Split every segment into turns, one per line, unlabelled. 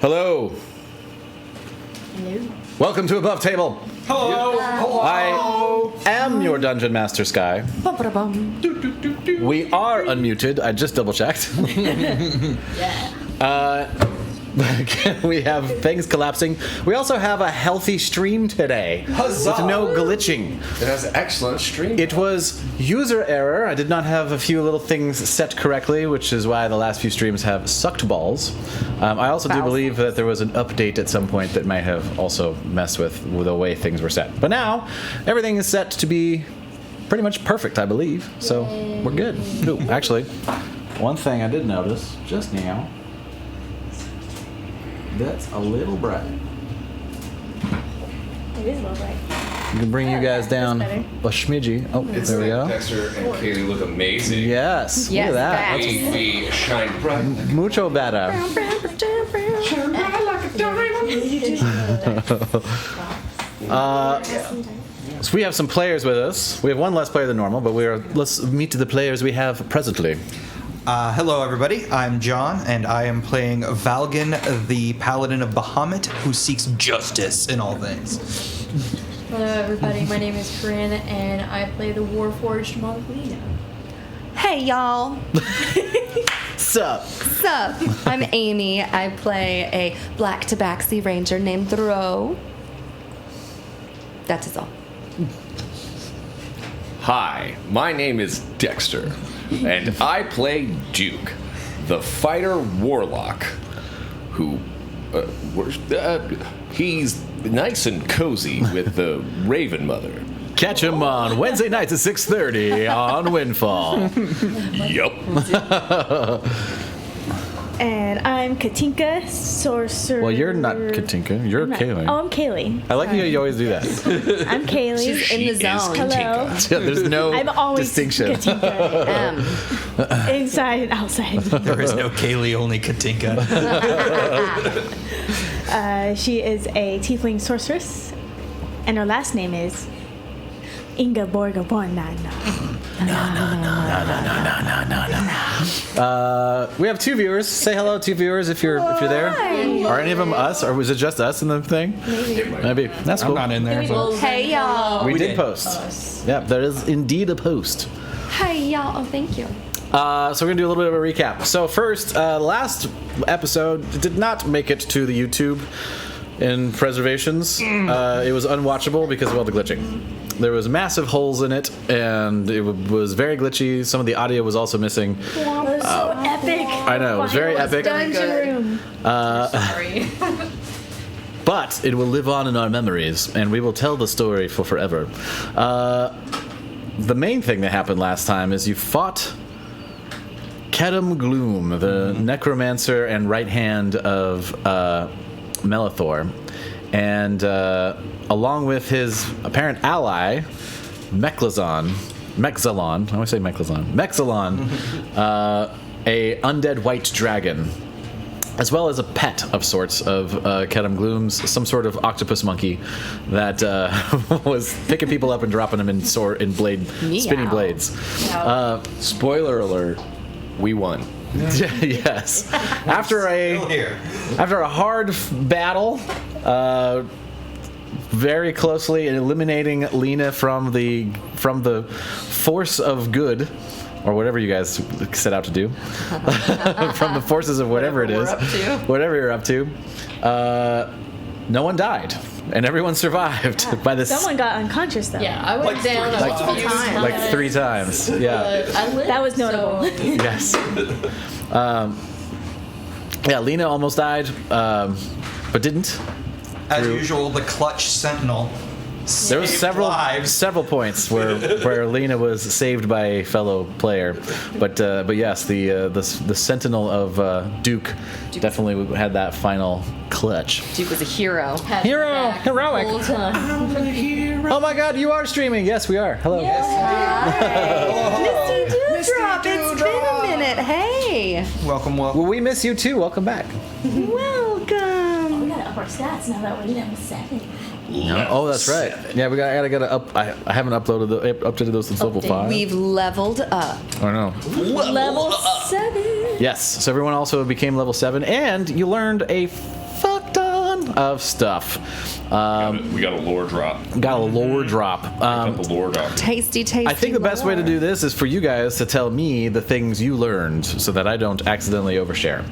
Hello.
Hello.
Welcome to Above Table.
Hello.
I am your Dungeon Master, Sky. We are unmuted. I just double checked.
Yeah.
We have things collapsing. We also have a healthy stream today.
Huzzah.
With no glitching.
It has excellent stream.
It was user error. I did not have a few little things set correctly, which is why the last few streams have sucked balls. I also do believe that there was an update at some point that may have also messed with the way things were set. But now, everything is set to be pretty much perfect, I believe. So, we're good. Ooh, actually, one thing I did notice just now. That's a little bright.
It is a little bright.
We can bring you guys down
That's
a
better.
smidgy. Oh,
It's
there we go.
Dexter and Kaylee look amazing.
Yes,
Yes,
look at that.
that.
We shine bright.
Mucho better. So we have some players with us. We have one less player than normal, but let's meet the players we have presently.
Hello, everybody. I'm John, and I am playing Valgan, the Paladin of Bahamut, who seeks justice in all things.
Hello everybody, my name is Corinne and I play the Warforged monk Lena.
Hey y'all,
Sup?
sup? I'm Amy. I play a black tabaxi ranger named Thoreau. That's all.
Hi, my name is Dexter, and I play Duke, the fighter warlock, who, he's nice and cozy with the Raven Mother.
Catch him on Wednesday nights at 6:30 on Windfall.
Yup.
And I'm Katinka, sorcerer.
Well, you're not Katinka. You're
I'm not-
Kaylee.
Oh, I'm Kaylee.
I like how you always do that.
I'm Kaylee.
She
in the
is
zone.
Hello.
Katinka.
There's no
I'm always
distinction.
Katinka. Inside and outside.
There is no Kaylee, only Katinka.
She is a tiefling sorceress, and her last name is Ingeborg Bornana.
We have two viewers. Say hello, two viewers, if you're there. Are any of them us, or was it just us in the thing? Maybe. That's cool.
I'm not in there. So.
Hey y'all.
We did
did.
post. Yeah, there is indeed a post.
Hey y'all. Oh, thank you.
So we're gonna do a little bit of a recap. So first, last episode did not make it to the YouTube in preservations. It was unwatchable because of all the glitching. There was massive holes in it, and it was very glitchy. Some of the audio was also missing.
It was so epic.
I know, it was very epic.
Dungeon room.
Sorry.
But it will live on in our memories, and we will tell the story for forever. The main thing that happened last time is you fought Kedem Gloom, the necromancer and right hand of Melithor, and along with his apparent ally, Mexalon, I always say Mexalon, a undead white dragon, as well as a pet of sorts of Kedem Gloom's, some sort of octopus monkey that was picking people up and dropping them in spinning blades.
Spoiler alert, we won.
Yes. After
Here.
a hard battle, very closely eliminating Lena from the force of good, or whatever you guys set out to do, from the forces of whatever it is, whatever you're up to. No one died, and everyone survived by this.
Someone got unconscious though.
Yeah, I went down a few times.
Like 3 times. Yeah.
But I lived,
That was notable.
so-
Yes. Yeah, Lena almost died, but didn't.
As usual, the clutch sentinel.
There was
saved lives.
several points where Lena was saved by a fellow player, but yes, the Sentinel of Duke definitely had that final clutch.
Duke was a hero.
Had
Hero,
back
heroic.
the whole time.
Oh my God, you are streaming! Yes, we are. Hello.
Misty Dewdrop. It's been a minute. Hey.
Welcome.
Well, we miss you too. Welcome back.
Welcome.
We gotta up our stats now that we're level 7.
Oh, that's right. Yeah, I gotta up. I haven't updated those since level 5.
We've leveled up.
I know.
Level 7.
Yes. So everyone also became level 7, and you learned a of stuff.
We got a lore drop.
Got a lore drop.
Got the lore drop.
Tasty.
I think the best way to
lore.
do this is for you guys to tell me the things you learned so that I don't accidentally overshare.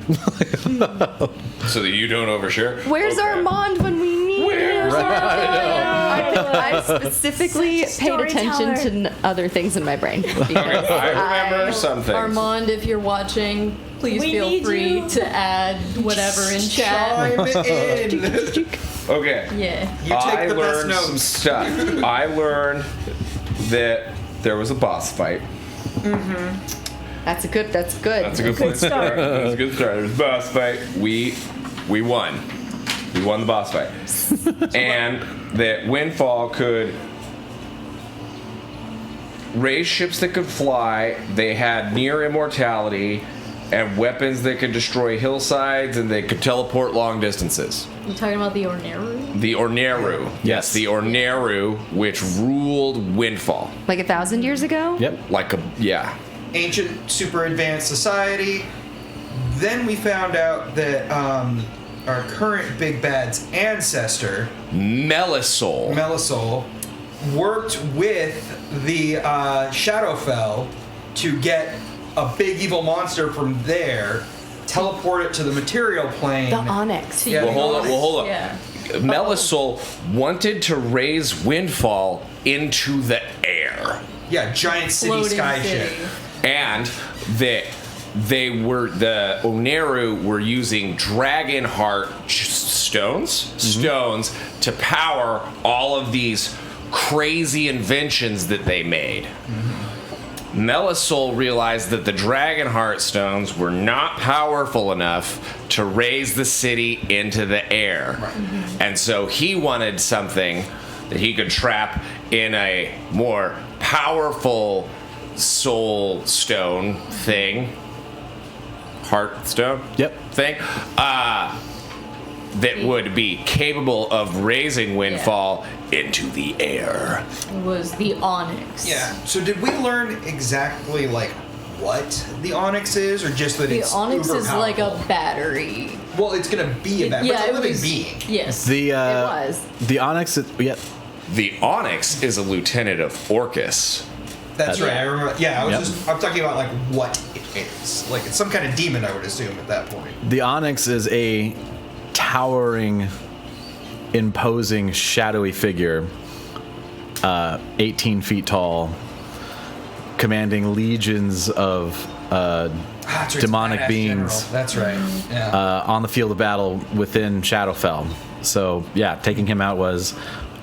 So that you don't overshare.
Where's
Okay.
Armand when we need him? I specifically paid attention to other things in my brain. Because
I remember some things.
Armand, if you're watching, please
We
feel
need
free
you.
to add whatever in chat.
Chime in.
Okay.
Yeah.
You take
I
the best
learned some
notes.
stuff. I learned that there was a boss fight.
That's good.
That's a good place.
start.
That's a good start. There's a boss fight. We won. We won the boss fight. And that Windfall could raise ships that could fly. They had near immortality and weapons that could destroy hillsides, and they could teleport long distances.
You talking about the Orneru?
The Orneru. Yes, the Orneru, which ruled Windfall.
Like 1,000 years ago?
Yep.
Yeah.
Ancient, super advanced society. Then we found out that our current big bad's ancestor,
Melisol.
Melisol, worked with the Shadowfell to get a big evil monster from there, teleport it to the material plane.
The Onyx.
Yeah.
Well, hold up.
Yeah.
Melisol wanted to raise Windfall into the air.
Yeah, giant city
Floating
sky
city.
ship.
And that the Oneru were using dragon heart stones to power all of these crazy inventions that they made. Melisol realized that the dragon heart stones were not powerful enough to raise the city into the air. And so he wanted something that he could trap in a more powerful soul stone thing. Heart stone?
Yep.
Thing. That would be capable of raising Windfall into the air.
Was the Onyx.
Yeah. So did we learn exactly like what the Onyx is, or just that
The
it's
Onyx
uber
is like a
powerful?
battery.
Well, it's gonna be a bat.
Yeah,
but it's a
it
living
was.
being.
Yes.
The
It was.
the Onyx. Yeah.
The Onyx is a lieutenant of Orcus.
That's right. I remember. Yeah, I was
Yep.
I'm talking about like what it is. Like it's some kind of demon, I would assume at that point.
The Onyx is a towering, imposing, shadowy figure, 18 feet tall, commanding legions of
That's right,
demonic
badass
beings
general. That's right. Yeah.
on the field of battle within Shadowfell. So, yeah, taking him out was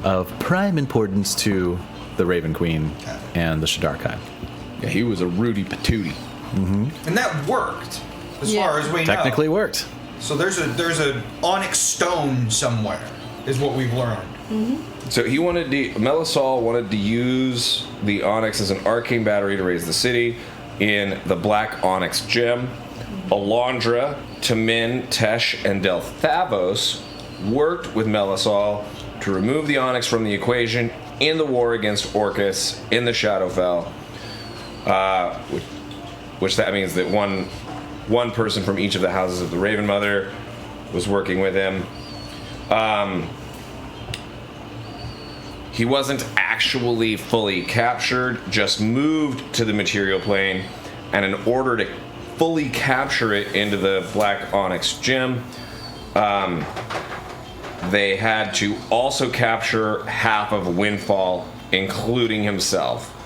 of prime importance to the Raven Queen and the Shadarkai.
Yeah, he was a Rudy Patootie.
And that worked, as
Yeah.
far as we know.
Technically worked.
So there's a onyx stone somewhere, is what we've learned.
So Melisol wanted to use the Onyx as an arcane battery to raise the city in the Black Onyx Gem. Alondra, Tamin, Tesh, and Delthavos worked with Melisol to remove the Onyx from the equation in the war against Orcus in the Shadowfell. Which that means that one person from each of the houses of the Raven Mother was working with him. He wasn't actually fully captured, just moved to the material plane, and in order to fully capture it into the Black Onyx Gem, they had to also capture half of Windfall, including himself.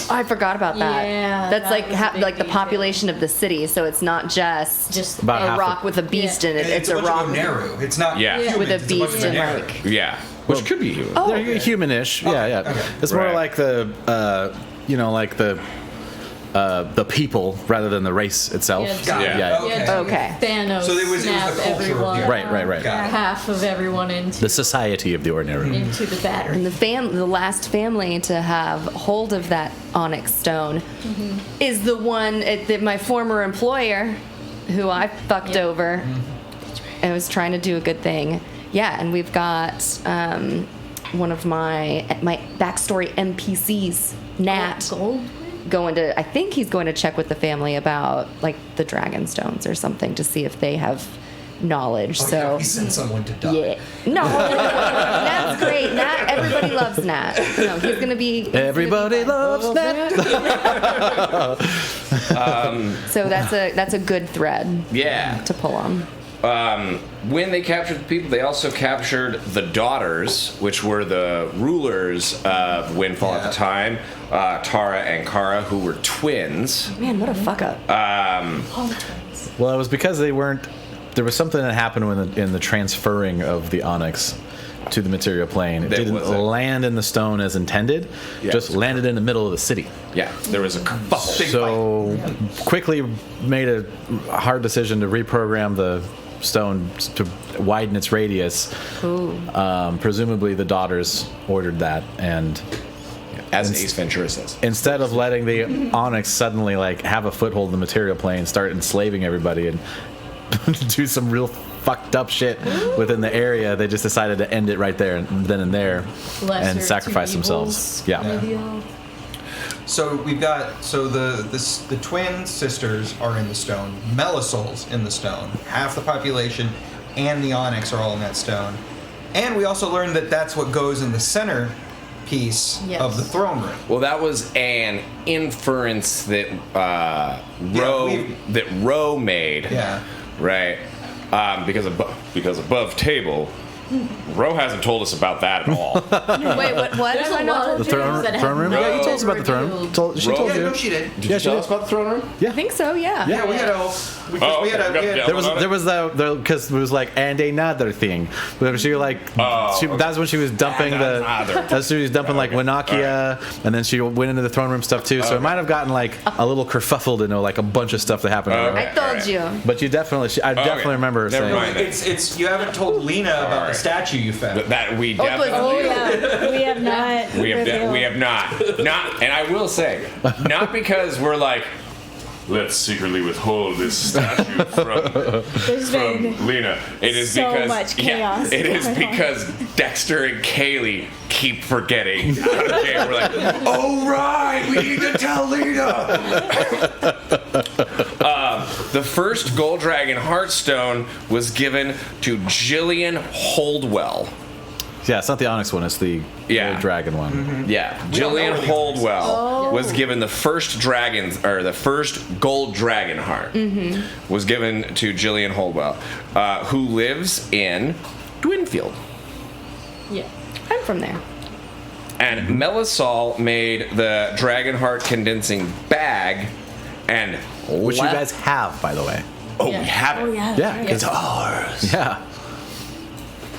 I forgot about that.
Yeah,
That's
that
like
was a big
like the
detail.
population of the city, so it's not just
About
a
half
rock
of-
with a beast in it.
And
It's a
bunch
rock
of Oneru. It's not
Yeah.
humans,
with a
it's
beast
bunch of
and
Oneru.
like
Yeah, which could be human.
Oh,
They're
okay.
humanish. Yeah, yeah.
okay.
It's more
Right.
like like the people rather than the race itself.
Yeah.
Got it.
Yeah.
Yeah.
Okay.
Yeah,
Okay.
Thanos
So it was the
snap
culture of the
everyone.
Orc.
Right.
Got it.
Half of everyone into
The society of the ordinary.
into the battery.
And the last family to have hold of that onyx stone is the one that my former employer, who I fucked over, and was trying to do a good thing. Yeah, and we've got one of my backstory NPCs, Nat,
Gold.
I think he's going to check with the family about like the dragon stones or something to see if they have knowledge.
Oh,
so
yeah, we send someone to die.
yeah, no, Nat's great. Nat, everybody loves Nat. No, he's gonna be.
Everybody loves Nat.
So that's a good thread
Yeah.
to pull on.
When they captured the people, they also captured the daughters, which were the rulers of Windfall at the time, Tara and Kara, who were twins.
Man, what a fuck up.
Well, it was because they weren't. There was something that happened in the transferring of the onyx to the material plane. It
That
didn't
was it.
land in the stone as intended.
Yeah,
just
it was
landed in the middle of the city.
Yeah, there was a big
So quickly made a hard decision to reprogram the stone to widen its radius. Presumably the daughters ordered that, and
as Ace Ventura says.
instead of letting the onyx suddenly like have a foothold in the material plane, start enslaving everybody and do some real fucked up shit within the area, they just decided to end it right there and then and there
Lesser
and
of
sacrifice
two
themselves.
evils.
Yeah.
So we've got the twin sisters are in the stone. Melisol's in the stone. Half the population and the onyx are all in that stone. And we also learned that that's what goes in the center piece
Yes.
of the throne room.
Well, that was an inference that Ro made.
Yeah.
Right. Because above table, Ro hasn't told us about that at all.
Wait, what?
There's
Have I
a
not
lot
told
of
you?
Throne room? Yeah, you told us about the throne.
Revealed.
She told
Yeah,
you.
no, she did.
Yeah, she did.
about the throne room?
I think so. Yeah.
Yeah, we had a. We had a. We had,
There was the because it was like and another thing. But she like that's when she was dumping
Another.
that's when she was dumping like Winakia, and then she went into the throne room stuff too. So it might have gotten like a little kerfuffled to know like a bunch of stuff that happened.
Okay.
Right?
I told you.
But you definitely, I definitely remember
Never
saying.
mind.
it's you haven't told Lena about the
Alright.
statue you found.
That we
Oh, it was-
definitely.
Yeah, we have not.
We have
revealed.
not, and I will say, not because we're like, let's secretly withhold this statue
There's been
from Lena. It is
so
because
much chaos
it is
going on.
because Dexter and Kaylee keep forgetting. We're like, oh right, we need to tell Lena. The first Gold Dragon Heartstone was given to Jillian Holdwell.
Yeah, it's not the Onyx one, it's the
Yeah.
Gold Dragon one.
Yeah,
don't know
Jillian
any
Holdwell was given the first the first Gold Dragon Heart was given to Jillian Holdwell, who lives in Dwinfield.
Yeah.
I'm from there.
And Melisol made the Dragon Heart condensing bag, and
Which you guys have, by the way.
we
Yeah.
have it.
Oh yeah.
Yeah,
that's
it's
right.
Ours.
Yeah.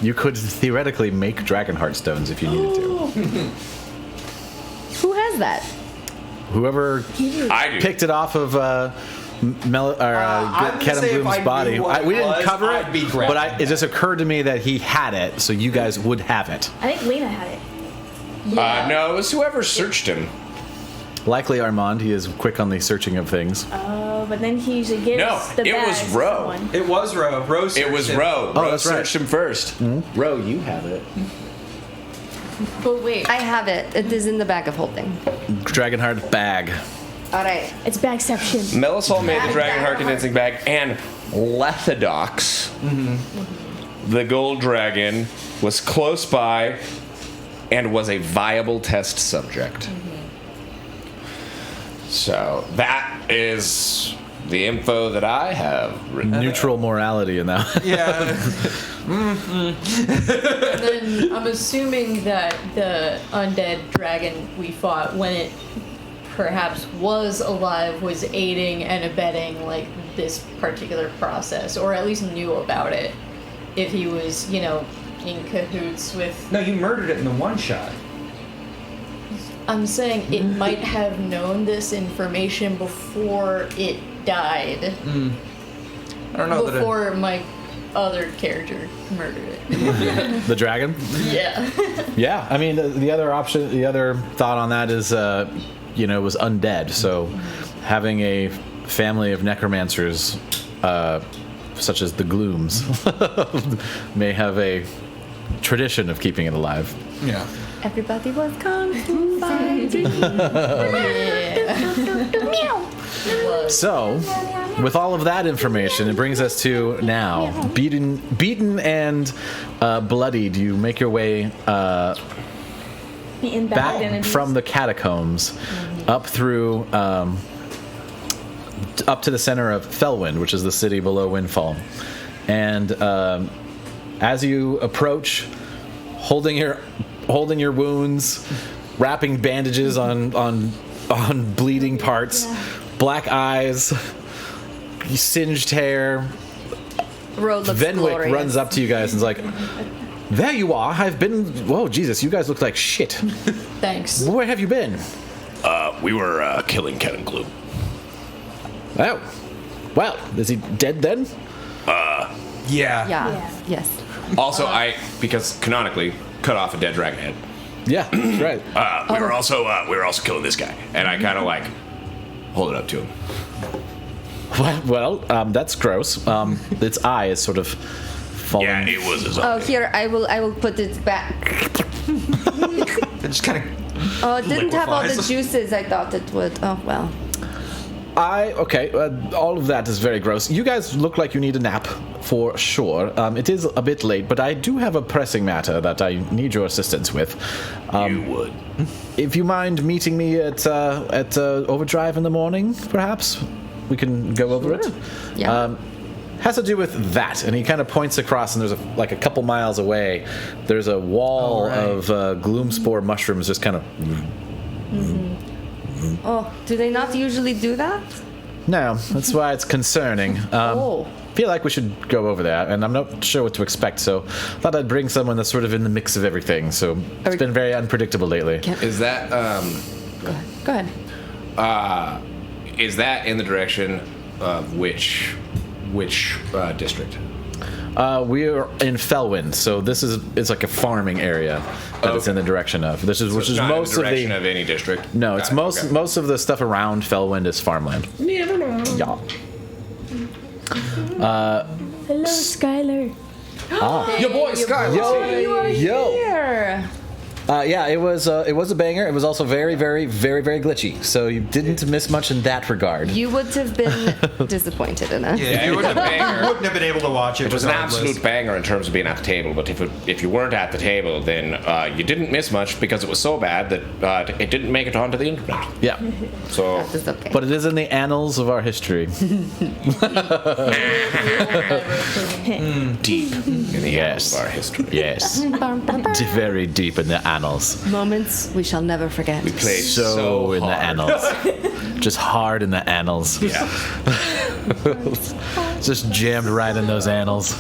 You could theoretically make Dragon Heart stones if you needed to.
Who has that?
Whoever
I do.
picked it off of
I'm gonna
Kedem
say if I
Bloom's
knew
body.
what
We
it
didn't
was,
cover
I'd be
it,
grabbing
but it just occurred to me that he had it, so you guys would have it.
I think Lena had it.
No, it was whoever searched him.
Likely Armand, he is quick on the searching of things.
Oh, but then he usually gives
No,
the
it was
bags to
Ro.
someone.
It was Ro. Rose.
It was
searched
Ro.
Oh,
Ro
that's right.
searched him 1st. Ro, you have it.
But wait.
I have it. It is in the bag of holding.
Dragon Heart bag.
All right.
It's bagception.
Melisol made the Dragon Heart condensing bag, and Lethodox, the gold dragon, was close by and was a viable test subject. So that is the info that I have written.
Neutral morality in that.
Yeah.
And then I'm assuming that the undead dragon we fought, when it perhaps was alive, was aiding and abetting like this particular process, or at least knew about it. If he was, in cahoots with.
No, you murdered it in the one shot.
I'm saying it might have known this information before it died.
I don't know that.
Before my other character murdered it.
The dragon?
Yeah.
Yeah, I mean, the other option, the other thought on that is, it was undead. So having a family of necromancers, such as the Glooms, may have a tradition of keeping it alive.
Yeah.
Everybody was kung fu fighting.
So, with all of that information, it brings us to now. Beaten and bloodied, you make your way
Beaten
back
identities.
from the catacombs up through up to the center of Felwind, which is the city below Windfall. And as you approach, holding your wounds, wrapping bandages on bleeding parts, black eyes, singed hair,
Road looks
Venwick
glorious.
runs up to you guys and is like, "There you are. I've been. Whoa, Jesus! You guys look like shit.
Thanks.
Where have you been?"
We were killing Ken and Gloom.
Oh, well, is he dead then?
Yeah.
Yeah. Yes.
Also, because canonically, cut off a dead dragon head.
Yeah, that's right.
We were also killing this guy.
And I kind of like hold it up to him.
Well, that's gross. Its eye is sort of falling.
Yeah, it was his
Oh, here I will put it back.
It just kind of.
Oh, it didn't have all the
Liquefies.
juices I thought it would. Oh well.
Okay, all of that is very gross. You guys look like you need a nap for sure. It is a bit late, but I do have a pressing matter that I need your assistance with.
You would.
If you mind meeting me at Overdrive in the morning, perhaps we can go over it.
Yeah.
Has to do with that, and he kind of points across, and there's a couple miles away. There's a wall of gloomspore mushrooms, just kind of.
Oh, do they not usually do that?
No, that's why it's concerning. Feel like we should go over there, and I'm not sure what to expect, so thought I'd bring someone that's sort of in the mix of everything. So it's been very unpredictable lately.
Is that
Go ahead.
is that in the direction of which district?
We're in Felwind, so it's like a farming area that it's in the direction of. Which is
Not
most
in the
of
direction
the.
of any district.
No, it's
Got it, okay.
most of the stuff around Felwind is farmland.
Never know.
Yeah.
Hello, Skylar.
Your boy Skylar.
Yo.
Here.
Yeah, it was a banger. It was also very, very, very, very glitchy. So you didn't miss much in that regard.
You would have been disappointed in it.
Yeah, it was a banger.
You wouldn't have been able to watch it.
It was an
regardless.
absolute banger in terms of being at the table, but if you weren't at the table, then you didn't miss much because it was so bad that it didn't make it onto the internet.
Yeah,
So
It's okay.
but it is in the annals of our history.
deep in the annals of our history.
Yes, very deep in the annals.
Moments we shall never forget.
We played
So in the
hard.
annals, just hard in the annals.
Yeah.
Just jammed right in those annals.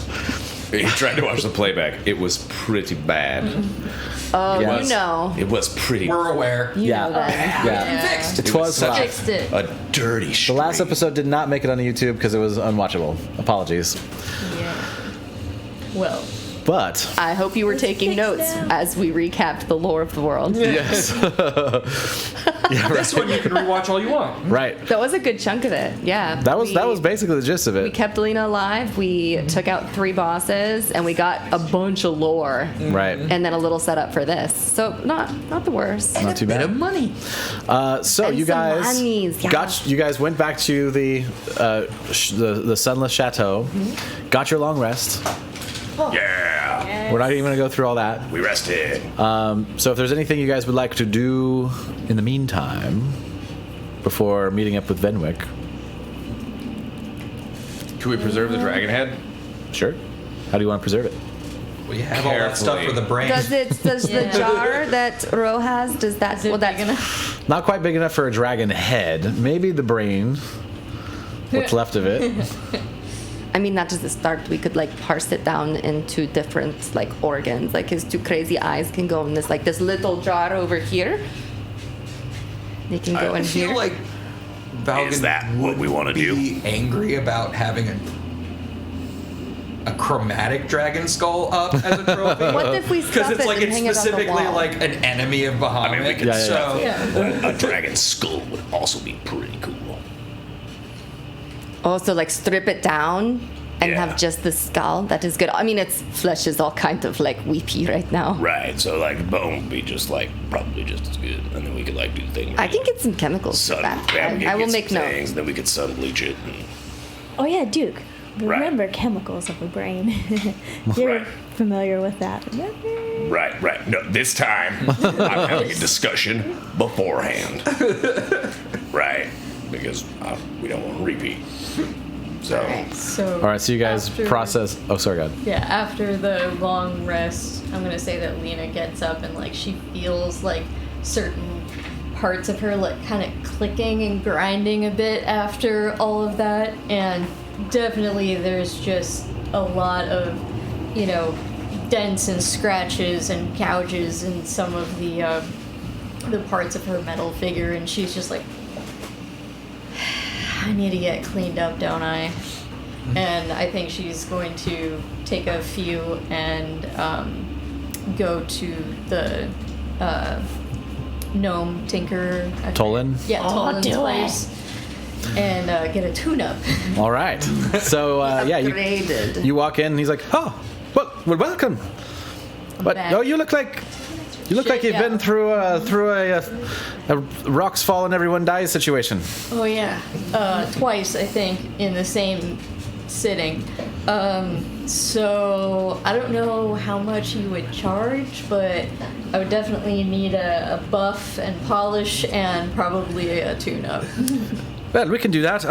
You tried to watch the playback. It was pretty bad.
Oh,
Yeah.
you know.
It was pretty.
We're aware.
You
Yeah.
know that.
Yeah, it was
such
Fixed it.
a dirty
The
stream.
last episode did not make it on YouTube because it was unwatchable. Apologies.
Yeah. Well,
But
I hope you were taking
fix
notes
them.
as we recapped the lore of the world.
yes,
This one you can rewatch all you want.
right.
That was a good chunk of it. Yeah.
That was basically the gist of
We
it.
kept Lena alive. We took out 3 bosses, and we got a bunch of lore,
Right.
and then a little setup for this. So not the worst.
Not too bad.
Money.
So
And
you
some
guys
monies, yeah.
you guys went back to the Sunless Chateau, got your long rest.
Yeah.
We're not even going to go through all that.
We rested.
So if there's anything you guys would like to do in the meantime, before meeting up with Venwick,
Can we preserve the dragon head?
sure. How do you want to preserve it?
We have all that stuff for the brain.
Does the
Yeah.
jar that Ro has? Does that?
is it
Well,
big
that's
enough?
Not quite big enough for a dragon head. Maybe the brain. What's left of it.
I mean, not just the start. We could like parse it down into different like organs. Like his 2 crazy eyes can go in this little jar over here. They can go
I
in
feel
here.
like Valgan
Is that what we want to do?
be angry about having a chromatic dragon skull up as a trophy.
What if we
Because
stuff
it's
it
like
and
it's
hang it on the
specifically
wall?
like an enemy of Bahamut.
I mean, we could
Yeah, yeah,
so
Yeah.
A dragon skull would also be pretty cool.
Oh, so like strip it down and
Yeah.
have just the skull. That is good. I mean, its flesh is all kind of like weepy right now.
Right, so like the bone would be just like probably just as good, and then we could like do the thing.
I can get some chemicals for
sun.
that.
Yeah, we could
I will
get
make
some
note.
things, and then we could sun bleach it. And,
Oh yeah, Duke.
Right.
Remember chemicals of the brain. You're
Right.
familiar with that.
right. No, this time I'm having a discussion beforehand. Right, because we don't want to repeat. So.
So.
All right, so you guys
after-
process. Oh, sorry, God.
Yeah, after the long rest, I'm gonna say that Lena gets up and like she feels like certain parts of her like kind of clicking and grinding a bit after all of that, and definitely there's just a lot of, you know, dents and scratches and gouges in some of the parts of her metal figure, and she's just like, I need to get cleaned up, don't I? And I think she's going to take a few and go to the gnome tinker.
Tolan?
Yeah, Tolan's
do
place. And get a tune-up.
All right. So, yeah,
Upgraded.
you walk in, and he's like, oh, well, welcome. But,
back.
oh, you look like you've
Yeah.
been through a rocks fall and everyone dies situation.
Oh yeah, twice I think in the same sitting. So I don't know how much you would charge, but I would definitely need a buff and polish and probably a tune-up.
Well, we can do that.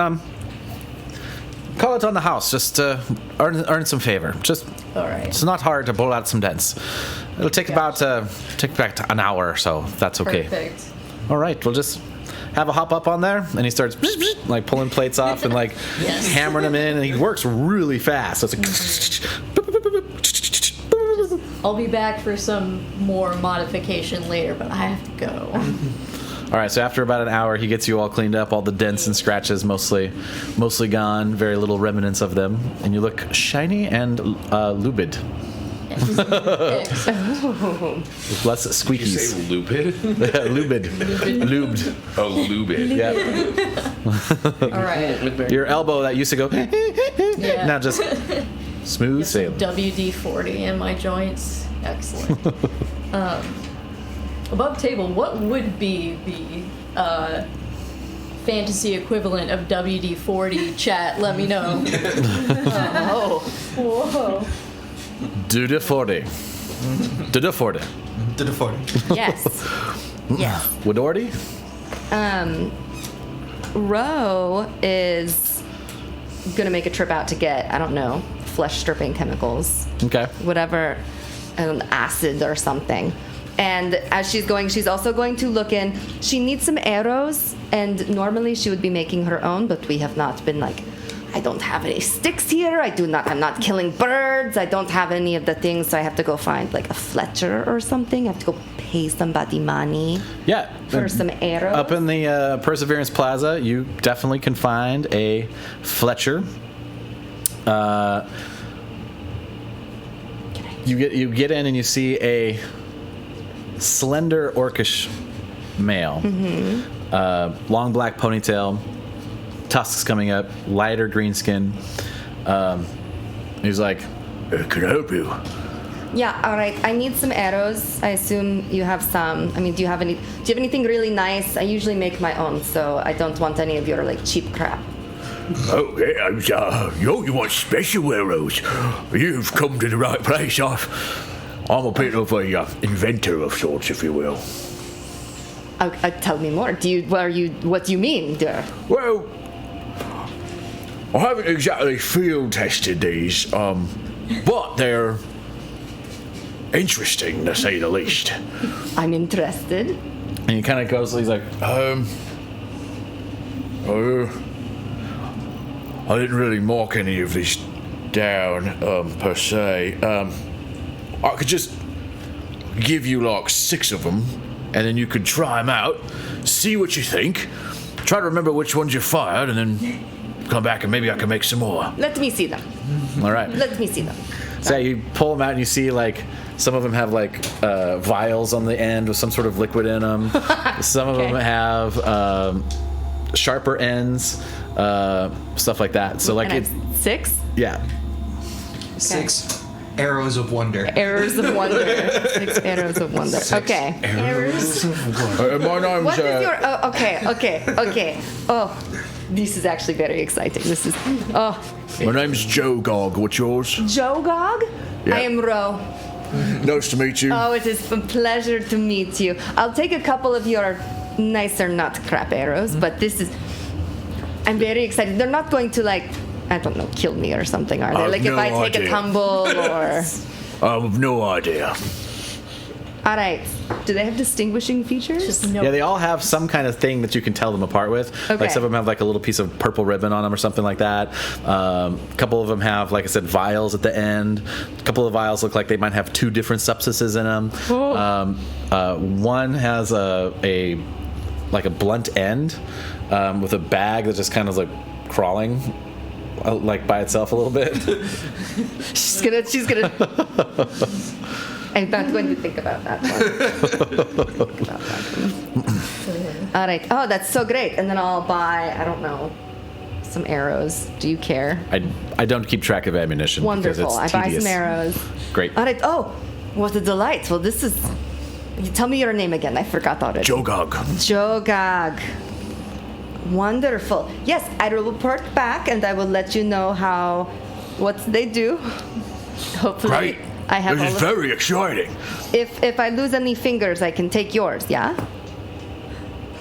Call it on the house. Just earn some favor. Just
All right.
it's not hard to pull out some dents. It'll take about an hour or so. If that's okay.
Perfect.
All right, we'll just have a hop up on there, and he starts like pulling plates off and like
Yes.
hammering them in, and he works really fast. So it's like.
I'll be back for some more modification later, but I have to go.
All right, so after about an hour, he gets you all cleaned up, all the dents and scratches mostly gone, very little remnants of them, and you look shiny and lubid.
Excellent.
Less
Did you say
squeakies.
lupid?
Lubid. Lubed.
Oh, lubid.
Yeah.
All right.
Your elbow that used to go
Yeah.
now just smooth sailing.
WD-40 in my joints. Excellent. Above table, what would be the fantasy equivalent of WD-40? Chat, let me know. Oh. Whoa.
Duda 40. Duda 40.
Did a 40.
Yes. Yes.
Woodordy?
Ro is gonna make a trip out to get, I don't know, flesh stripping chemicals,
Okay.
whatever, an acid or something. And as she's going, she's also going to look in. She needs some arrows, and normally she would be making her own, but we have not been like, I don't have any sticks here. I'm not killing birds. I don't have any of the things, so I have to go find like a Fletcher or something. I have to go pay somebody money
Yeah.
for some arrows.
Up in the Perseverance Plaza, you definitely can find a Fletcher. You get in and you see a slender orcish male, long black ponytail, tusks coming up, lighter green skin. He's like, "Can I help you?"
Yeah, all right. I need some arrows. I assume you have some. I mean, do you have anything really nice? I usually make my own, so I don't want any of your like cheap crap.
Okay, you want special arrows? You've come to the right place. I'm a bit of a inventor of sorts, if you will.
Tell me more. What do you mean, dear?
Well, I haven't exactly field tested these, but they're interesting to say the least.
I'm interested.
And he kind of goes. He's like,
I didn't really mark any of these down, per se. I could just give you like 6 of them, and then you could try them out, see what you think, try to remember which ones you fired, and then come back and maybe I can make some more.
Let me see them.
all right.
Let me see them.
So you pull them out and you see like some of them have like vials on the end with some sort of liquid in them. Some of them have sharper ends, stuff like that. So like
And
it,
I'm 6
yeah.
6 arrows of wonder.
arrows of wonder. 6 arrows of wonder. Okay.
My name's
What is your? Oh, okay. Oh, this is actually very exciting. This is. Oh,
my name's Joe Gog. What's yours?
Joe Gog.
Yeah.
I am Ro.
Nice to meet you.
Oh, it is a pleasure to meet you. I'll take a couple of your nicer, not crap arrows, but this is. I'm very excited. They're not going to like, I don't know, kill me or something, are they?
I've
Like if
no
I take
idea.
a tumble or.
I've no idea.
All right. Do they have distinguishing features?
Just no.
Yeah, they all have some kind of thing that you can tell them apart with.
Okay.
Like some of them have like a little piece of purple ribbon on them or something like that. A couple of them have, like I said, vials at the end. A couple of vials look like they might have 2 different substances in them. One has a blunt end with a bag that's just kind of like crawling like by itself a little bit.
She's gonna. I'm not going to think about that one. All right. Oh, that's so great. And then I'll buy, I don't know, some arrows. Do you care?
I don't keep track of ammunition.
Wonderful. I
Because it's
buy
tedious.
some arrows.
Great.
All right. Oh, what a delight. Well, this is. Tell me your name again. I forgot already.
Joe Gog.
Joe Gag. Wonderful. Yes, I will report back and I will let you know what they do. Hopefully,
Great.
I have
This
all
is
of,
very exciting.
if I lose any fingers, I can take yours. Yeah.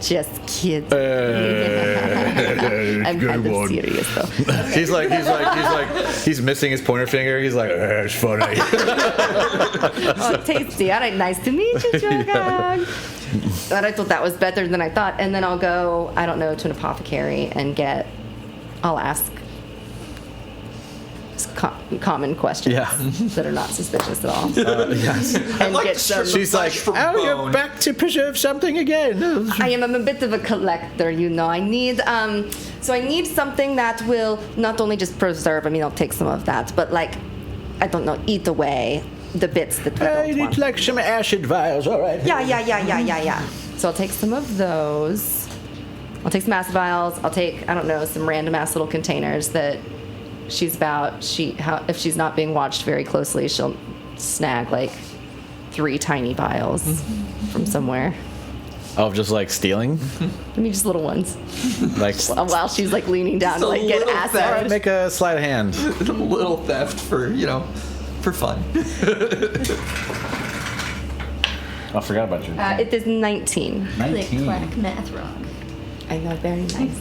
Just kidding. I'm
good
kind of
one.
serious though.
He's missing his pointer finger. He's like,
That's funny.
Oh, tasty. All right, nice to meet you, Joe Gag. But I thought that was better than I thought. And then I'll go, I don't know, to an apothecary and I'll ask common questions
Yeah.
that are not suspicious at all.
yes.
And
like
get
to strip
some.
the flesh from
Oh,
bone.
you're back to preserve something again.
I'm a bit of a collector, you know. I need something that will not only just preserve, I mean, I'll take some of that, but like, I don't know, eat away the bits that we
You
don't
need
want.
like some acid vials, all right.
Yeah. So I'll take some of those. I'll take some acid vials. I'll take, I don't know, some random ass little containers that if she's not being watched very closely, she'll snag like 3 tiny vials from somewhere.
Oh, just like stealing?
I mean, just little ones.
Like,
While she's like leaning down to
Just a
like get
little
acid.
theft.
make a sleight of hand.
A little theft for fun.
I forgot about you.
It is 19.
Click, clack, math wrong.
I know, very nice.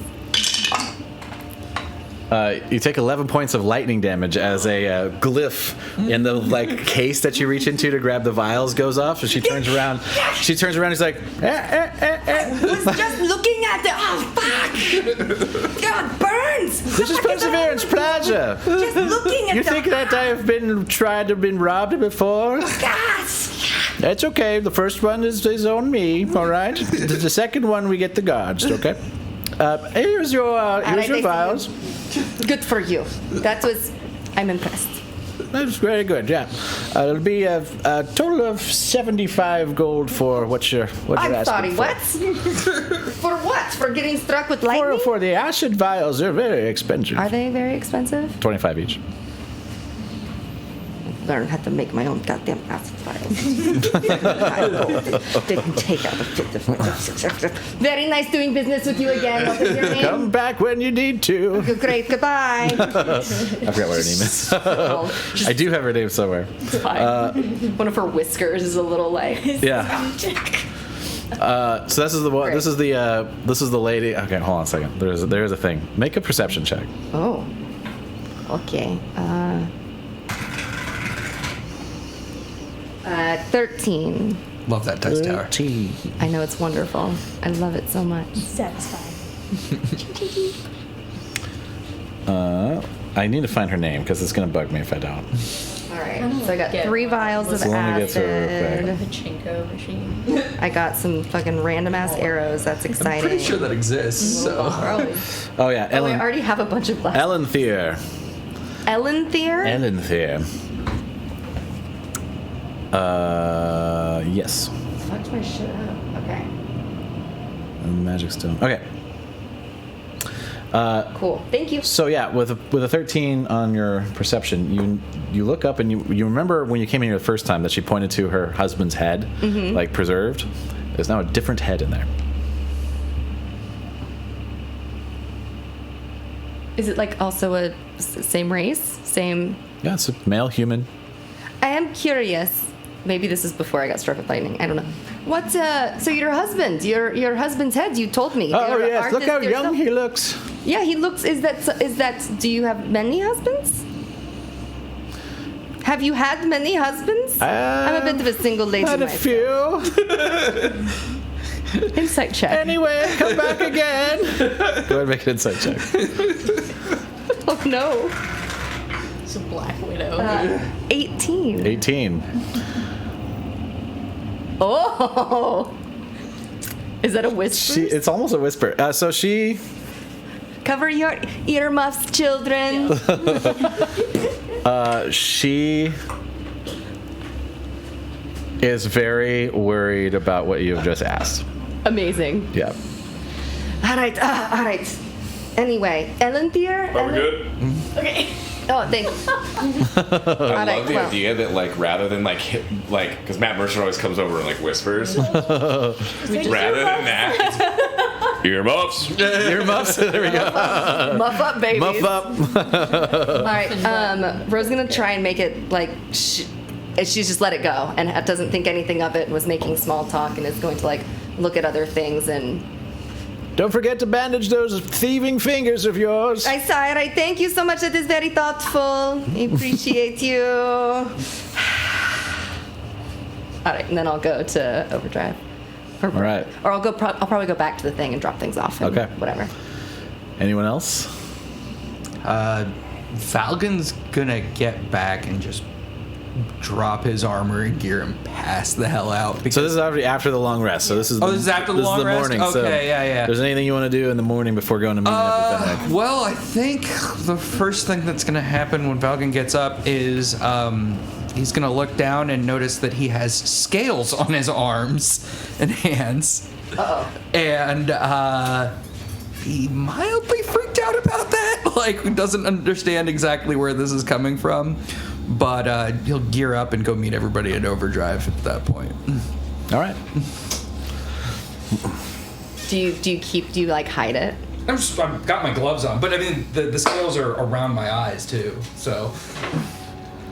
You take 11 points of lightning damage as a glyph in the like case that you reach into to grab the vials goes off, and she turns around. She turns around. She's like,
I was just looking at the. Oh fuck! God burns.
"This is perseverance, pleasure."
Just looking at
You
the.
think that I have been robbed before?
Gosh.
That's okay. The first one is on me. All right. The second one we get the guards. Okay. Here's your
I see
vials.
Good for you. I'm impressed.
That's very good. Yeah. It'll be a total of 75 gold for what you're
I'm
asking
sorry.
for.
What? For what? For getting struck with lightning?
For the acid vials, they're very expensive.
Are they very expensive?
25 each.
Learn how to make my own goddamn acid vials. Didn't take out a fifth of my. Very nice doing business with you again. What is your name?
Come back when you need to.
Great. Goodbye.
I forgot what her name is. I do have her name somewhere.
One of her whiskers is a little like.
Yeah. So this is the one.
Great.
This is the lady. Okay, hold on a second. There's a thing. Make a perception check.
Oh. Okay. 13.
Love that dice tower.
I know it's wonderful. I love it so much.
Satisfying.
I need to find her name because it's gonna bug me if I don't.
All right. So I got
Get
3
one.
vials of
Let me get to her real
acid.
Pachinko machine.
I got some fucking random ass arrows. That's exciting.
I'm pretty sure that exists. So
Probably.
Oh yeah,
Oh, I
Ellen.
already have a bunch of left.
Ellen Thier.
Ellen Thier?
Ellen Thier. Yes.
Fucked my shit up. Okay.
Magic stone. Okay.
Cool. Thank you.
So yeah, with a 13 on your perception, you look up and you remember when you came in here the first time that she pointed to her husband's head, like preserved. There's now a different head in there.
Is it like also a same race? Same.
Yeah, it's a male human.
I am curious. Maybe this is before I got struck with lightning. I don't know. What? So your husband, your husband's head. You told me.
Oh
You're an
yes, look
artist
how young
yourself?
he looks.
Yeah, he looks. Is that? Do you have many husbands? Have you had many husbands? I'm a bit of a single lady
Had a
myself.
few.
Insight check.
Anyway, come back again. Go ahead and make an insight check.
Oh no.
It's a black widow.
18.
18.
Oh. Is that a whisper?
It's almost a whisper. So she
Cover your earmuffs, children.
she is very worried about what you have just asked.
Amazing.
Yeah.
All right. Anyway, Elenthier?
Are we good?
Okay. Oh, thanks.
I
Alright,
love the
well.
idea that like rather than like hit like because Matt Mercer always comes over and like whispers. Rather than that, earmuffs.
Earmuffs. There we go.
Muff up, babies.
Muff up.
All right. Rose's gonna try and make it like she's just let it go and doesn't think anything of it. Was making small talk and is going to like look at other things and.
Don't forget to bandage those thieving fingers of yours.
I saw it. I thank you so much. That is very thoughtful. I appreciate you. All right, and then I'll go to overdrive.
All right.
Or I'll probably go back to the thing and drop things off. And
Okay.
Whatever.
Anyone else?
Falcon's gonna get back and just drop his armor and gear and pass the hell out.
So this is already after the long rest. So this is.
This is after the long rest?
morning. So
Okay, yeah.
If there's anything you want to do in the morning before going to meeting up with Venwick?
Well, I think the first thing that's going to happen when Falcon gets up is he's going to look down and notice that he has scales on his arms and hands. Uh-oh. And he mildly freaked out about that. Like, doesn't understand exactly where this is coming from. But he'll gear up and go meet everybody at Overdrive at that point.
All right.
Do you like hide it?
I've got my gloves on, but I mean the scales are around my eyes too. So.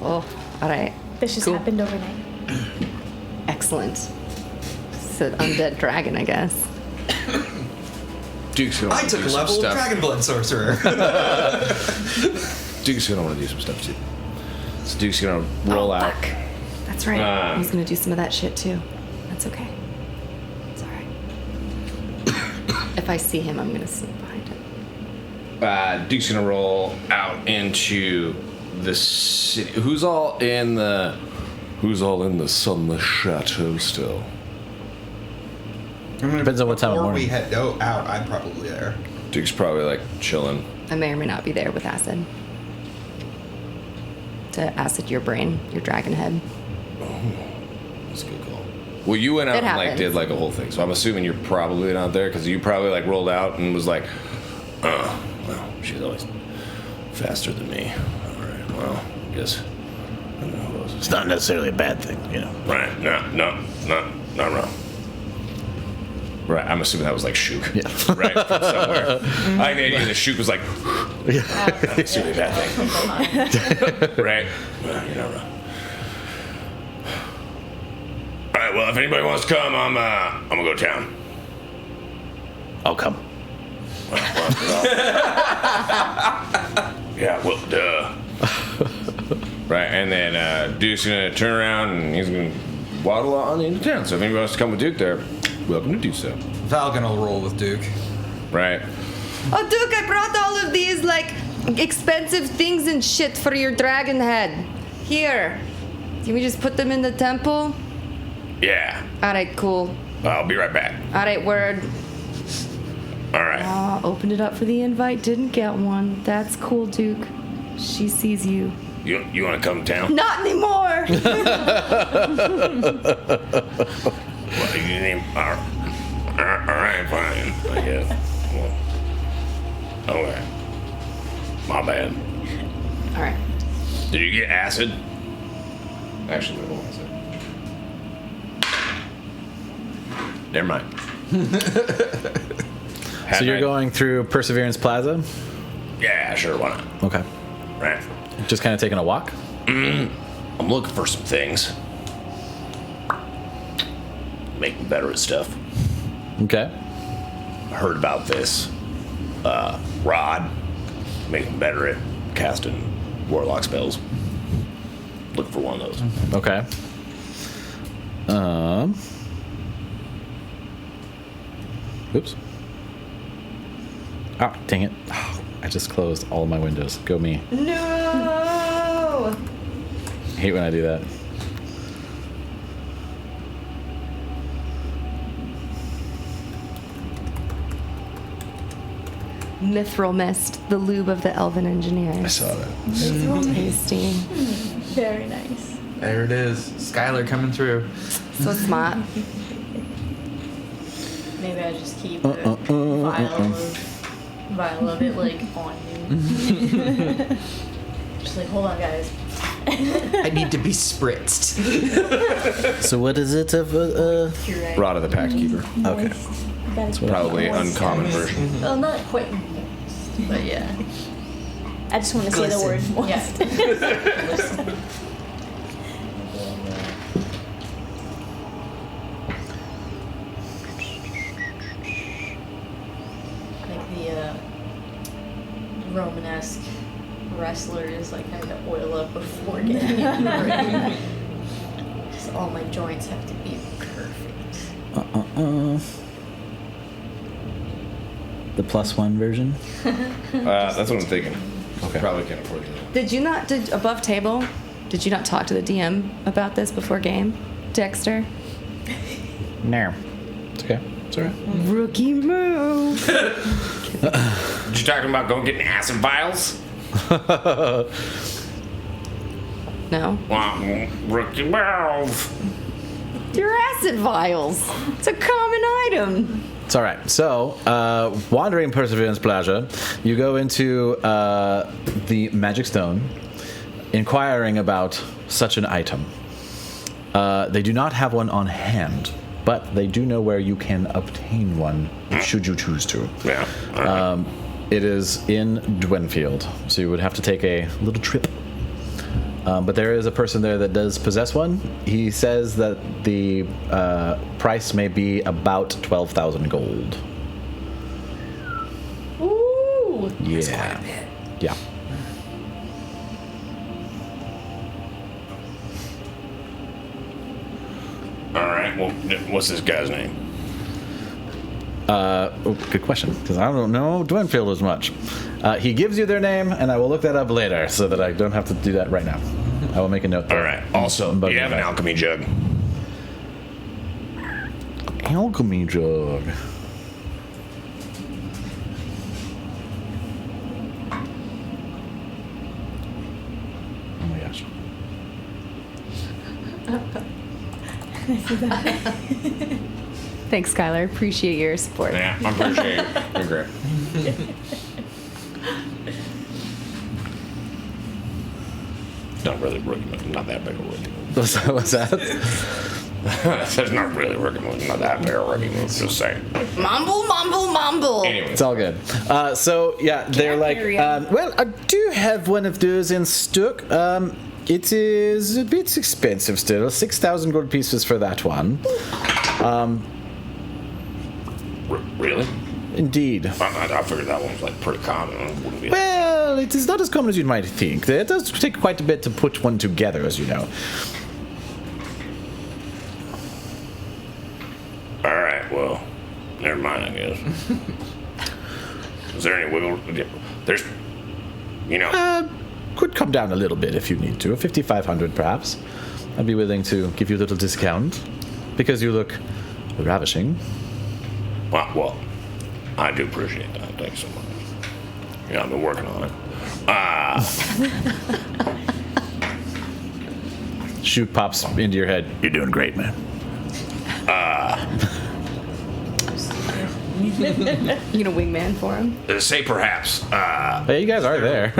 Oh, all right.
This just happened overnight.
Excellent. It's an undead dragon, I guess.
Duke's gonna
I
wanna
took
do some
level
stuff.
Dragon Blood Sorcerer.
Duke's gonna want to do some stuff too. So Duke's gonna roll out.
Fuck. That's right. He's gonna do some of that shit too. That's okay. It's all right. If I see him, I'm gonna sneak behind him.
Duke's gonna roll out into the city. Who's all in the Sunless Chateau still?
Depends on what time of
Before
morning.
we head out, I'm probably there.
Duke's probably like chilling.
I may or may not be there with acid. To acid your brain, your dragon head.
That's a good call. Well, you went out
It
and like
happens.
did like a whole thing, so I'm assuming you're probably not there because you probably like rolled out and was like, well, she's always faster than me. All right, well, I guess. I don't know who else is
It's not necessarily a bad thing, you know.
Right, not wrong. Right, I'm assuming that was like Shook.
Yeah.
Right, from somewhere. I think the idea that Shook was like, not necessarily a bad thing. Right? Well, you're not wrong. Alright, well, if anybody wants to come, I'm gonna go to town.
I'll come.
Yeah, well, duh. Right, and then Duke's gonna turn around and he's gonna waddle on into town. So if anybody wants to come with Duke there, welcome to do so.
Falcon will roll with Duke.
Right.
Oh, Duke, I brought all of these, like, expensive things and shit for your dragon head. Here. Can we just put them in the temple?
Yeah.
Alright, cool.
I'll be right back.
Alright, word.
Alright.
Opened it up for the invite, didn't get one. That's cool, Duke. She sees you.
You wanna come to town?
Not anymore!
Well, you name alright, fine. I guess. Well, Okay. My bad.
All right.
Did you get acid? Actually, what was it? Never mind.
So you're going through Perseverance Plaza?
Yeah, sure, why not?
Okay.
Right.
Just kind of taking a walk?
I'm looking for some things. Make me better at stuff.
Okay.
I heard about this rod. Make me better at casting warlock spells. Looking for one of those.
Okay. Oops. Oh, dang it. Oh, I just closed all of my windows. Go me.
No.
I hate when I do that.
Mithril mist, the lube of the elven engineers.
I saw that.
Tasty.
Very nice.
There it is. Skylar coming through.
So smart.
Maybe I just keep a vial of it like on me. Just like, hold on, guys.
I need to be spritzed.
So what is it of
You're right.
Rod of the Pact Keeper.
Okay.
Probably uncommon version.
Well, not quite moist, but yeah.
I just want to say the word moist.
Yeah. Like the Romanesque wrestlers, like had to oil up before getting in the ring. Just all my joints have to be perfect.
The +1 version?
That's what I'm thinking.
Okay.
Probably can't afford it.
Did above table, did you not talk to the DM about this before game, Dexter?
No. It's okay. It's alright.
Rookie move.
Did you talking about going getting acid vials?
No.
Rookie move.
Your acid vials. It's a common item.
It's all right. So, wandering Perseverance Plaza, you go into the Magic Stone, inquiring about such an item. They do not have one on hand, but they do know where you can obtain one, should you choose to.
Yeah. All right.
It is in Dwenfield, so you would have to take a little trip. But there is a person there that does possess one. He says that the price may be about 12,000 gold.
Ooh!
Yeah. Yeah.
All right. Well, what's this guy's name?
Good question, because I don't know Dwenfield as much. He gives you their name, and I will look that up later so that I don't have to do that right now. I will make a note there.
All right. Also, do you have an alchemy jug?
Alchemy jug. Oh my gosh.
Thanks, Skylar. Appreciate your support.
Yeah, I appreciate it. You're great. Not really working. Not that big a rookie move.
What's that?
That's not really working. Not that big a rookie move. Just saying.
Mumble, mumble, mumble.
Anyway.
It's all good. So yeah, they're like, well, I do have one of those in stock. It is a bit expensive still. 6,000 gold pieces for that one.
Really?
Indeed.
I figured that one was like pretty common. It wouldn't be
Well, it is not as common as you might think. It does take quite a bit to put one together, as you know.
all right. Well, never mind. I guess. Is there any wiggle? There's,
Could come down a little bit if you need to. 5,500 perhaps. I'd be willing to give you a little discount because you look ravishing.
Well, I do appreciate that. Thanks so much. Yeah, I've been working on it.
Shoot pops into your head. You're doing great, man.
You know, wingman for him.
Say perhaps.
Hey, you guys are there.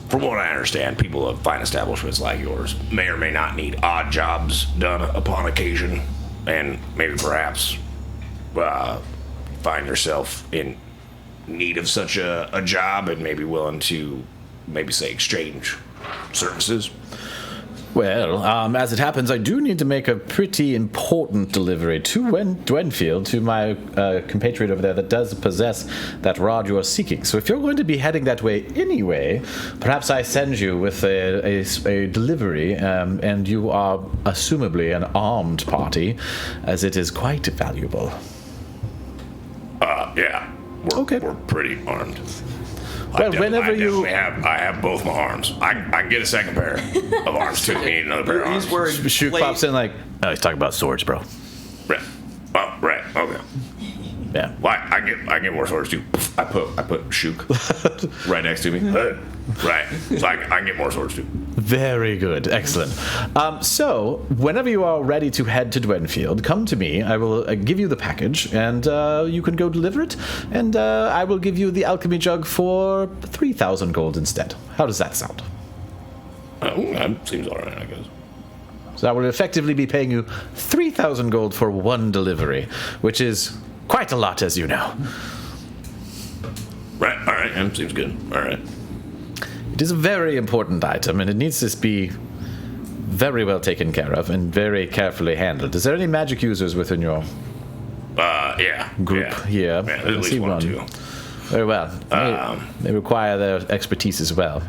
From what I understand, people of fine establishments like yours may or may not need odd jobs done upon occasion, and maybe perhaps find yourself in need of such a job and maybe willing to maybe say exchange services.
Well, as it happens, I do need to make a pretty important delivery to Windfield, to my compatriot over there that does possess that rod you are seeking. So if you're going to be heading that way anyway, perhaps I send you with a delivery, and you are assumably an armed party, as it is quite valuable.
Yeah. We're pretty armed.
Well, whenever
I have both my arms. I can get a second pair of arms too. You need another pair of arms.
He's wearing
Shoot pops in like, oh, he's talking about swords, bro.
Right. Oh, right. Okay.
Yeah.
Well, I get more swords too. I put Shook right next to me. Right. So I can get more swords too.
Very good. Excellent. So, whenever you are ready to head to Dwenfield, come to me. I will give you the package, and you can go deliver it. And I will give you the alchemy jug for 3,000 gold instead. How does that sound?
That seems all right, I guess.
So I will effectively be paying you 3,000 gold for one delivery, which is quite a lot, as you know.
Right. All right. That seems good. All right.
It is a very important item, and it needs to be very well taken care of and very carefully handled. Is there any magic users within your
Yeah.
group here?
Yeah, at
I
least
see
one or two.
Very well. They require their expertise as well.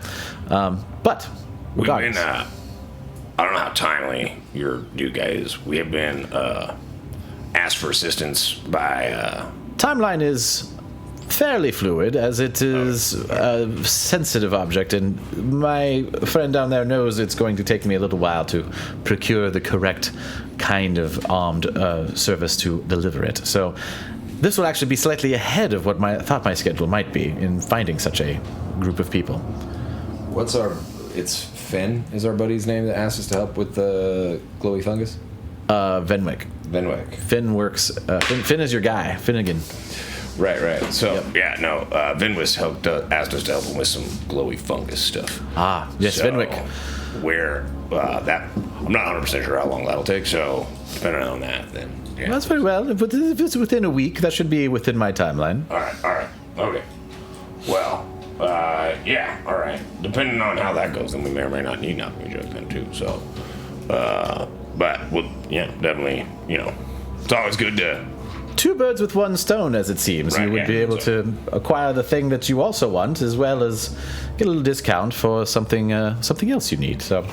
But
We've been,
regardless,
I don't know how timely your new guy is. We have been asked for assistance by.
timeline is fairly fluid, as it is a sensitive object, and my friend down there knows it's going to take me a little while to procure the correct kind of armed service to deliver it. So this will actually be slightly ahead of what I thought my schedule might be in finding such a group of people.
It's Finn is our buddy's name that asked us to help with the glowy fungus?
Venwick.
Venwick.
Finn works. Finn is your guy. Finnegan.
Right. So, Venwick asked us to help him with some glowy fungus stuff.
Ah, yes,
So,
Venwick.
Where that, I'm not 100% sure how long that'll take, so depending on that, then, yeah.
Well, that's very well. If it's within a week, that should be within my timeline.
All right, okay. Well, yeah, all right. Depending on how that goes, then we may or may not need alchemy jug then, too, so, but, we'll, yeah, definitely, it's always good to...
Two birds with one stone, as it seems.
Right,
you would be able to acquire the thing that you also want, as well as get a little discount for something else you need. So,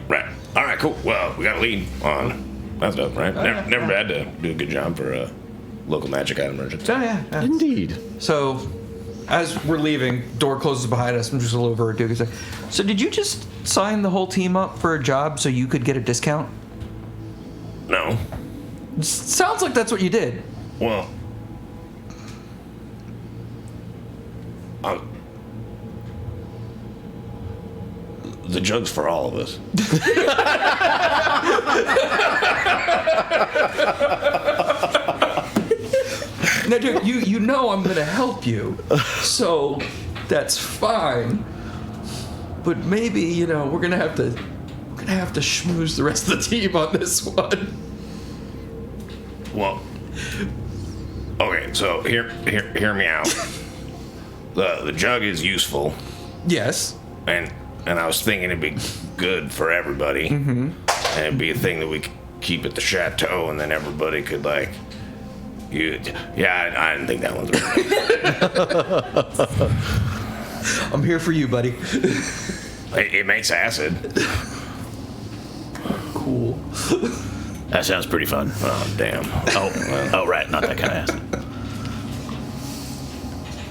Right. All right, cool. Well, we got a lead on. That's dope, right? Never bad to do a good job for a local magic item merchant.
Oh, yeah.
indeed.
So, as we're leaving, door closes behind us. I'm just a little over Duke. Like, so did you just sign the whole team up for a job so you could get a discount?
No.
Sounds like that's what you did.
Well, the jug's for all of us.
Now, Duke, you know I'm gonna help you, so that's fine. But maybe we're gonna have to schmooze the rest of the team on this one.
Well, okay. So hear me out. The jug is useful,
Yes.
and I was thinking it'd be good for everybody, and it'd be a thing that we could keep at the chateau, and then everybody could I didn't think that one's right.
I'm here for you, buddy.
It makes acid.
Cool.
That sounds pretty fun.
Oh damn.
Oh, right, not that kind of acid.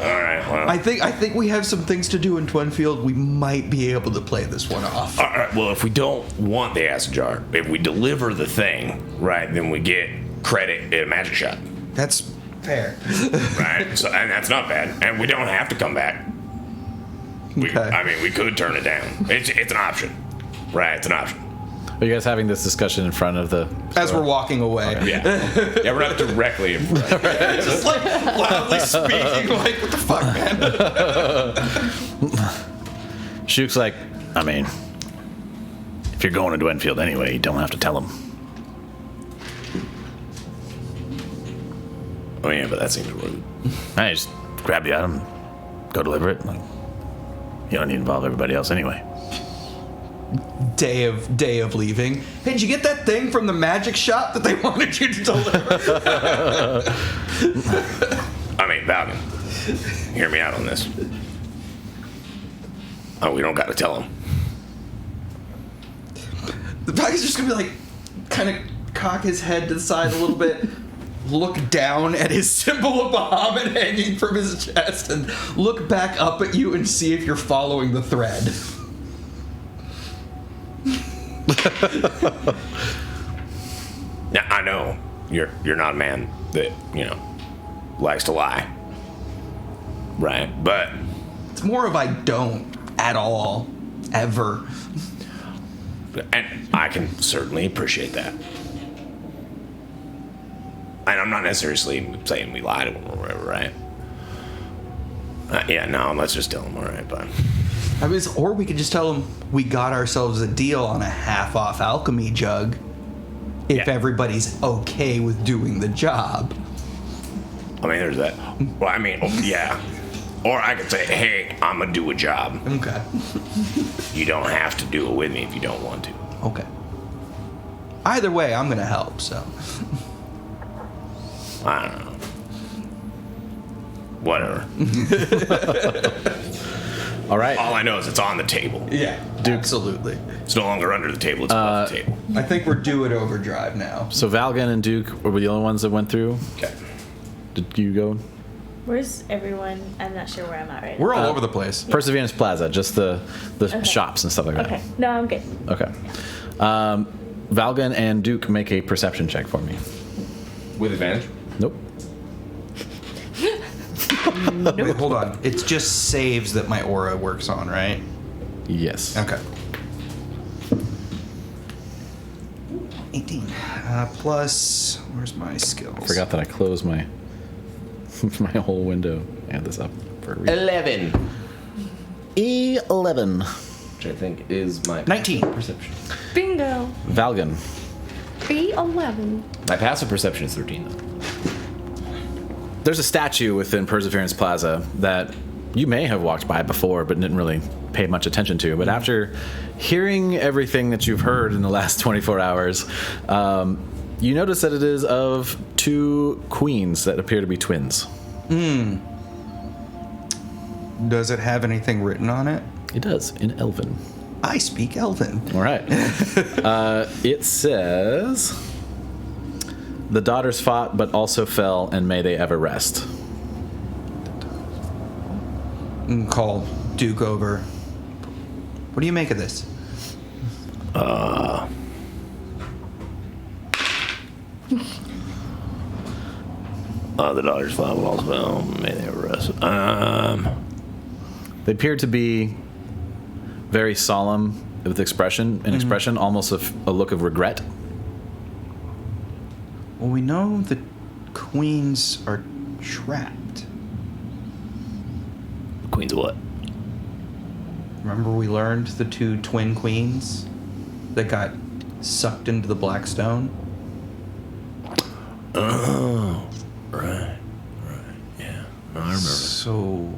All right. Well.
I think we have some things to do in Twinfield. We might be able to play this one off.
All right. Well, if we don't want the acid jar, if we deliver the thing, right, then we get credit at a magic shop.
That's fair.
Right. So, and that's not bad. And we don't have to come back.
Okay.
I mean, we could turn it down. It's an option. Right. It's an option.
Are you guys having this discussion in front of the...
As we're walking away.
Yeah, we're not directly in front.
Just like loudly speaking, like, what the fuck, man?
Shook's like, I mean, if you're going to Windfield anyway, you don't have to tell him.
Oh yeah, but that seems rude.
Hey, just grab the item, go deliver it. Like, you don't need to involve everybody else anyway.
Day of leaving. Hey, did you get that thing from the magic shop that they wanted you to deliver?
I mean, Valgan, hear me out on this. Oh, we don't got to tell him.
The guy is just gonna be like, kind of cock his head to the side a little bit, look down at his symbol of Bahamut hanging from his chest, and look back up at you and see if you're following the thread.
Now, I know you're not a man that, likes to lie. Right? But
It's more of I don't at all, ever.
and I can certainly appreciate that. And I'm not necessarily saying we lied to him or whatever, right? Yeah, no, let's just tell him, all right, but...
I mean, or we could just tell them we got ourselves a deal on a half-off alchemy jug if
Yeah.
everybody's okay with doing the job.
I mean, there's that. Well, I mean, yeah. Or I could say, hey, I'm going to do a job.
Okay.
You don't have to do it with me if you don't want to.
Okay. Either way, I'm going to help, so.
I don't know. Whatever.
All right.
All I know is it's on the table.
Yeah, absolutely.
It's no longer under the table, it's above the table.
I think we're due at overdrive now.
So Valgan and Duke were the only ones that went through.
Okay.
Did you go?
Where's everyone? I'm not sure where I'm at right
We're all over the place.
Perseverance Plaza, just the shops and stuff like
now.
that.
Okay. No, I'm good.
Okay. Valgan and Duke make a perception check for me.
With advantage?
Nope.
Wait, hold on. It's just saves that my aura works on, right?
Yes.
Okay. 18. Plus, where's my skills?
Forgot that I closed my my whole window. Add this up for a reason.
11.
11.
Which I think is my
19.
perception.
Bingo.
Valgan.
B11.
My passive perception is 13, though.
There's a statue within Perseverance Plaza that you may have walked by before but didn't really pay much attention to. But after hearing everything that you've heard in the last 24 hours, you notice that it is of two queens that appear to be twins.
Does it have anything written on it?
It does, in Elven.
I speak Elven.
All right. It says, the daughters fought but also fell, and may they ever rest.
Call Duke over. What do you make of this?
The daughters fought but also fell. May they ever rest.
They appear to be very solemn with expression, almost a look of regret.
Well, we know the queens are trapped.
Queens of what?
Remember we learned the two twin queens that got sucked into the Black Stone?
Oh, right, yeah. No, I remember.
So...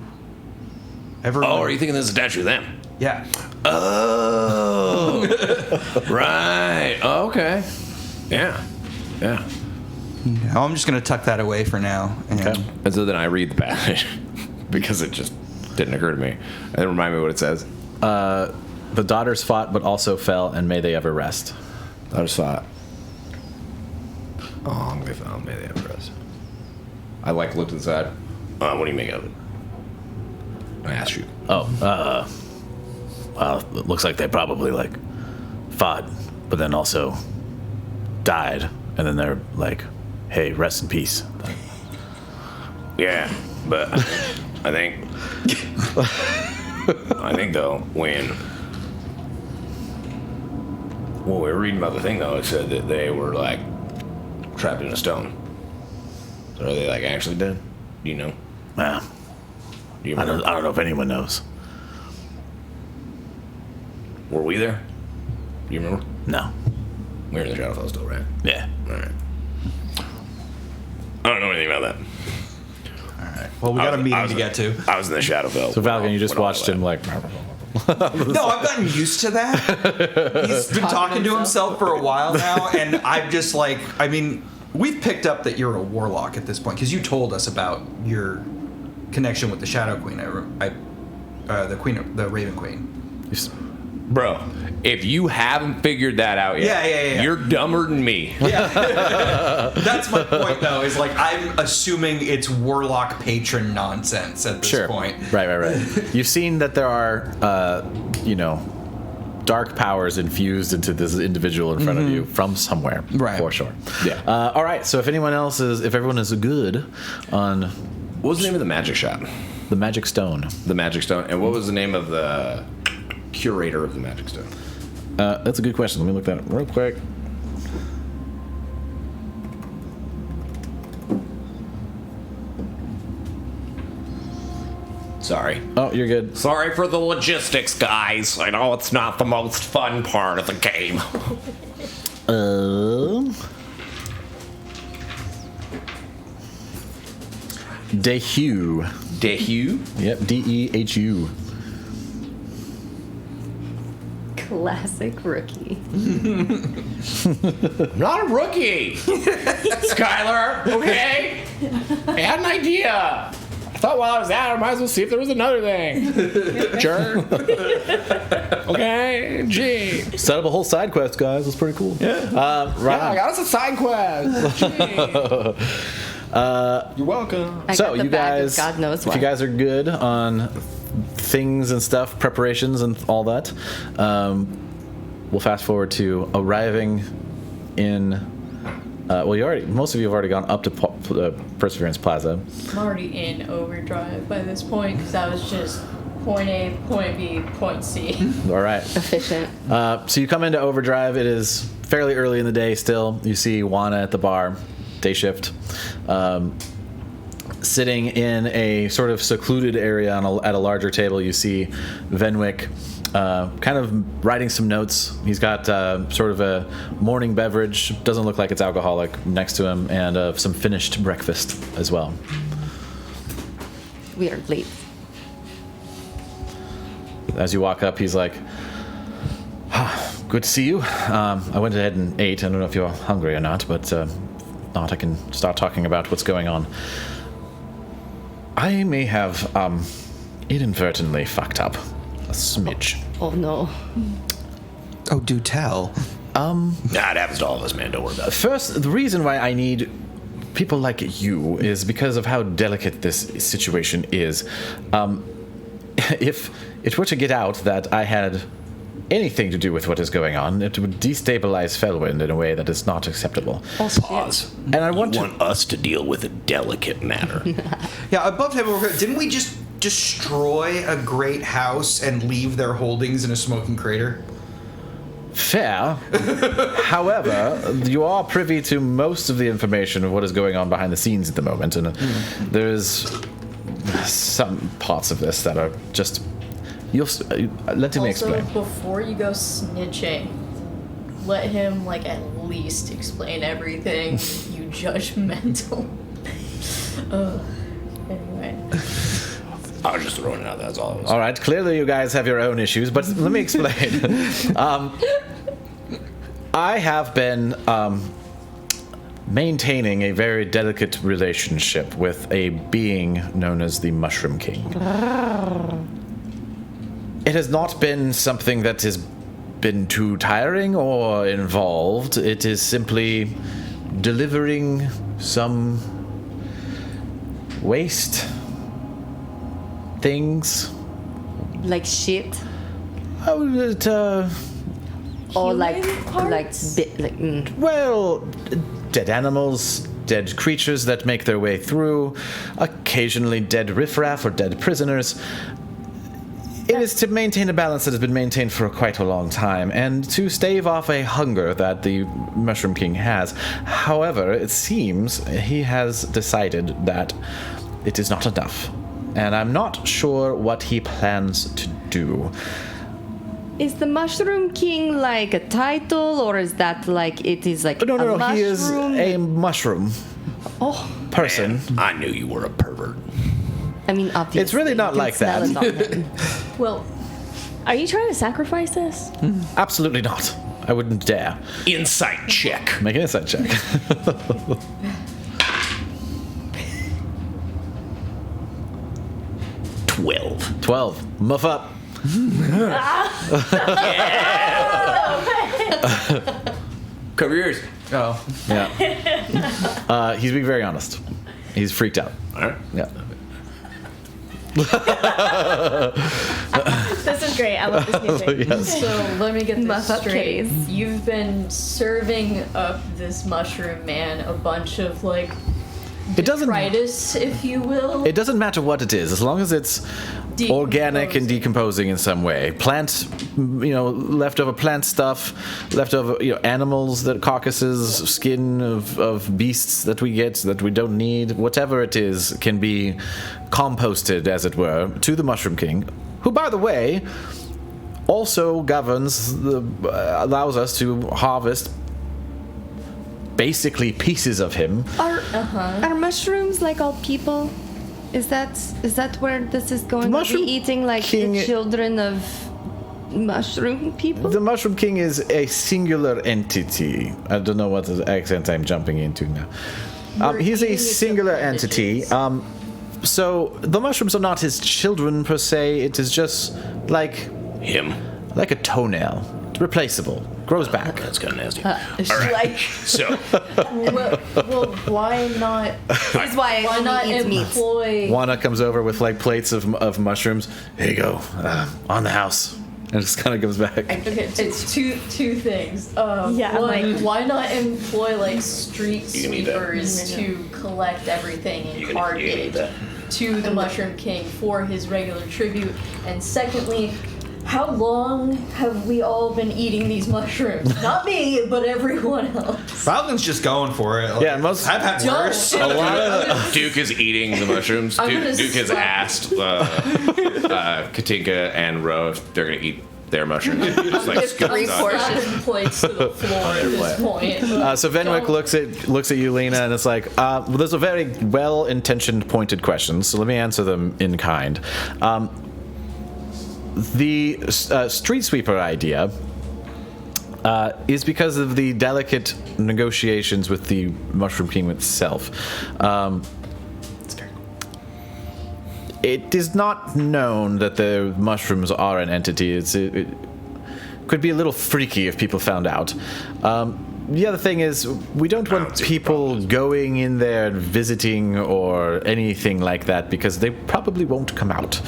Oh, are you thinking there's a statue of them?
Yeah.
Oh, right. Oh, okay. Yeah.
Now I'm just going to tuck that away for now. And
Okay.
And so then I read the passage because it just didn't occur to me. And then remind me what it says.
The daughters fought but also fell, and may they ever rest.
Daughters fought. Oh, they fell. May they ever rest. I looked to the side. What do you make of it? I asked you.
Well, it looks like they probably fought, but then also died, and then they're like, "Hey, rest in peace."
Yeah, but I think though when
Well, we were reading about the thing, though. It said that they were, like, trapped in a stone. So are they, like, actually dead? Do you know?
Well,
Do you
I
remember?
don't know if anyone knows.
Were we there? Do you remember?
No.
We were in the Shadowfell still, right?
Yeah.
All right. I don't know anything about that.
Well, we got a
I
meeting
was-
to get to.
I was in the Shadowfell.
So Valgan, you just
when all
watched
that.
him like.
No, I've gotten used to that. He's been talking to himself for a while now, and I'm just like, I mean, we've picked up that you're a warlock at this point because you told us about your connection with the Shadow Queen. The Raven Queen.
Bro, if you haven't figured that out yet,
Yeah.
you're dumber than me.
That's my point, though. Is like I'm assuming it's warlock patron nonsense at this
Sure.
point.
Right. You've seen that there are, dark powers infused into this individual in front of you from somewhere.
Right.
For sure.
Yeah.
All right. So if everyone is good on
What was the name of the magic shop?
the magic stone,
The Magic Stone. And what was the name of the curator of the Magic Stone?
that's a good question. Let me look that up real quick.
Sorry.
Oh, you're good.
Sorry for the logistics, guys. I know it's not the most fun part of the game.
Dehu.
Dehu?
Yep. Dehu.
Classic rookie.
Not a rookie. Skylar, okay? I had an idea. I thought while I was out, I might as well see if there was another thing. Jerk. Okay, gee.
Set up a whole side quest, guys. That's pretty cool. Yeah. Right.
Yeah, I got us a side quest. Gee. You're welcome.
I
So
got the
you
bag of
guys,
God knows
if
what.
you guys are good on things and stuff, preparations and all that, we'll fast forward to arriving in. Most of you have already gone up to Perseverance Plaza.
I'm already in overdrive by this point because I was just point A, point B, point C.
All right.
Efficient.
So you come into overdrive. It is fairly early in the day still. You see Juana at the bar, day shift, sitting in a sort of secluded area at a larger table. You see Venwick kind of writing some notes. He's got sort of a morning beverage, doesn't look like it's alcoholic, next to him, and some finished breakfast as well.
We are late.
As you walk up, he's like, good to see you. I went ahead and ate. I don't know if you're hungry or not, but not, I can start talking about what's going on. I may have inadvertently fucked up a smidge.
Oh no.
Oh, do tell.
Nah, it happens to all of us, man. Don't worry about it.
First, the reason why I need people like you is because of how delicate this situation is. If it were to get out that I had anything to do with what is going on, it would destabilize Felwind in a way that is not acceptable.
Pause.
And I want to...
us to deal with a delicate matter.
Yeah, above table. Didn't we just destroy a great house and leave their holdings in a smoking crater?
Fair. However, you are privy to most of the information of what is going on behind the scenes at the moment, and there's some parts of this that are just... let me explain.
Also, before you go snitching, let him at least explain everything. You judgmental. Anyway.
I was just throwing it out. That's all it was.
All right, clearly you guys have your own issues, but let me explain. I have been maintaining a very delicate relationship with a being known as the Mushroom King. It has not been something that has been too tiring or involved. It is simply delivering some waste things.
Like shit. Or
Well, dead animals, dead creatures that make their way through, occasionally dead riffraff or dead prisoners. It is to maintain a balance that has been maintained for quite a long time, and to stave off a hunger that the Mushroom King has. However, it seems he has decided that it is not enough, and I'm not sure what he plans to do.
Is the Mushroom King like a title, or is that like it is like
No,
a mushroom?
he is a mushroom person.
Man, I knew you were a pervert.
I mean, obviously.
It's really not
you can
like
smell
that.
it on him.
Well,
Are you trying to sacrifice this?
Absolutely not. I wouldn't dare.
Insight check.
Make an insight check. 12. Muff up.
Cover your ears.
Oh,
Yeah. He's being very honest. He's freaked out.
All right.
Yeah.
This is great. I love this music.
Yes.
so let me get this
Muff up
straight.
kitties.
You've been serving up this mushroom man a bunch of like
It doesn't.
detritus, if you will.
It doesn't matter what it is, as long as it's organic and decomposing in some way. Plant, leftover plant stuff, leftover, animals, that carcasses, skin of beasts that we get that we don't need, whatever it is, can be composted, as it were, to the Mushroom King, who, by the way, also allows us to harvest basically pieces of him.
Are mushrooms like all people? Is that where this is going? Are we
Mushroom
eating like
King-
the children of mushroom people?
The Mushroom King is a singular entity. I don't know what the accent I'm jumping into now. He's a singular entity. So the mushrooms are not his children per se. It is just like
Him.
a toenail. It's replaceable. Grows back.
That's kind of nasty.
Like,
So,
well, why not?
That's why
Why not
he eats meat.
employ?
Juana comes over with like plates of mushrooms. Here you go. On the house. And just kind of goes back.
Okay, it's two things.
Yeah,
one,
like-
why not employ like street
You can eat that.
sweepers to collect everything and
You can
cart
eat
it
that.
to the Mushroom King for his regular tribute? And secondly, how long have we all been eating these mushrooms? Not me, but everyone else.
Falcon's just going for it. Like,
Yeah, most-
I've had worse.
Duke is eating the mushrooms.
I'm gonna
Duke has
slap-
asked Katinka and Ro if they're going to eat their mushrooms. Just like scoop
three
them up.
portions.
Slapping plates to the floor at this point.
So Venwick looks at you, Lena, and it's like, well, those are very well-intentioned, pointed questions. So let me answer them in kind. The street sweeper idea is because of the delicate negotiations with the Mushroom King itself. It is not known that the mushrooms are an entity. It could be a little freaky if people found out. The other thing is, we don't want people going in there and visiting or anything like that because they probably won't come out.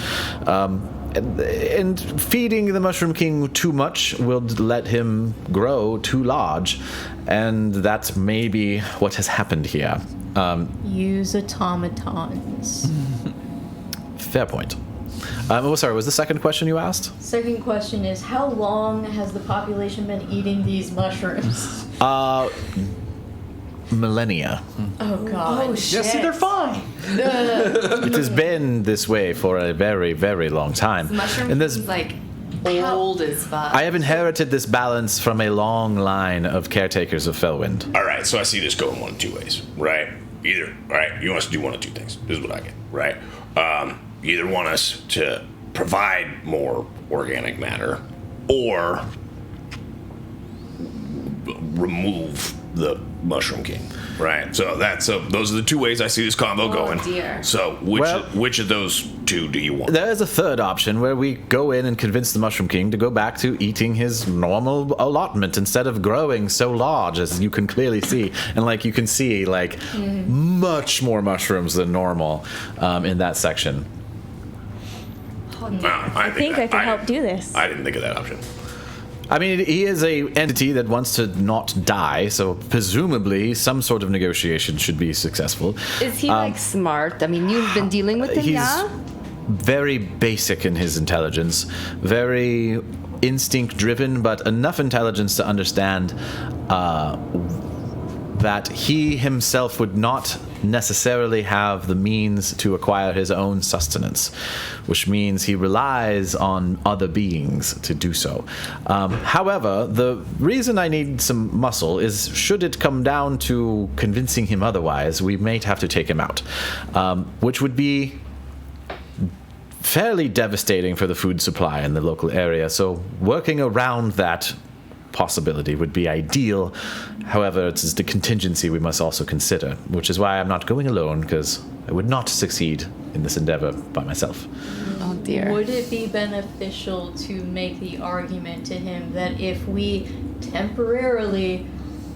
And feeding the Mushroom King too much will let him grow too large, and that's maybe what has happened here.
Use automatons.
Fair point. Sorry, was the second question you asked?
Second question is, how long has the population been eating these mushrooms?
Millennia.
Oh god.
Yeah, see, they're fine.
It has been this way for a very, very long time.
Mushroom
And this,
is like old as fuck.
I have inherited this balance from a long line of caretakers of Felwind.
All right, so I see this going one of two ways, right? Either, all right, you want us to do one of two things. This is what I get, right? You either want us to provide more organic matter or remove the Mushroom King, right? So those are the two ways I see this combo going.
Dear.
So which of those two do you want?
There is a third option where we go in and convince the Mushroom King to go back to eating his normal allotment instead of growing so large, as you can clearly see. And like you can see, like much more mushrooms than normal in that section.
I think I can help do this.
I didn't think of that option.
I mean, he is a entity that wants to not die, so presumably some sort of negotiation should be successful.
Is he like smart? I mean, you've been dealing with him,
he's-
yeah?
very basic in his intelligence, very instinct-driven, but enough intelligence to understand that he himself would not necessarily have the means to acquire his own sustenance, which means he relies on other beings to do so. However, the reason I need some muscle is, should it come down to convincing him otherwise, we may have to take him out, which would be fairly devastating for the food supply in the local area. So working around that possibility would be ideal. However, it's the contingency we must also consider, which is why I'm not going alone, because I would not succeed in this endeavor by myself.
Oh dear.
Would it be beneficial to make the argument to him that if we temporarily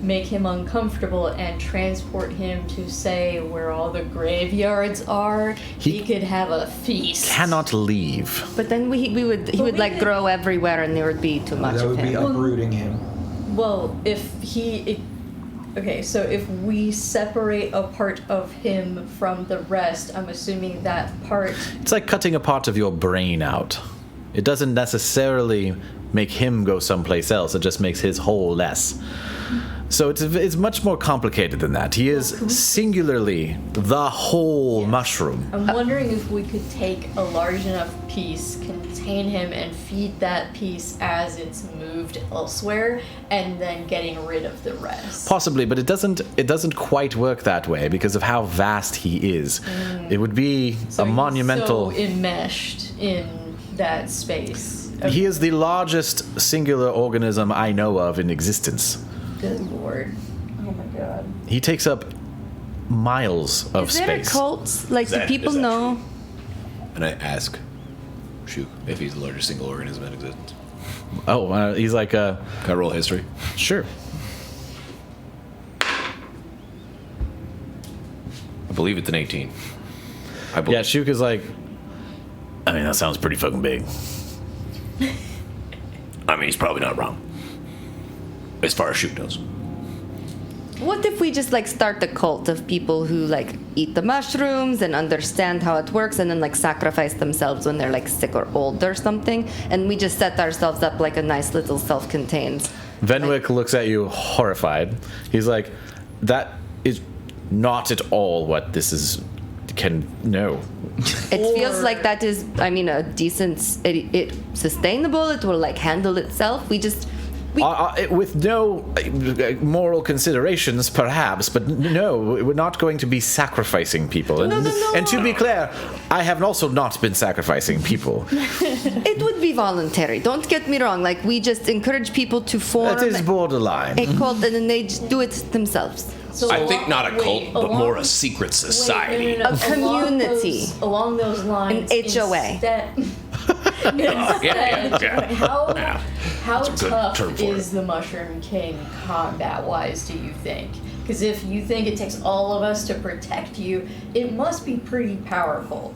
make him uncomfortable and transport him to, say, where all the graveyards are, he could have a feast?
Cannot leave.
But then he would like grow everywhere, and there would be too much
That
of
would be
him.
uprooting him.
Well, okay, so if we separate a part of him from the rest, I'm assuming that part...
It's like cutting a part of your brain out. It doesn't necessarily make him go someplace else, it just makes his whole less. So it's much more complicated than that. He is singularly the whole mushroom.
I'm wondering if we could take a large enough piece, contain him, and feed that piece as it's moved elsewhere, and then getting rid of the rest.
Possibly, but it doesn't quite work that way because of how vast he is. It would be
So
a monumental...
He's so enmeshed in that space.
He is the largest singular organism I know of in existence.
Good lord. Oh my god.
He takes up miles of
Is there
space.
a cult? Like, do people
is that
know?
And I ask Shuk if he's the largest single organism in existence.
Oh, he's like,
Can I roll history?
sure.
I believe it's an 18. I believe.
Yeah, Shuk is like, I mean, that sounds pretty fucking big.
I mean, he's probably not wrong. As far as Shuk knows.
What if we just like start the cult of people who like eat the mushrooms and understand how it works, and then like sacrifice themselves when they're like sick or old or something, and we just set ourselves up like a nice little self-contained.
Venwick looks at you horrified. He's like, that is not at all what this is. No.
It feels like that is, I mean, a decent, it sustainable. It will like handle itself. With
no moral considerations, perhaps, but no, we're not going to be sacrificing people. And to be clear, I have also not been sacrificing people.
It would be voluntary. Don't get me wrong. Like, we just encourage people to form
That is borderline.
a cult, and then they do it themselves.
So
I think not a cult, but more a secret society.
A community.
Along those lines.
An HOA.
How
That's a good
tough
term for
is the Mushroom King combat-wise, do you think? Because if you think it takes all of us to protect you, it must be pretty powerful.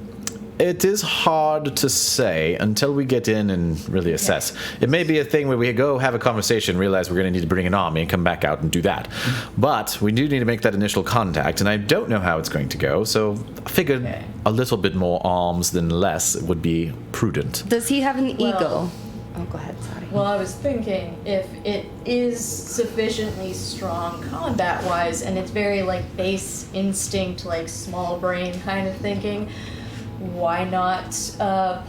It is hard to say until we get in and really assess. It may be a thing where we go have a conversation, realize we're going to need to bring an army, and come back out and do that. But we do need to make that initial contact, and I don't know how it's going to go, so I figured a little bit more arms than less would be prudent.
Does he have an ego? Oh, go ahead. Sorry.
Well, I was thinking if it is sufficiently strong combat-wise, and it's very like base instinct, like small brain kind of thinking, why not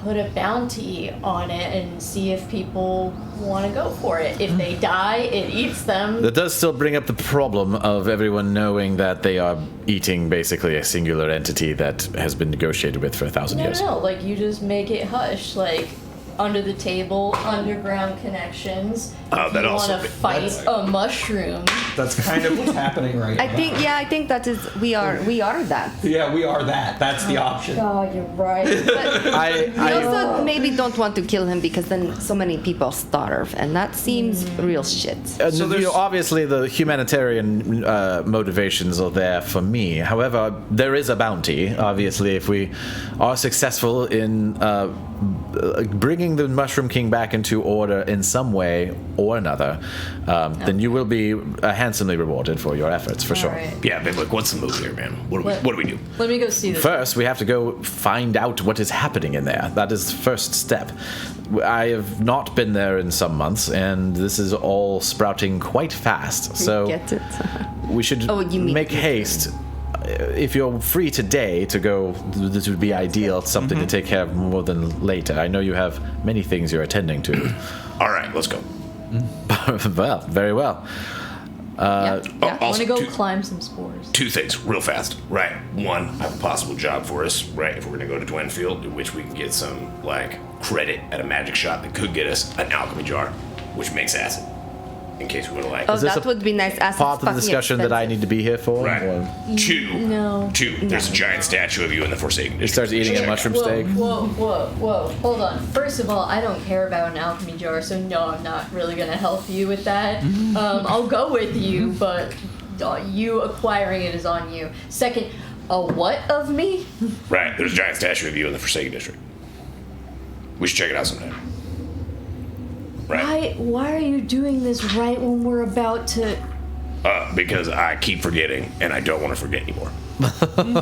put a bounty on it and see if people want to go for it? If they die, it eats them.
That does still bring up the problem of everyone knowing that they are eating basically a singular entity that has been negotiated with for 1,000 years.
No, like you just make it hush, like under the table, underground connections. If
that
you
also
want to fight a mushroom.
That's kind of what's happening right now.
I think that is we are that.
Yeah, we are that. That's the option.
God, you're right. But
We also maybe don't want to kill him because then so many people starve, and that seems real shit.
Obviously, the humanitarian motivations are there for me. However, there is a bounty. Obviously, if we are successful in bringing the Mushroom King back into order in some way or another, then you will be handsomely rewarded for your efforts, for sure.
Alright.
Yeah, babe, look, what's the move here, man? What do we do?
Let me go see this.
First, we have to go find out what is happening in there. That is the first step. I have not been there in some months, and this is all sprouting quite fast. So
Get it?
we should
you mean
make haste. If you're free today to go, this would be ideal. It's something to take care of more than later. I know you have many things you're attending to.
All right, let's go.
Well, very well.
Yeah.
I want to go
two-
climb some spores.
Two things, real fast. Right. One, I have a possible job for us, right? If we're going to go to Dwinfield, in which we can get some, credit at a magic shop that could get us an alchemy jar, which makes acid. In case we would like.
Oh,
this
that
a
would be nice. Acid's
Part of the
fucking
discussion that I
expensive.
need to be here for.
Right.
Or
No.
Two, there's a giant statue of you in the Forsaken
it
District.
starts eating a
Check it
mushroom
out.
steak.
Whoa. Hold on. First of all, I don't care about an alchemy jar, so no, I'm not really going to help you with that. I'll go with you, but you acquiring it is on you. Second, a what of me?
Right, there's a giant statue of you in the Forsaken District. We should check it out sometime. Right.
Why are you doing this right when we're about to...
Because I keep forgetting, and I don't want to forget anymore.
I'm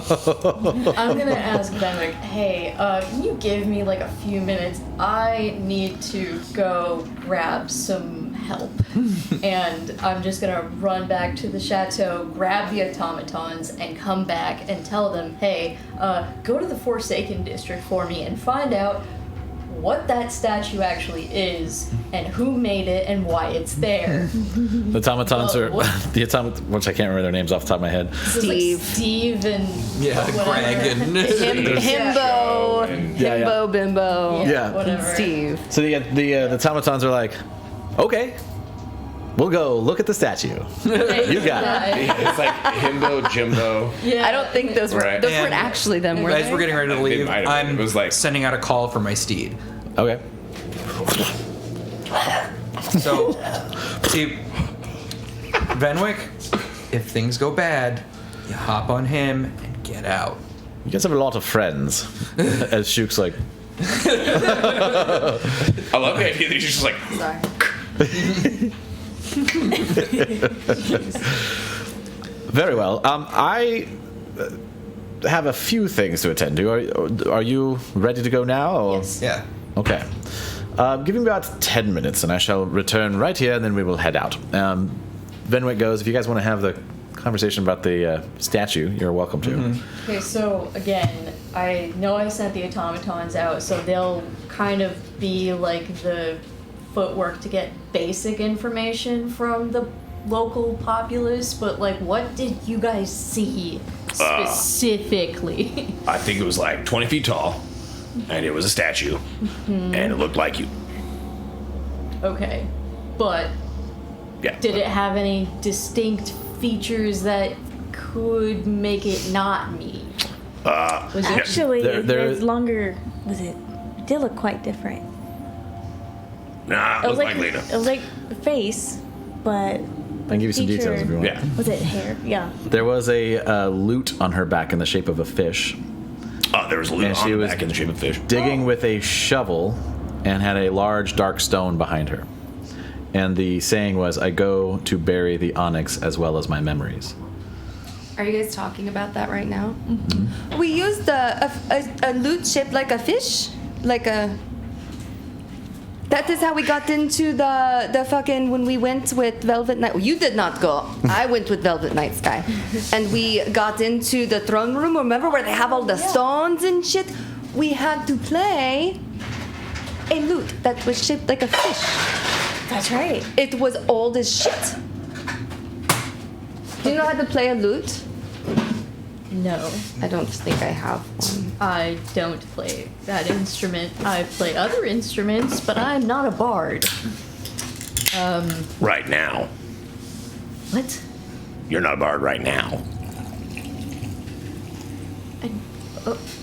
gonna ask Venwick, hey, can you give me like a few minutes? I need to go grab some help. And I'm just gonna run back to the chateau, grab the automatons, and come back and tell them, hey, go to the Forsaken District for me and find out what that statue actually is and who made it and why it's there.
The automatons
Well,
are
what-
the which I can't remember their names off the top of my head.
This is
Steve.
like Steve and whatever.
Greg and
Himbo,
Yeah,
Himbo, Bimbo,
Yeah.
Whatever.
Steve.
So the automatons are like, okay, we'll go look at the statue. You got it.
It's like Himbo, Jimbo.
Yeah.
I don't think those were
Right.
those weren't
And
actually them, were
As
they?
we're getting ready to
They
leave,
might have been.
I'm
It was like-
sending out a call for my steed.
Okay.
So, see, Venwick, if things go bad, you hop on him and get out.
You guys have a lot of friends. As Shook's like,
I love the idea that you're just like,
Sorry.
very well. I have a few things to attend to. Are you ready to go now? Or?
Yes.
Yeah.
Okay. Give me about 10 minutes and I shall return right here and then we will head out. Venwick goes, if you guys want to have the conversation about the statue, you're welcome to.
Okay, so again, I know I sent the automatons out, so they'll kind of be like the footwork to get basic information from the local populace, but like, what did you guys see specifically?
I think it was like 20 feet tall, and it was a statue, and it looked like you.
Okay, but
Yeah.
did it have any distinct features that could make it not me? Was it
Actually,
There- there-
it's longer. Was it? It did look quite different.
Nah, it was like Lena.
It was like the face, but.
I can give you some details if you want.
Yeah.
Was it hair? Yeah.
There was a lute on her back in the shape of a fish,
Oh, there was a little
And
on
she
the
was-
back in the shape of fish.
digging with a shovel, and had a large dark stone behind her. And the saying was, I go to bury the onyx as well as my memories.
Are you guys talking about that right now? Mm-hmm. We used a lute shaped like a fish, like a. That is how we got into the fucking when we went with Velvet Night. You did not go. I went with Velvet Night Sky, and we got into the throne room. Remember where they have all the stones and shit? We had to play a lute that was shaped like a fish.
That's right.
It was old as shit. Do you know how to play a lute?
No,
I don't think I have one.
I don't play that instrument. I play other instruments, but I'm not a bard.
Right now.
What?
You're not a bard right now.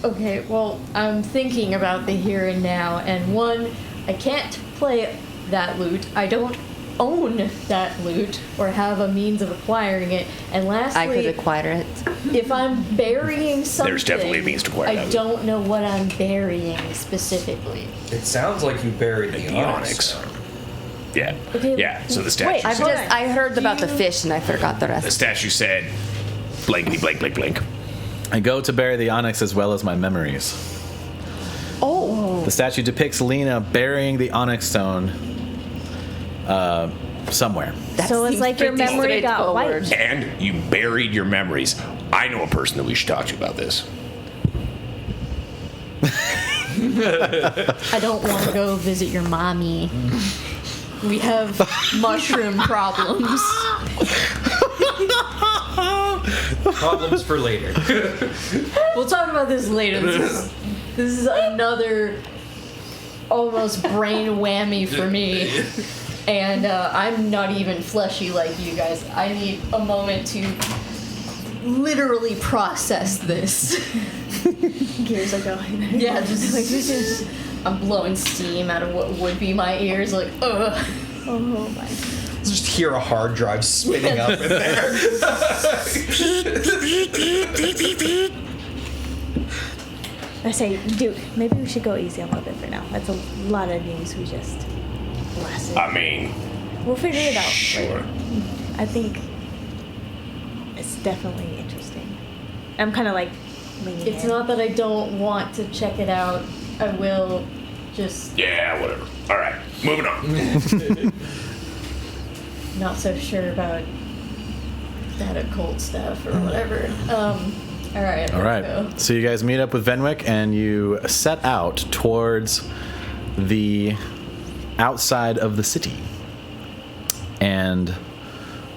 Okay, well, I'm thinking about the here and now, and one, I can't play that lute. I don't own that loot or have a means of acquiring it. And lastly,
I could acquire it.
if I'm burying something,
There's definitely a means to acquire
I
that.
don't know what I'm burying specifically.
It sounds like you buried the onyx.
Yeah.
Okay,
Yeah. So the statue.
wait,
I've
said,
just I heard about the fish and I forgot the
the
rest.
statue said, blankety blank blank blank.
I go to bury the onyx as well as my memories.
Oh,
The statue depicts Lena burying the onyx stone somewhere.
That
So it's
seems
like your
pretty
memory got
straightforward.
wiped.
And you buried your memories. I know a person that we should talk to about this.
I don't want to go visit your mommy. We have mushroom problems.
Problems for later.
We'll talk about this later. This is another almost brain whammy for me. And I'm not even fleshy like you guys. I need a moment to literally process this.
Gears are going.
Yeah, just I'm blowing steam out of what would be my ears, like, ugh.
Oh my.
Just hear a hard drive spinning up in there.
I say, Duke, maybe we should go easy a little bit for now. That's a lot of news we just blasted.
I mean,
We'll figure it out
sure.
later. I think it's definitely interesting. I'm kind of like leaning
It's
in.
not that I don't want to check it out. I will just
Yeah, whatever. All right, moving on.
not so sure about that occult stuff or whatever. All right.
All right.
Go.
So you guys meet up with Venwick and you set out towards the outside of the city. And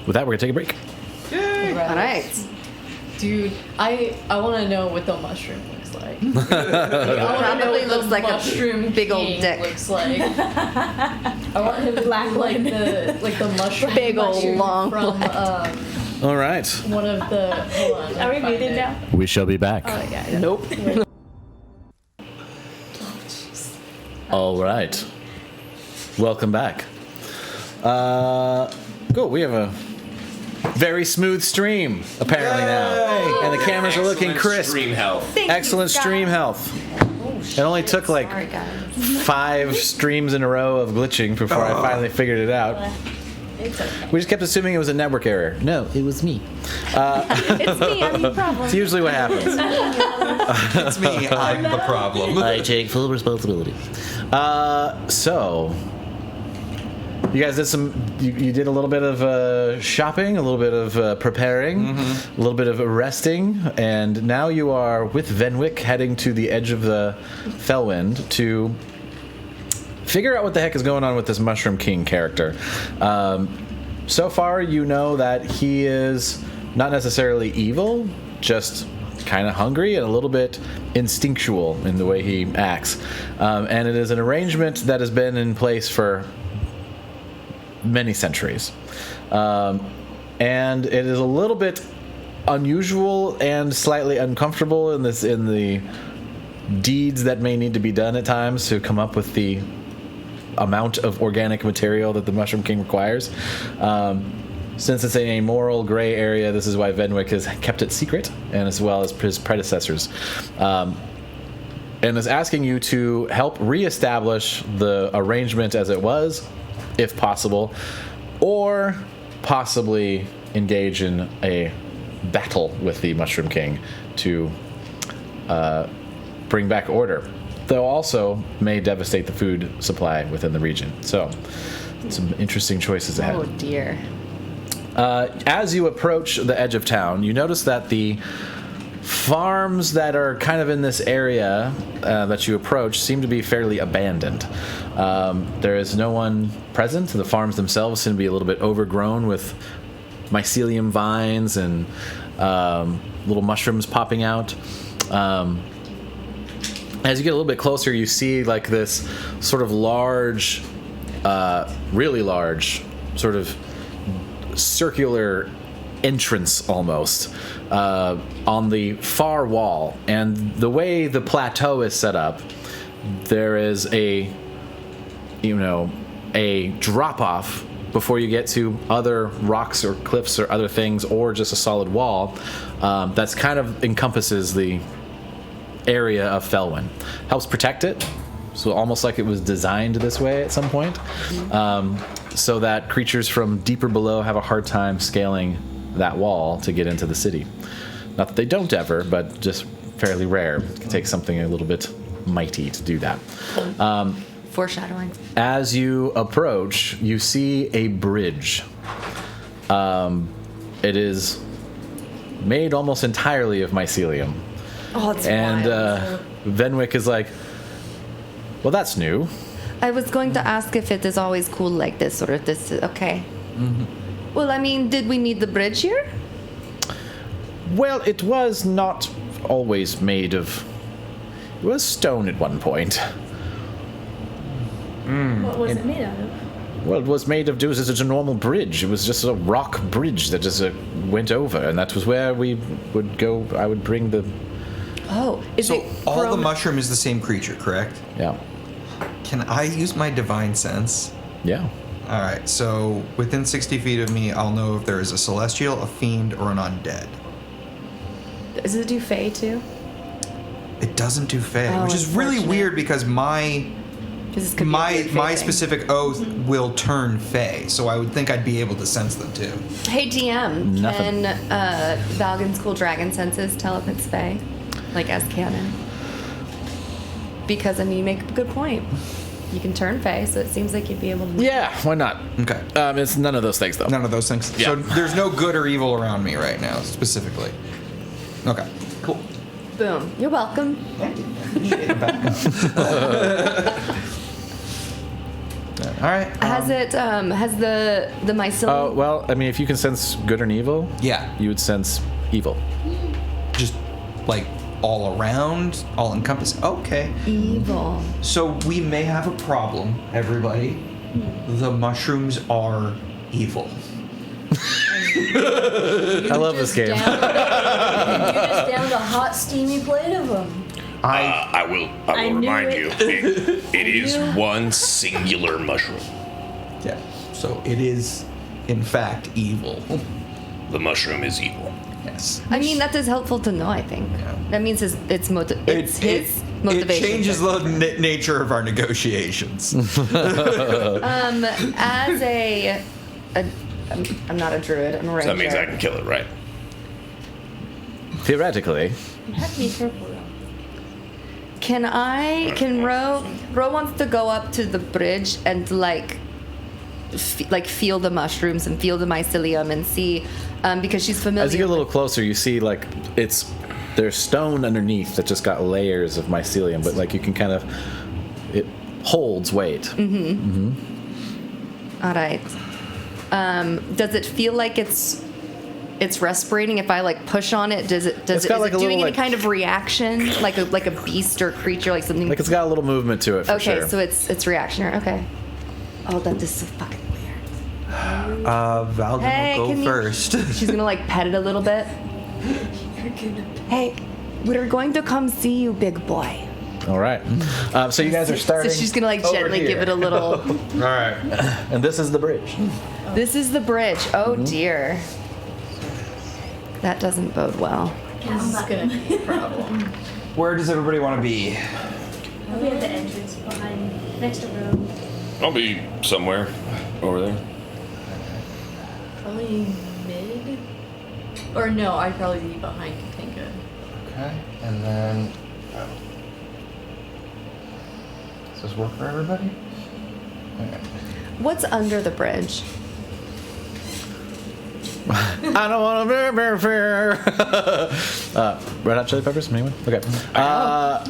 with that, we're going to take a break.
Right.
All right.
Dude, I want to know what the mushroom looks like. I want to know
Probably
what
looks
the
like a
mushroom
big old
king
dick.
looks like. I want him to
Black
look like
one.
the mushroom.
Big old
mushroom
long
from
All right.
one of the. Hold on,
Are we
I'll find
muted
it.
now?
We shall be back.
Oh my god.
Nope.
All right. Welcome back. Cool. We have a very smooth stream apparently now, and the cameras are looking
Excellent
crisp.
Stream health.
Excellent stream health. It only took like
Sorry, guys.
5 streams in a row of glitching before I finally figured it out.
It's okay.
We just kept assuming it was a network error. No, it was me.
It's me. I'm the problem.
It's usually what happens.
It's me. I'm the problem.
I take full responsibility. So you guys did you did a little bit of shopping, a little bit of preparing, a little bit of resting, and now you are with Venwick heading to the edge of the Fellwind to figure out what the heck is going on with this Mushroom King character. So far, you know that he is not necessarily evil, just kind of hungry and a little bit instinctual in the way he acts. And it is an arrangement that has been in place for many centuries. And it is a little bit unusual and slightly uncomfortable in the deeds that may need to be done at times to come up with the amount of organic material that the Mushroom King requires. Since it's a moral gray area, this is why Venwick has kept it secret, and as well as his predecessors. And is asking you to help reestablish the arrangement as it was, if possible, or possibly engage in a battle with the Mushroom King to bring back order. Though also may devastate the food supply within the region. So, some interesting choices ahead.
Oh dear.
As you approach the edge of town, you notice that the farms that are kind of in this area that you approach seem to be fairly abandoned. There is no one present. The farms themselves seem to be a little bit overgrown with mycelium vines and little mushrooms popping out. As you get a little bit closer, you see like this sort of large, really large, sort of circular entrance almost on the far wall. And the way the plateau is set up, there is a drop off before you get to other rocks or cliffs or other things, or just a solid wall that's kind of encompasses the area of Felwyn. Helps protect it, so almost like it was designed this way at some point, so that creatures from deeper below have a hard time scaling that wall to get into the city. Not that they don't ever, but just fairly rare. It can take something a little bit mighty to do that.
Foreshadowing.
As you approach, you see a bridge. It is made almost entirely of mycelium.
Oh, it's
And
wild.
Venwick is like, well, that's new.
I was going to ask if it is always cool like this, or if this is okay. Well, I mean, did we need the bridge here?
Well, it was not always made of... It was stone at one point.
What was it made out of?
Well, it was made of... It was just a normal bridge. It was just a rock bridge that just went over, and that was where we would go. I would bring the...
Oh, is
So
it
all the
grown-
mushroom is the same creature, correct?
Yeah.
Can I use my divine sense?
Yeah.
All right, so within 60 feet of me, I'll know if there is a celestial, a fiend, or an undead.
Does it do Fae too?
It doesn't do Fae,
Oh,
which is really
unfortunate.
weird because my
This could be a
my
weird Fae
my
thing.
specific oath will turn Fae, so I would think I'd be able to sense them too.
Hey DM,
Nothing.
can Valgan's cool dragon senses tell if it's Fae, like as canon? Because I mean, you make a good point. You can turn Fae, so it seems like you'd be able to.
Yeah, why not?
Okay.
It's none of those things, though.
None of those things.
Yeah.
So there's no good or evil around me right now, specifically. Okay. Cool.
Boom. You're welcome.
All right.
Has it has the mycelium?
Oh, well, I mean, if you can sense good and evil,
Yeah.
you would sense evil.
Just like all around, all encompassing. Okay.
Evil.
So we may have a problem, everybody. The mushrooms are evil.
I love this game.
You just downed a hot, steamy plate of them.
I will
knew
remind
it.
you, it is one singular mushroom.
Yeah. So it is, in fact, evil.
The mushroom is evil.
Yes.
I mean, that is helpful to know. I think that means it's his motivation.
It changes the nature of our negotiations.
As I'm not a druid. I'm a ranger.
So that means I can kill it, right?
Theoretically.
You have to be careful though.
Can Ro wants to go up to the bridge and like feel the mushrooms and feel the mycelium and see because she's familiar.
As you get a little closer, you see like there's stone underneath that just got layers of mycelium, but like you can kind of it holds weight.
All right. Does it feel like it's respirating? If I like push on it, is it
got, like, a
doing
little,
any
like-
kind of reaction, like a beast or creature, like something?
Like it's got a little movement to it for
okay,
sure.
so it's reactionary. Okay. Oh, that is so fucking weird.
Valden
Hey,
will
can
go
you-
first.
She's gonna like pet it a little bit. Hey, we're going to come see you, big boy.
All right. So you guys are starting.
So she's gonna like
over
gently
here.
give it a little.
All right.
And this is the bridge.
This is the bridge. Oh dear. That doesn't bode well.
This is gonna be a problem.
Where does everybody want to be?
I'll be at the entrance behind, next to room.
I'll be somewhere over there.
Probably mid. Or no, I'd probably be behind Katinka.
Okay. And then. Does this work for everybody? Okay.
What's under the bridge?
I don't want to be fair. Red Hot Chili Peppers? Anyone? Okay. Yeah.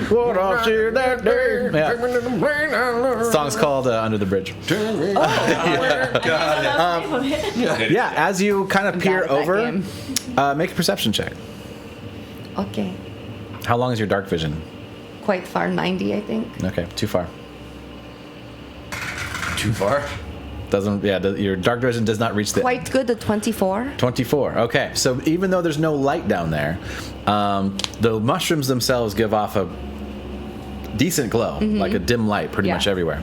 What I see that day. Yeah. The song's called Under the Bridge. Yeah, as you kind of
I'm
peer
bad at that
over,
game.
make a perception check.
Okay.
How long is your dark vision?
Quite far, 90, I think.
Okay, too far.
Too far?
Doesn't, yeah, your dark vision does not reach the
Quite good at 24.
24. Okay, so even though there's no light down there, the mushrooms themselves give off decent glow, like a dim light pretty
Yeah.
much everywhere.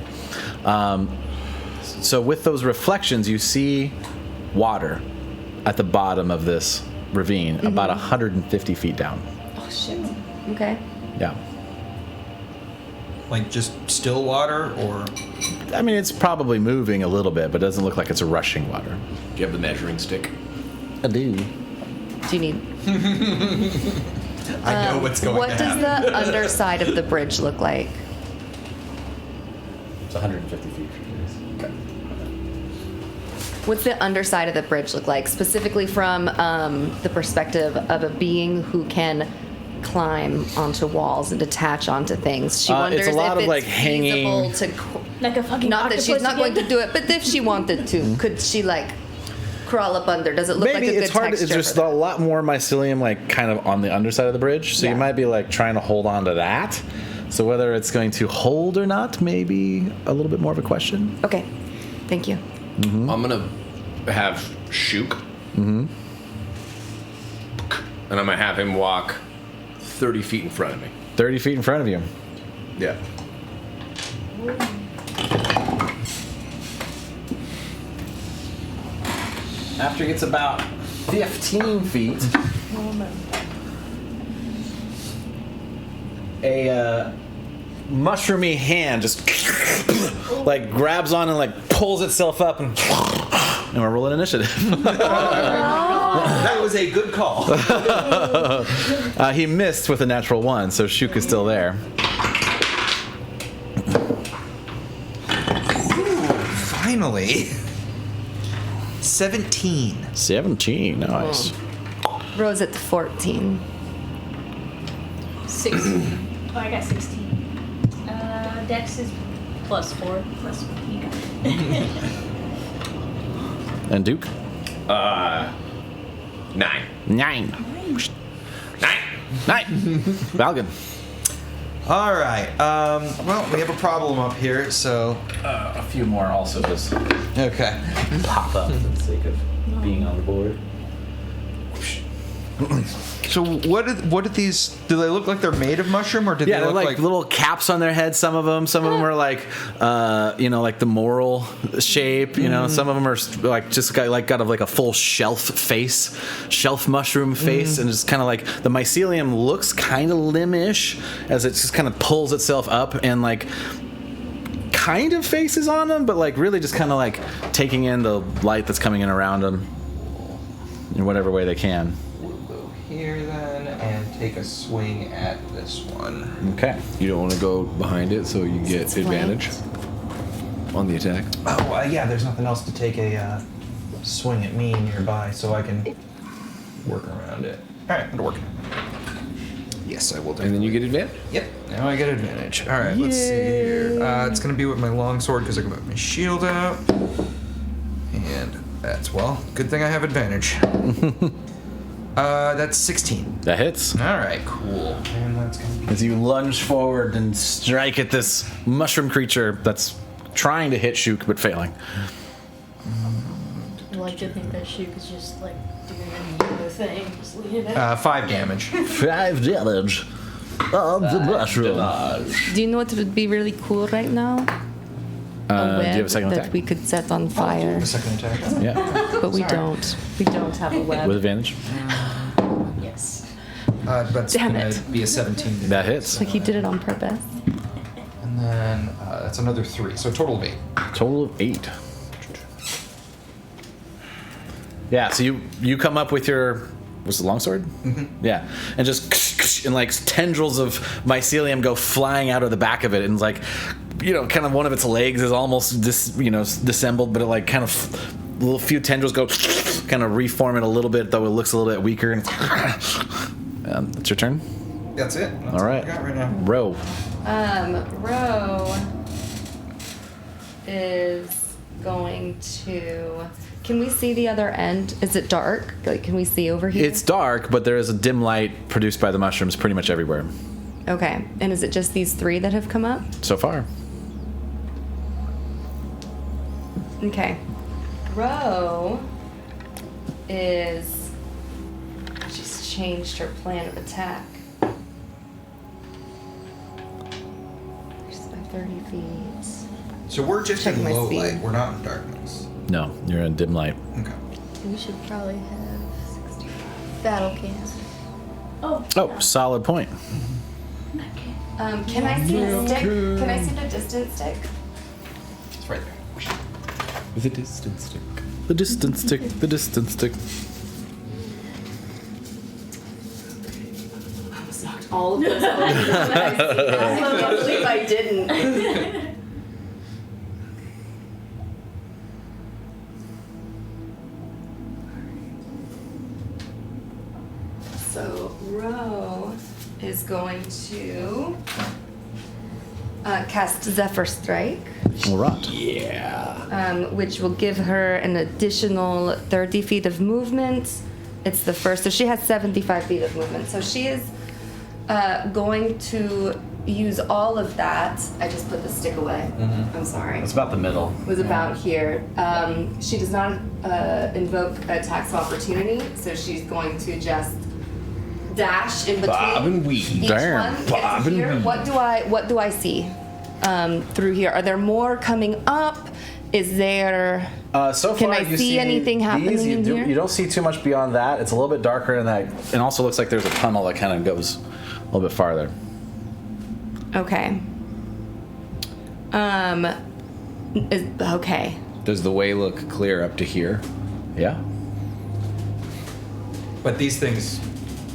So with those reflections, you see water at the bottom of this ravine, about 150 feet down.
Oh shit. Okay.
Yeah.
Like just still water, or
I mean, it's probably moving a little bit, but it doesn't look like it's a rushing water.
Do you have the measuring stick?
I do.
Do you need?
I know what's going
What
to
does
happen.
the underside of the bridge look like?
It's 150 feet.
What's the underside of the bridge look like, specifically from the perspective of a being who can climb onto walls and attach onto things? She wonders
it's a lot
if
of, like,
it's
hanging-
feasible to.
Like a fucking
Not that
octopus
she's not going to
again?
do it, but if she wanted to, could she like crawl up under? Does it look
Maybe
like a
it's
good
hard.
texture?
It's just
for
a lot more mycelium, like kind of on the underside of the bridge. So
Yeah.
you might be like trying to hold on to that. So whether it's going to hold or not, maybe a little bit more of a question.
that? Okay, thank you.
I'm gonna have Shook. And I'm gonna have him walk 30 feet in front of me.
30 feet in front of you.
Yeah.
After he gets about 15 feet, a mushroomy hand just like grabs on and like pulls itself up, and we're rolling initiative.
That was a good call.
He missed with a natural 1, so Shuk is still there.
Finally. 17.
17, nice.
Rose at 14.
16.
Oh, I got 16. Dex is
Plus 4.
plus 1. You got it.
And Duke?
9.
9.
9.
9. Valgan.
All right. Well, we have a problem up here, so.
A few more also just
Okay.
pop up for the sake of being on the board.
So what are these? Do they look like they're made of mushroom, or do
Yeah,
they
they're
look
like little caps on their head. Some of them are like, like the moral shape. You know, some of them are like just got a full shelf mushroom face, and just kind of like the mycelium looks kind of limb-ish as it just kind of pulls itself up and like kind of faces on them, but like really just kind of like taking in the light that's coming in around them in whatever way they can.
here then, and take a swing at this one.
Okay.
You don't want to go behind it so you get
It's
advantage on the attack.
Oh, yeah, there's nothing else to take a swing at me nearby, so I can work around it. All right, it'll work. Yes, I will do.
And then you get advantage.
Yep, now I get advantage. All right, let's see here. It's going to be with my longsword because I can put my shield out. And that's, well, good thing I have advantage. That's 16.
That hits.
All right, cool. And that's going to be...
As you lunge forward and strike at this mushroom creature that's trying to hit Shuk but failing.
I like to think that Shuk is just like doing another thing, just leaving it.
5 damage.
5 damage of the mushroom.
Do you know what would be really cool right now?
Do
A web
you have a second
that
attack?
we could set on fire,
A second attack.
Yeah,
but we don't. We don't have a web.
with advantage.
Yes.
That's
Damn
going
it.
to be a 17.
That hits.
Like he did it on purpose.
And then that's another 3, so a total of 8.
Total of 8. Yeah, so you come up with your, was it longsword? Mm-hmm. Yeah, and just and like tendrils of mycelium go flying out of the back of it, and like, kind of one of its legs is almost disassembled, but it like kind of little few tendrils go kind of reform it a little bit, though it looks a little bit weaker. And it's your turn.
That's it. That's
All right,
what I got right now.
row.
Ro is going to. Can we see the other end? Is it dark? Like, can we see over here?
It's dark, but there is a dim light produced by the mushrooms pretty much everywhere
Okay. And is it just these 3 that have come up?
so far.
Okay. Ro is. She's changed her plan of attack. 30 feet.
So we're just
Check
in
my
low
speed.
light. We're not in darkness.
No, you're in dim light.
Okay.
We should probably have 60 battle cans.
Oh.
Oh, solid point.
Can I see the stick? Can I see the distance stick?
It's right there.
The distance stick.
The distance stick. The distance stick.
I almost knocked all of those out. I can't believe I didn't. So Ro is going to cast Zephyr Strike,
All right.
which will give her an additional 30 feet of movement. It's the first, so she has 75 feet of movement. So she is going to use all of that. I just put the stick away. I'm sorry.
It's about the middle.
Was about here. She does not invoke attacks of opportunity, so she's going to just dash in between
Bob and weave.
each
Damn.
one.
Bob
Gets
and
here.
weave.
What do I see through here? Are there more coming up? Is there?
So
Can
far,
I
you
see anything happening
these,
in here?
You don't see too much beyond that. It's a little bit darker, and that, and also looks like there's a tunnel that kind of goes a little bit farther.
Okay. Okay.
Does the way look clear up to here?
Yeah.
But these things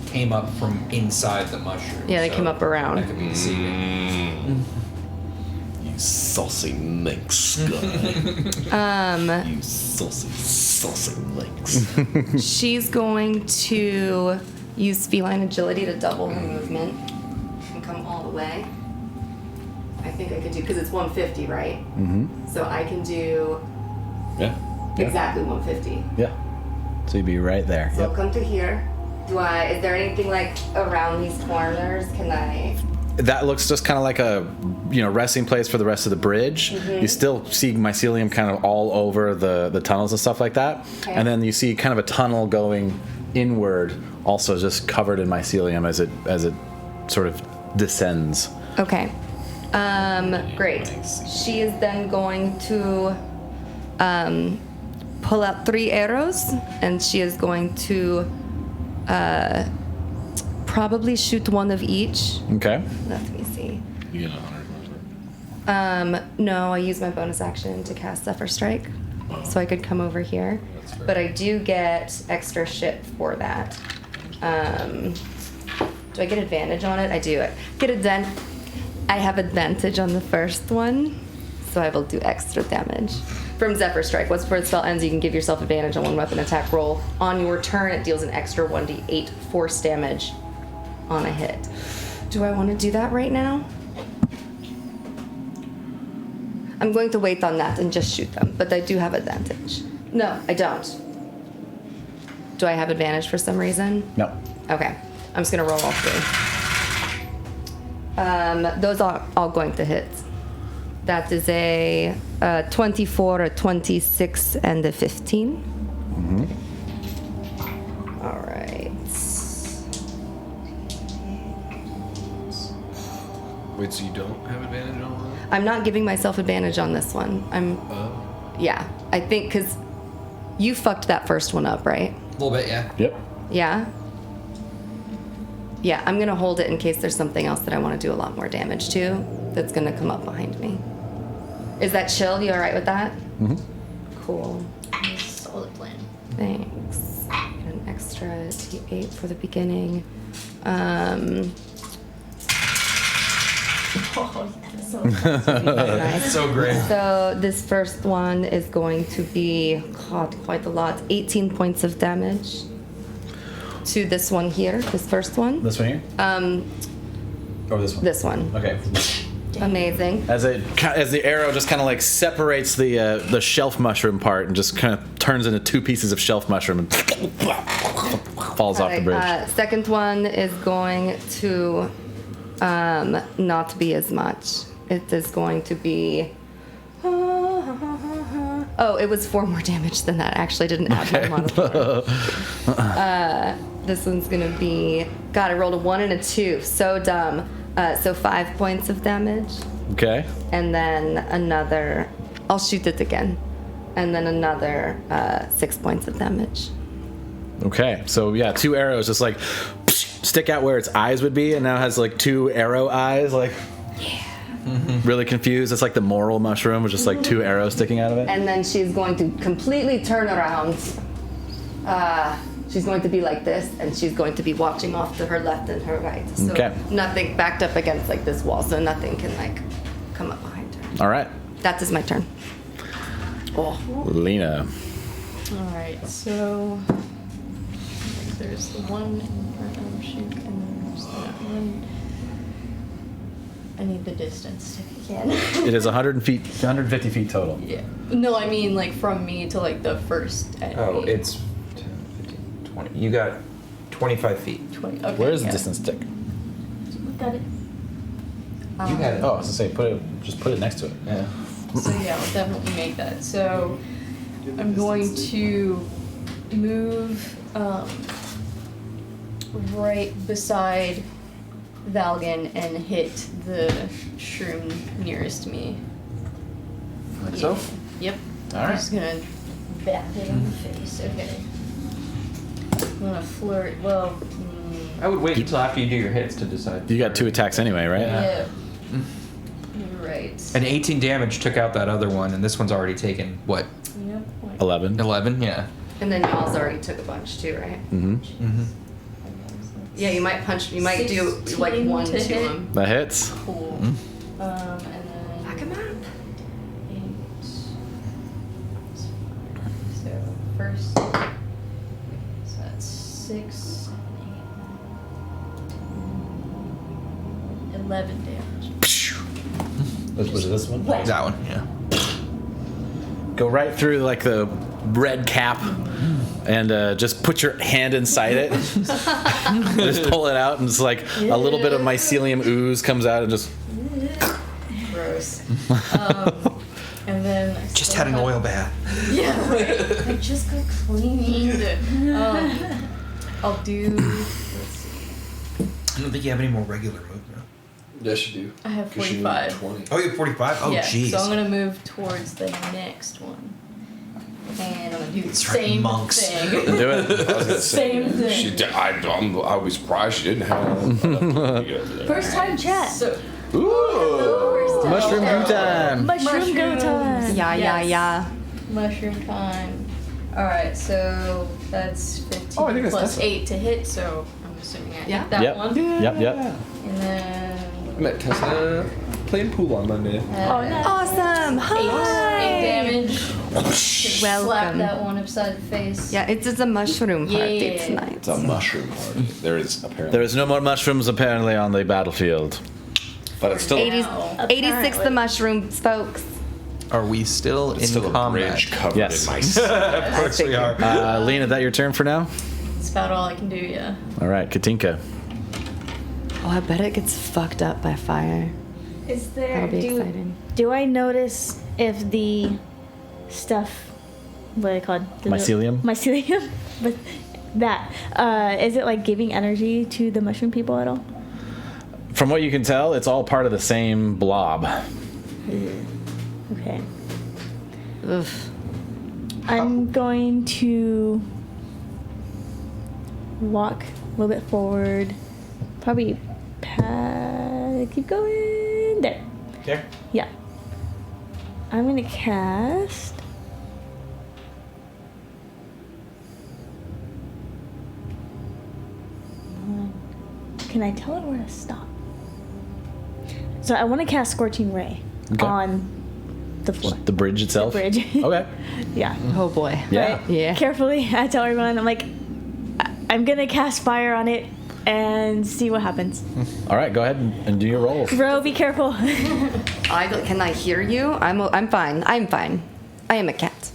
came up from inside the mushroom.
Yeah, they
so
came up around.
That could be deceiving.
You saucy minx. You saucy minx.
She's going to use feline agility to double her movement and come all the way. I think I could do, because it's 150, right? Mm-hmm. So I can do
Yeah.
exactly 150.
Yeah. So you'd be right there.
So I'll
Yep.
come to here. Is there anything like around these corners? Can I?
That looks just kind of like a, resting place for the rest of the bridge. You still see mycelium kind of all over the tunnels and stuff like that.
Okay.
And then you see kind of a tunnel going inward, also just covered in mycelium as it sort of descends.
Okay. Great. She is then going to pull out 3 arrows, and she is going to probably shoot one of each.
Okay.
Let me see.
You get 100.
No, I use my bonus action to cast Zephyr Strike, so I could come over here. But I do get extra shit for that. Do I get advantage on it? I do. I have advantage on the first one, so I will do extra damage. From Zephyr Strike, once before the spell ends, you can give yourself advantage on one weapon attack roll. On your turn, it deals an extra 1d8 force damage on a hit. Do I want to do that right now? I'm going to wait on that and just shoot them, but I do have advantage. No, I don't. Do I have advantage for some reason?
No.
Okay, I'm just gonna roll all 3. Those are all going to hit. That is a 24, a 26, and a 15. All right.
Wait, so you don't have advantage on that?
I'm not giving myself advantage on this one. Yeah, I think because you fucked that first one up, right?
A little bit, yeah.
Yep.
Yeah? Yeah, I'm gonna hold it in case there's something else that I want to do a lot more damage to that's gonna come up behind me. Is that chill? You alright with that?
Mm-hmm.
Cool.
Solid plan.
Thanks. Get an extra T8 for the beginning.
Oh, that's so
Nice.
So great.
So this first one is going to be, God, quite a lot. 18 points of damage to this one here, this first one.
This one here? Or this one?
This one.
Okay.
Amazing.
As the arrow just kind of like separates the shelf mushroom part and just kind of turns into 2 pieces of shelf mushroom and falls off the bridge.
Second one is going to not be as much. It is going to be. Oh, it was 4 more damage than that. I actually didn't add my modifier. This one's gonna be. God, I rolled a 1 and a 2. So dumb. So 5 points of damage.
Okay.
And then another. I'll shoot it again. And then another 6 points of damage.
Okay. So yeah, 2 arrows just like stick out where its eyes would be, and now has like 2 arrow eyes, like really confused. It's like the moral mushroom with just like 2 arrows sticking out of it.
And then she's going to completely turn around. She's going to be like this, and she's going to be watching off to her left and her right. So
Okay.
nothing backed up against like this wall, so nothing can like come up behind her.
All right.
That is my turn. Oh.
Lena.
Alright, so there's the one in front of Shook, and then there's that one. I need the distance again.
It is 150 feet total.
Yeah. No, I mean like from me to like the first enemy.
Oh, it's 10, 15, 20. You got 25 feet.
20. Okay,
Where is the
yeah.
distance stick?
Got it.
You had it.
Oh, I was gonna say just put it next to it.
Yeah.
So yeah, I'll definitely make that. So I'm going to move right beside Valgan and hit the shroom nearest me.
Like so?
Yep.
All
I'm
right.
just gonna bat it on the face. Okay. I'm gonna flirt. Well.
I would wait until after you do your hits to decide.
You got 2 attacks anyway, right?
Yeah. You're right.
And 18 damage took out that other one, and this one's already taken, what,
Yep.
11.
11? Yeah.
And then y'all's already took a bunch too, right?
Mm-hmm.
Mm-hmm.
Yeah, you might do like
16
1
to
to
hit.
him.
That hits.
Cool.
Mm-hmm.
And then.
Back him up.
8. So first, so that's 6, 7, 8, 11 damage.
Was it this one?
That one, yeah.
Go right through like the red cap, and just put your hand inside it. Just pull it out, and it's like a little bit of mycelium ooze comes out, and just.
Gross. And then I
Just
still
had an
have-
oil bath.
Yeah, right. I just got cleaned. I'll do. Let's see.
I don't think you have any more regular movement.
Yes, you do.
I have
'Cause you need
45.
20.
Oh, you have 45? Oh,
yeah,
jeez.
so I'm gonna move towards the next one, and I'm gonna do the
That's right,
same
monks.
thing.
Do it.
I was gonna say,
Same thing.
She did, I was surprised she didn't have.
First time chat.
So,
Ooh.
Mushroom goo time.
Mushroom go time.
Yeah,
Yes.
yeah.
mushroom time. All right, so that's 15
Oh, I think that's
plus
Tessa.
8 to hit. So I'm assuming I
Yeah.
hit that
Yep.
one.
Yep.
And then
Met Tessa playing pool on Monday.
Oh, nice.
Awesome.
8
Hi.
damage. Just slap
Welcome.
that one upside the face.
Yeah, it's a mushroom party
Yeah.
tonight.
It's a mushroom party. There is apparently.
There is no more mushrooms apparently on the battlefield.
But it's still
80,
Now.
86 the mushrooms, folks.
Are we still
it's
in
still a
combat?
bridge covered
Yes.
in mice.
Of course we are.
Lena, that your turn for now?
That's about all I can do, yeah.
All right, Katinka.
Oh, I bet it gets fucked up by fire.
Is there?
That'll be exciting.
Do I notice if the stuff, what are they called?
Mycelium?
Mycelium, but that is it like giving energy to the mushroom people at all?
From what you can tell, it's all part of the same blob.
Okay.
Ugh.
I'm going to walk a little bit forward. Probably keep going. There.
There?
Yeah. I'm going to cast. Can I tell it where to stop? So I want to cast Scorching Ray
Okay.
on the floor.
The bridge itself?
The bridge.
Okay.
Yeah.
Oh boy.
Yeah.
Right?
Yeah.
Carefully, I tell everyone, I'm like, I'm gonna cast fire on it and see what happens.
All right, go ahead and do your rolls.
Bro, be careful.
Can I hear you? I'm fine. I'm fine. I am a cat.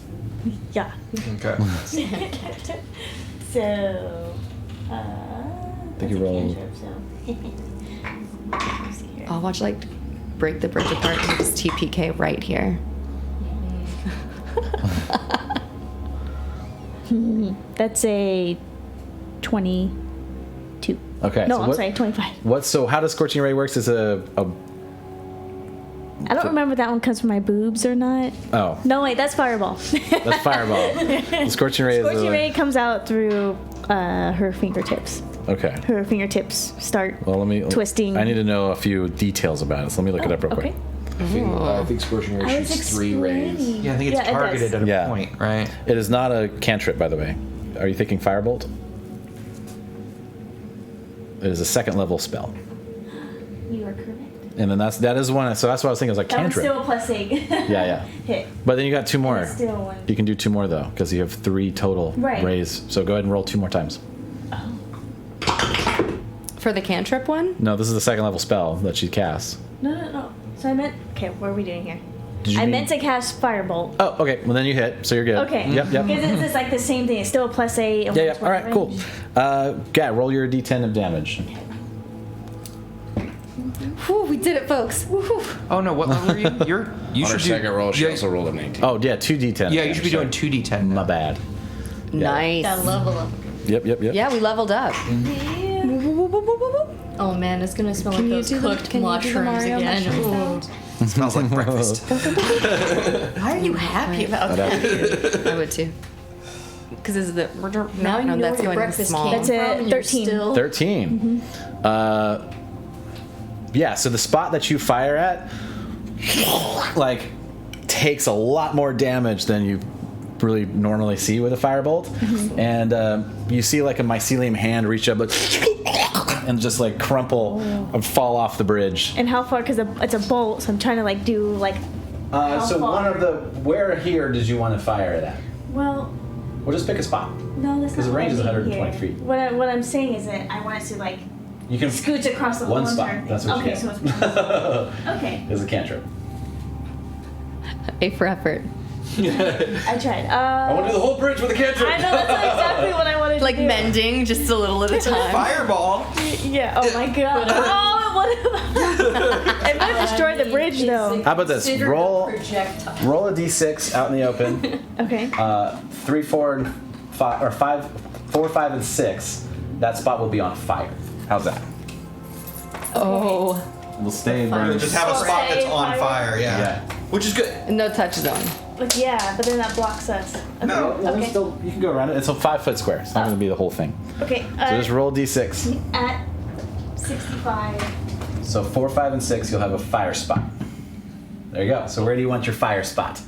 Yeah.
Okay.
So,
think you roll-
I'll watch like break the bridge apart and just TPK right here.
That's a 22.
Okay.
No,
so
I'm sorry, 25.
So how does Scorching Ray works? Is a
I don't remember if that one comes from my boobs or not.
oh,
No, wait, that's Fireball.
that's Fireball. The Scorching Ray is
Scorching
the
Ray comes out through her fingertips.
okay.
Her fingertips start
Well, let me
twisting.
I need to know a few details about it. So let me look it up real
Okay.
quick.
I think Scorching Ray
I was
shoots 3 rays.
explaining.
Yeah, I think it's
it
targeted
does.
at a
Yeah.
point, right?
It is not a cantrip, by the way. Are you thinking Firebolt? It is a second level spell,
You are correct.
and then that is one. So that's what I was thinking. It was like
That one's
cantrip.
still a +8.
Yeah.
Hit.
But then you got 2 more.
That's still one.
You can do 2 more though, because you have 3 total
Right.
rays. So go ahead and roll 2 more times.
For the cantrip one?
No, this is the second level spell that she casts.
No. So I meant. Okay, what are we doing here?
Did you
I
mean-
meant to cast Firebolt.
Oh, okay. Well, then you hit, so you're good.
Okay.
Yep.
Because it's like the same thing. It's still a +8. And
Yeah.
one's
All right.
one
Cool.
range.
Gat, roll your d10 of damage.
Whew, we did it, folks. Woo-hoo.
Oh no, what level are you? You
On her
should
second roll, she
yeah,
also rolled a 19.
Oh, yeah. 2 d10.
Yeah, you should be doing
Sorry.
2d10.
My
now.
bad.
Nice.
That level up.
Yep.
Yeah, we leveled up.
Oh man, it's gonna smell
Can
like
you
those
do the-
cooked
can you do the
mushrooms
Mario
again.
mushroom
Ooh.
sound?
Smells like breakfast.
Why are you happy about that?
I would too. Because this is the
Now you know
that's
where your
going
breakfast
small.
came
That's a
from, and you're
13.
still-
13. Yeah, so the spot that you fire at, like, takes a lot more damage than you really normally see with a firebolt. And you see, like, a mycelium hand reach up and just, like, crumple and fall off the bridge.
And how far? Because it's a bolt, so I'm trying to like do like.
So one of the... Where here did you want to fire it at?
Well,
We'll just pick a spot.
no, that's not.
Because the range is
what I mean
120
here.
feet.
What I'm saying is that I want it to like
You can...
scooch across the
One
whole
spot.
entire thing.
That's what you
Okay,
get.
so it's okay.
It's a cantrip.
A for effort.
I tried.
I want to do the whole bridge with a cantrip.
I know that's exactly what I wanted
Like
to do.
mending, just a little at a time.
Fireball.
Yeah. Oh my god. Oh, what? It might have destroyed the bridge though.
How about this?
Consider the
Roll
projectile.
a d6 out in the open.
Okay.
3, 4, and 5, or 5, 4, 5, and 6. That spot will be on fire. How's that?
Oh,
We'll stay
You'll
burned.
just have a spot that's on fire, yeah.
Yeah.
Which is good.
no touch zone.
But yeah, but then that blocks us. Okay.
No,
Okay.
Still, you can go around it. It's a 5-foot square. It's not going to be the whole thing.
Okay.
So just roll d6.
At 65.
So 4, 5, and 6, you'll have a fire spot. There you go. So where do you want your fire spot?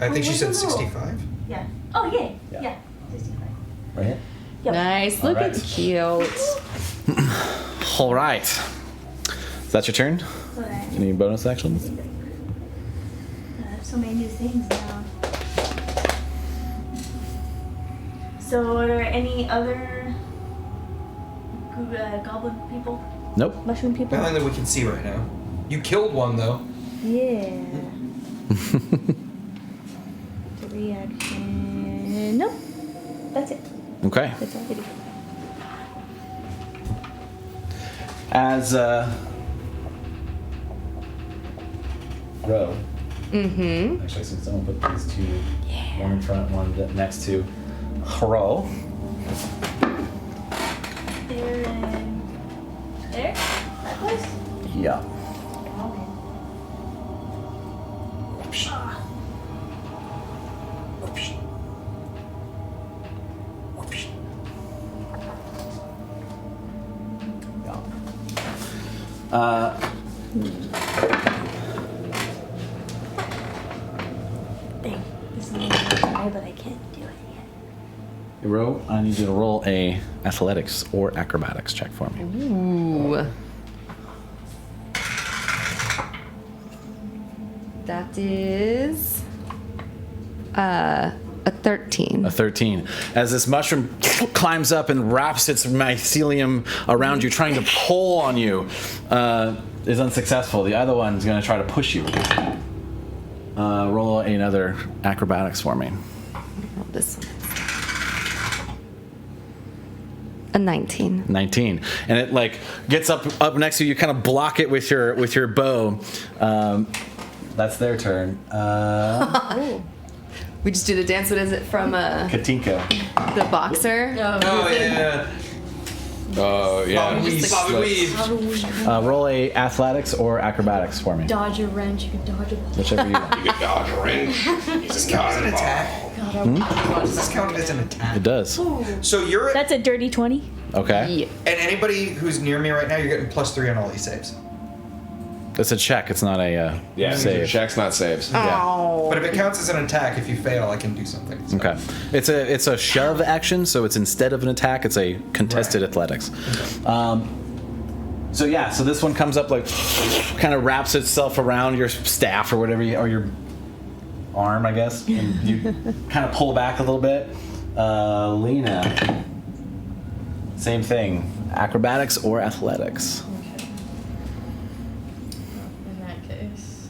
I think she
what's
said
the rule?
65.
Yeah. Oh yeah.
Yeah.
Yeah. 65.
Right here.
Yep.
Nice. Look
Alright.
at cute.
All right. Is that your turn?
So that,
Any bonus actions?
so many new things now. So are there any other goblin people?
Nope.
Mushroom people?
Nothing that we can see right now. You killed one though.
Yeah. The reaction. Nope. That's it.
Okay.
That's all I do.
As row.
Mm-hmm.
Actually, since someone put these two, one in front, one next to row.
There and there? That place?
Yeah.
Dang. This is a little high, but I can't do it yet.
Row, I need you to roll a athletics or acrobatics check for me.
Ooh. That is a 13.
A 13. As this mushroom climbs up and wraps its mycelium around you, trying to pull on you, is unsuccessful. The other one's going to try to push you. Roll another acrobatics for me.
This one. A 19.
19, and it like gets up next to you. You kind of block it with your bow. That's their turn.
We just do the dance. What is it from
Katinka.
the boxer?
Oh yeah.
Oh, yeah.
Roll a athletics or acrobatics for me.
Dodge a wrench. You can dodge a
Whichever you want.
You can dodge a wrench.
Does this count as an attack? Does this count as an attack?
It does.
So you're
That's a dirty 20.
Okay.
and anybody who's near me right now, you're getting +3 on all these saves.
It's a check. It's not a
Yeah,
save.
checks, not saves.
But if it counts as an attack, if you fail, I can do something. So.
Okay. It's a shove action, so it's instead of an attack, it's a contested
Right.
athletics. So yeah, so this one comes up like, kind of wraps itself around your staff or whatever, or your arm, I guess, and you kind of pull back a little bit. Lena, same thing. Acrobatics or athletics.
In that case.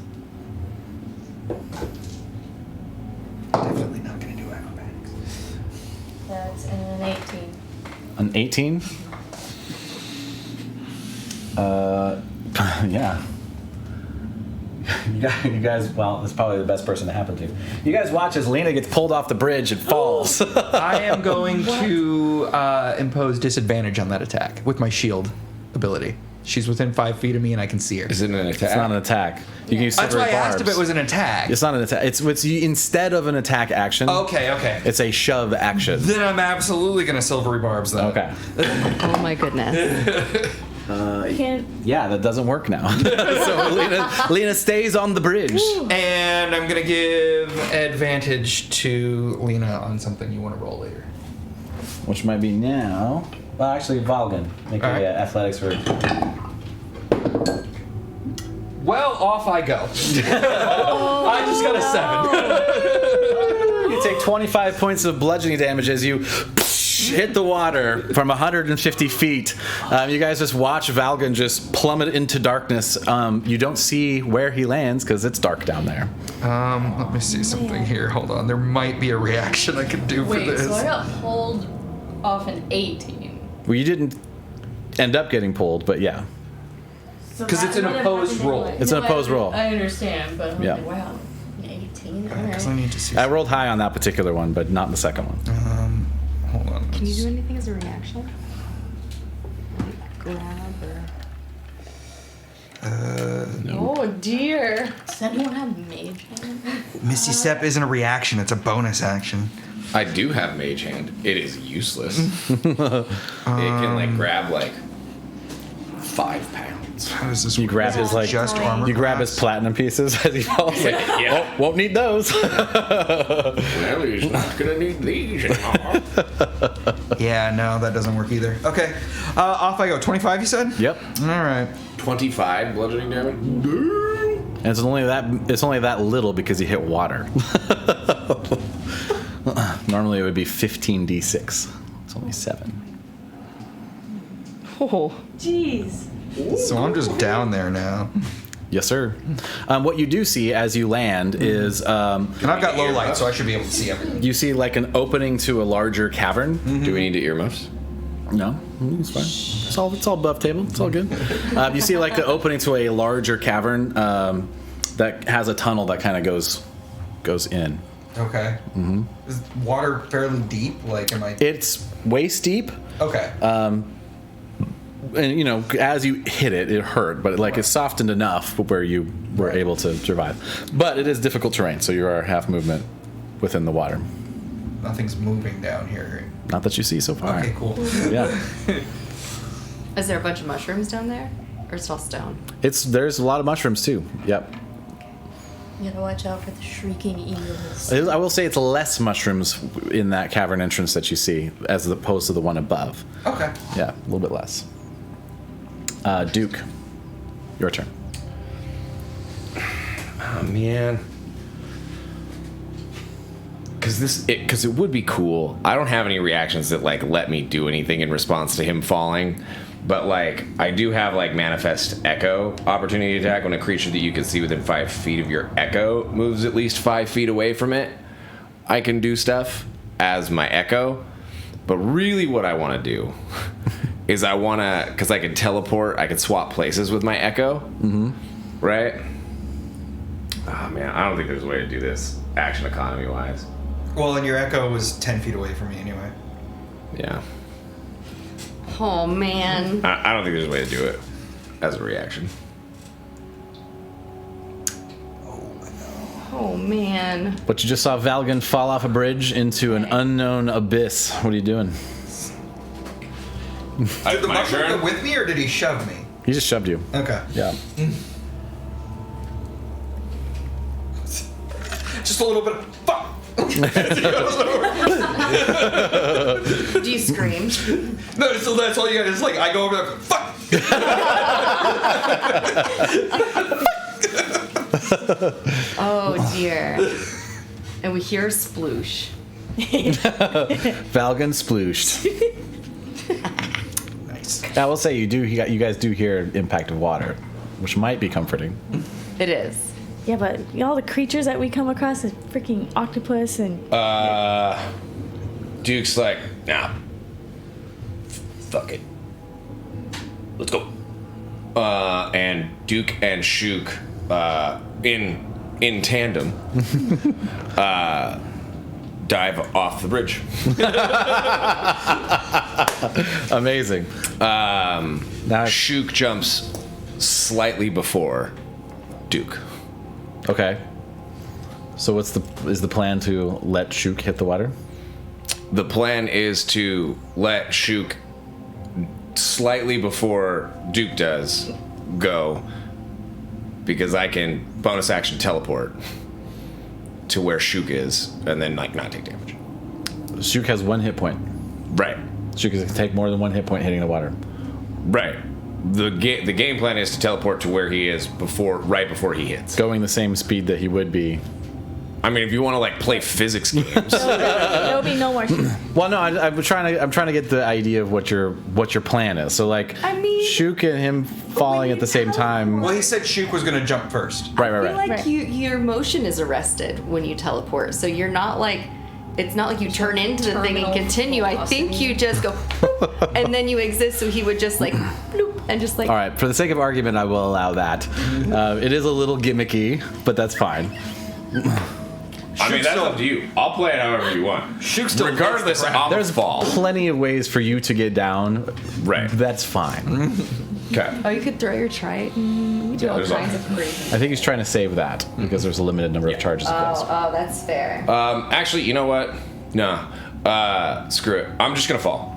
Definitely not going to do acrobatics.
That's an 18.
An 18? Yeah. You guys, well, that's probably the best person to happen to. You guys watch as Lena gets pulled off the bridge and falls.
I am going to impose disadvantage on that attack with my shield ability. She's within 5 feet of me and I can see her.
Is it an attack?
It's not an attack. You can use
That's
silver
why I asked
barbs.
if it was an attack.
It's not an attack. It's instead of an attack action.
Okay.
It's a shove action.
Then I'm absolutely going to silvery barbs that.
Okay.
Oh my goodness.
Can't.
Yeah, that doesn't work now. So Lena stays on the bridge.
And I'm going to give advantage to Lena on something you want to roll later.
Which might be now. Well, actually, Valgan. Make
All
a
right.
athletics for.
Well, off I go. I just got a 7.
You take 25 points of bludgeoning damage as you hit the water from 150 feet. You guys just watch Valgan just plummet into darkness. You don't see where he lands because it's dark down there.
Let me see something here. Hold on. There might be a reaction I can do for
Wait,
this.
so I got pulled off an 18.
Well, you didn't end up getting pulled, but yeah.
So
'Cause
that
it's an
would have
opposed
happened
roll.
anyway.
It's an
No,
opposed roll.
I understand, but I'm
Yeah.
like, wow, 18.
Because I
Alright.
need to see.
I rolled high on that particular one, but not the second one.
Hold on.
Can you do anything as a reaction? Like grab or.
Oh dear. Does anyone have mage hand?
Misty Step isn't a reaction. It's a bonus action.
I do have Mage Hand. It is useless. It can like grab like 5 pounds.
How does this
You
work?
grab his like.
Just armor
You grab
class?
his platinum pieces as he falls. Like,
Yeah.
won't need those.
Well, he's not gonna need these anymore.
Yeah, no, that doesn't work either. Okay, off I go. 25, you said?
Yep.
All right.
25 bludgeoning damage.
And it's only that little because you hit water. Normally it would be 15d6. It's only 7.
Oh.
Jeez.
So I'm just down there now.
Yes, sir. What you do see as you land is
And I've got low light, so I should be able to see everything.
you see like an opening to a larger cavern.
Do we need to earmuffs?
No, it's fine. It's all above table. It's all good. You see like the opening to a larger cavern that has a tunnel that kind of goes in.
Okay. Mm-hmm. Is water fairly deep? Like, am I?
It's waist deep.
Okay.
And you know, as you hit it, it hurt, but like it's softened enough where you were able to survive. But it is difficult terrain, so you are half movement within the water.
Nothing's moving down here.
Not that you see so far.
Okay, cool.
Yeah,
Is there a bunch of mushrooms down there? Or it's all stone?
there's a lot of mushrooms too. Yep.
You gotta watch out for the shrieking eels.
I will say it's less mushrooms in that cavern entrance that you see as opposed to the one above.
Okay.
Yeah, a little bit less. Duke, your turn.
Oh man. Because it would be cool. I don't have any reactions that like let me do anything in response to him falling, but like I do have like manifest echo opportunity attack when a creature that you can see within 5 feet of your echo moves at least 5 feet away from it. I can do stuff as my echo, but really what I want to do is I want to, because I can teleport, I can swap places with my echo, right? Oh man, I don't think there's a way to do this action economy wise.
Well, and your echo was 10 feet away from me anyway.
Yeah.
Oh man.
I don't think there's a way to do it as a reaction.
Oh man.
But you just saw Valgan fall off a bridge into an unknown abyss. What are you doing?
Did the
My
mushroom
turn?
go with me, or did he shove me?
He just shoved you.
Okay.
Yeah.
Just a little bit of fuck.
Do you scream?
No, so that's all you got. Is like I go over there. Fuck.
Oh dear. And we hear sploosh.
Valgan splooshed.
Nice.
I will say you guys do hear impact of water, which might be comforting.
It is.
Yeah, but all the creatures that we come across is freaking octopus and
Duke's like, nah. Fuck it. Let's go. And Duke and Shook, in tandem, dive off the bridge.
Amazing. Now,
Shook jumps slightly before Duke.
okay. So is the plan to let Shook hit the water?
The plan is to let Shook slightly before Duke does go, because I can bonus action teleport to where Shook is and then like not take damage.
Shook has 1 hit point.
Right.
Shook can take more than 1 hit point hitting the water.
Right. The game plan is to teleport to where he is right before he hits.
Going the same speed that he would be.
I mean, if you want to like play physics games,
there'll be no more.
Well, no, I'm trying to get the idea of what your plan is. So like,
I mean-
Shook and him falling at the same time.
Well, he said Shook was gonna jump first.
Right.
I feel like
Right.
your motion is arrested when you teleport, so you're not like. It's not like you turn into the thing and
Terminal
continue. I think
velocity.
you just go, boop, and then you exist. So he would just like, bloop, and just like.
All right, for the sake of argument, I will allow that. It is a little gimmicky, but that's fine.
I mean, that's up to you. I'll play it however you want.
Shook still
Regardless, I'm
There's
a fall.
plenty of ways for you to get down.
Right.
That's fine.
Okay.
Oh, you could throw your trident.
We do all
There's
kinds
all-
of crazy.
I think he's trying to save that because there's a limited number of charges. of those.
Oh, that's fair.
Actually, you know what? No. Screw it. I'm just gonna fall.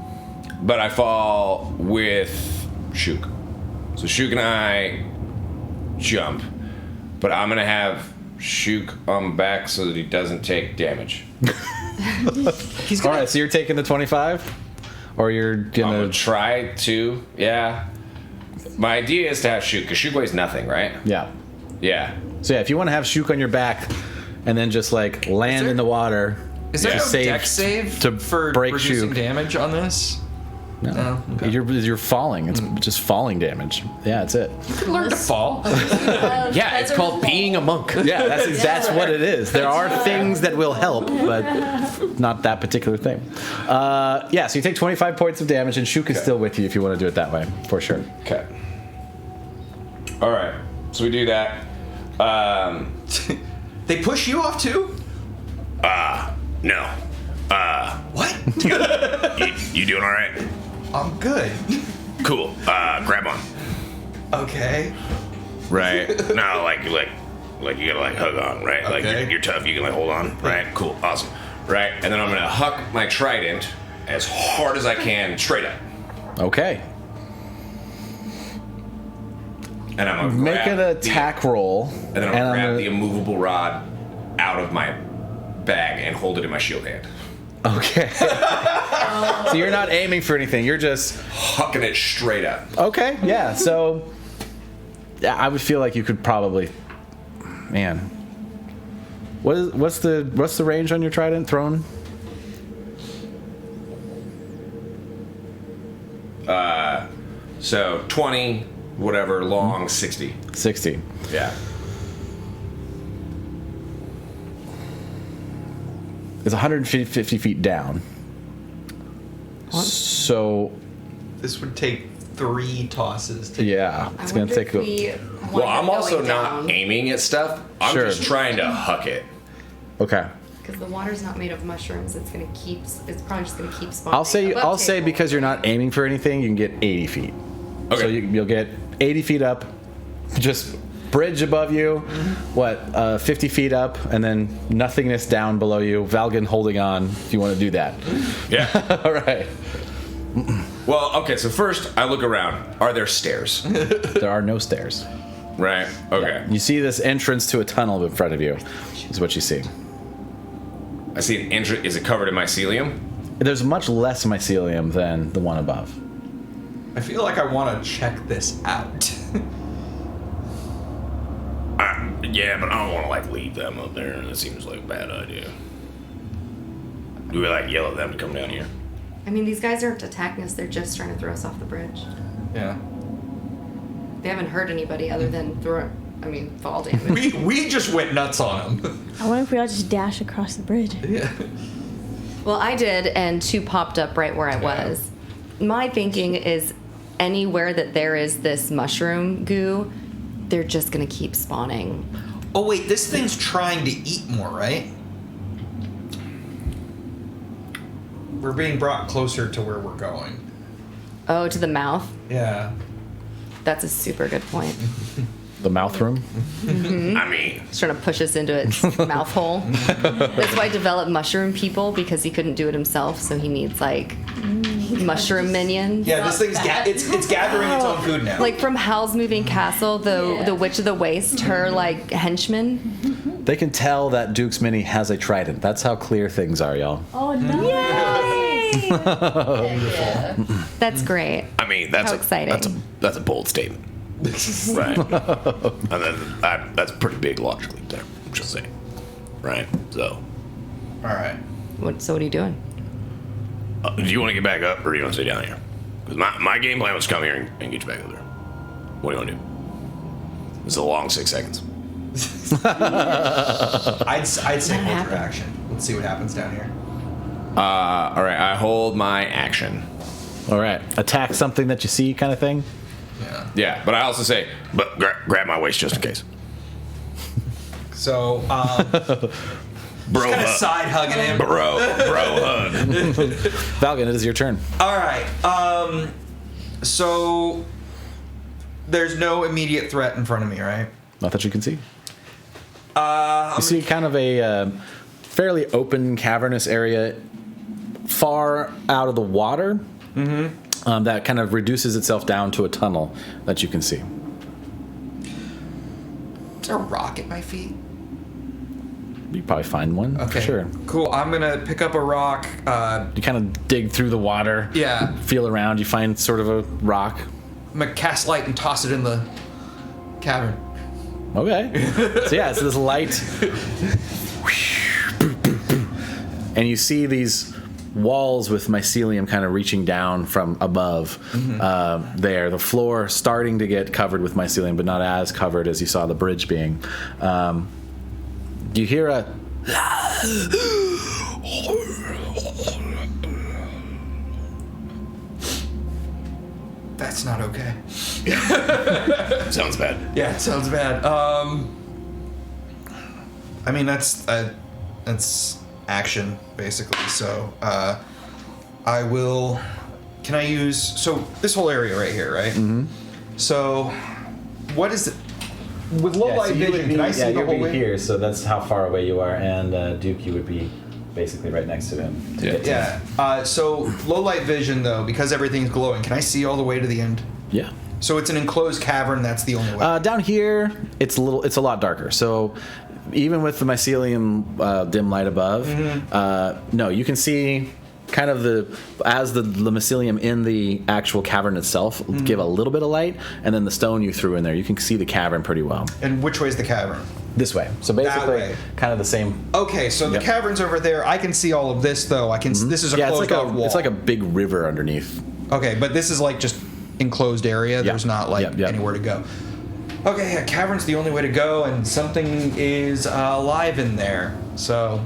But I fall with Shook. So Shook and I jump. But I'm gonna have Shook on my back so that he doesn't take damage.
He's
All
gonna.
right, so you're taking the 25, or you're
I'm
gonna.
gonna try to, yeah. My idea is to have Shook, because Shook weighs nothing, right?
Yeah.
Yeah.
So yeah, if you want to have Shook on your back, and then just like land in the water.
Is there
Yeah.
no
Save
deck save
to
for
break
reducing
Shook.
damage on this?
No,
okay.
you're falling. It's just falling damage. Yeah, that's it.
You can learn to fall.
Yeah, it's called being a monk.
Yeah, that's what it is. There are things that will help, but not that particular thing. Yeah, so you take 25 points of damage, and Shook is still with you if you want to do it that way, for sure.
Okay. All right. So we do that.
They push you off too?
No.
What?
You doing all right?
I'm good.
Cool. Grab on.
Okay.
Right. No, like you gotta like hug on, right? Like
Okay.
you're tough. You can like hold on, right? Cool. Awesome. Right. And then I'm gonna huck my trident as hard as I can, straight up.
Okay.
And I'm gonna
Make
grab
an attack roll.
and then I'm gonna grab the immovable rod out of my bag and hold it in my shield hand,
Okay. So you're not aiming for anything. You're just
hucking it straight up.
okay. Yeah. So yeah, I would feel like you could probably. Man. What's the range on your trident thrown?
So 20, whatever, long, 60.
60.
Yeah.
It's 150 feet down. So
This would take 3 tosses to.
yeah, it's gonna take a.
Well, I'm also not aiming at stuff. I'm
Sure.
just trying to huck it.
Okay.
Because the water's not made of mushrooms. It's probably just gonna keep spawning.
I'll say because you're not aiming for anything, you can get 80 feet.
Okay.
So you'll get 80 feet up, just bridge above you, 50 feet up, and then nothingness down below you. Valgan holding on if you want to do that.
Yeah.
All right.
Well, okay, so first I look around. Are there stairs?
There are no stairs.
Right. Okay.
You see this entrance to a tunnel in front of you, is what you see.
I see an entrance. Is it covered in mycelium?
There's much less mycelium than the one above.
I feel like I want to check this out.
Yeah, but I don't want to like leave them up there. That seems like a bad idea. Do we like yell at them to come down here?
I mean, these guys aren't attacking us. They're just trying to throw us off the bridge.
Yeah.
They haven't hurt anybody other than fall damage.
We just went nuts on them.
I wonder if we all just dash across the bridge.
Yeah.
Well, I did, and 2 popped up right where I was. My thinking is anywhere that there is this mushroom goo, they're just gonna keep spawning.
Oh wait, this thing's trying to eat more, right? We're being brought closer to where we're going.
Oh, to the mouth?
Yeah.
That's a super good point.
The mouth room?
I mean,
It's trying to push us into its mouth hole. That's why I developed mushroom people, because he couldn't do it himself, so he needs mushroom minions.
Yeah, this thing's it's gathering its own food now.
Like from Howl's Moving Castle, the Witch of the Waste, her henchman.
They can tell that Duke's Mini has a trident. That's how clear things are, y'all.
Oh no!
That's great.
I mean that's
How exciting.
That's a bold statement. Right. And that's a pretty big logic leap there. I'm just saying. Right. So.
All right.
So what are you doing?
Do you want to get back up, or do you want to stay down here? Because my game plan was to come here and get you back up there. What do you want to do? It's a long 6 seconds.
I'd say hold your action. Let's see what happens down here.
All right, I hold my action.
All right. Attack something that you see kind of thing?
Yeah.
Yeah, but I also say,
But grab my waist just in case.
So,
Bro
kind of
hug.
side hugging him.
Bro hug.
Valgan, it is your turn.
All right. So there's no immediate threat in front of me, right?
Not that you can see. You see kind of a fairly open, cavernous area far out of the water. Mm-hmm. That kind of reduces itself down to a tunnel that you can see.
Is there a rock at my feet?
You probably find one.
Okay.
Sure.
Cool. I'm gonna pick up a rock.
You kind of dig through the water.
Yeah.
Feel around. You find sort of a rock.
I'm gonna cast light and toss it in the cavern.
Okay. So yeah, it's this light. And you see these walls with mycelium kind of reaching down from above there. The floor starting to get covered with mycelium, but not as covered as you saw the bridge being. You hear a...
That's not okay.
Sounds bad.
Yeah, it sounds bad. I mean that's action basically. So I will. Can I use this whole area right here, right? Mm-hmm. So what is it? With low light vision, can I see the whole way?
here, so that's how far away you are, and Duke, you would be basically right next to him.
Yeah. So low light vision though, because everything's glowing, can I see all the way to the end?
Yeah.
So it's an enclosed cavern. That's the only way.
Down here, it's a lot darker. So even with the mycelium dim light above, no, you can see kind of the mycelium in the actual cavern itself give a little bit of light, and then the stone you threw in there, you can see the cavern pretty well.
And which way is the cavern?
This way. So basically,
way.
kind of the same.
Okay, so the cavern's over there. I can see all of this though. I can. This is a closed off wall.
It's like a big river underneath.
Okay, but this is like just enclosed area. There's not like anywhere to go. Okay, yeah, cavern's the only way to go, and something is alive in there. So,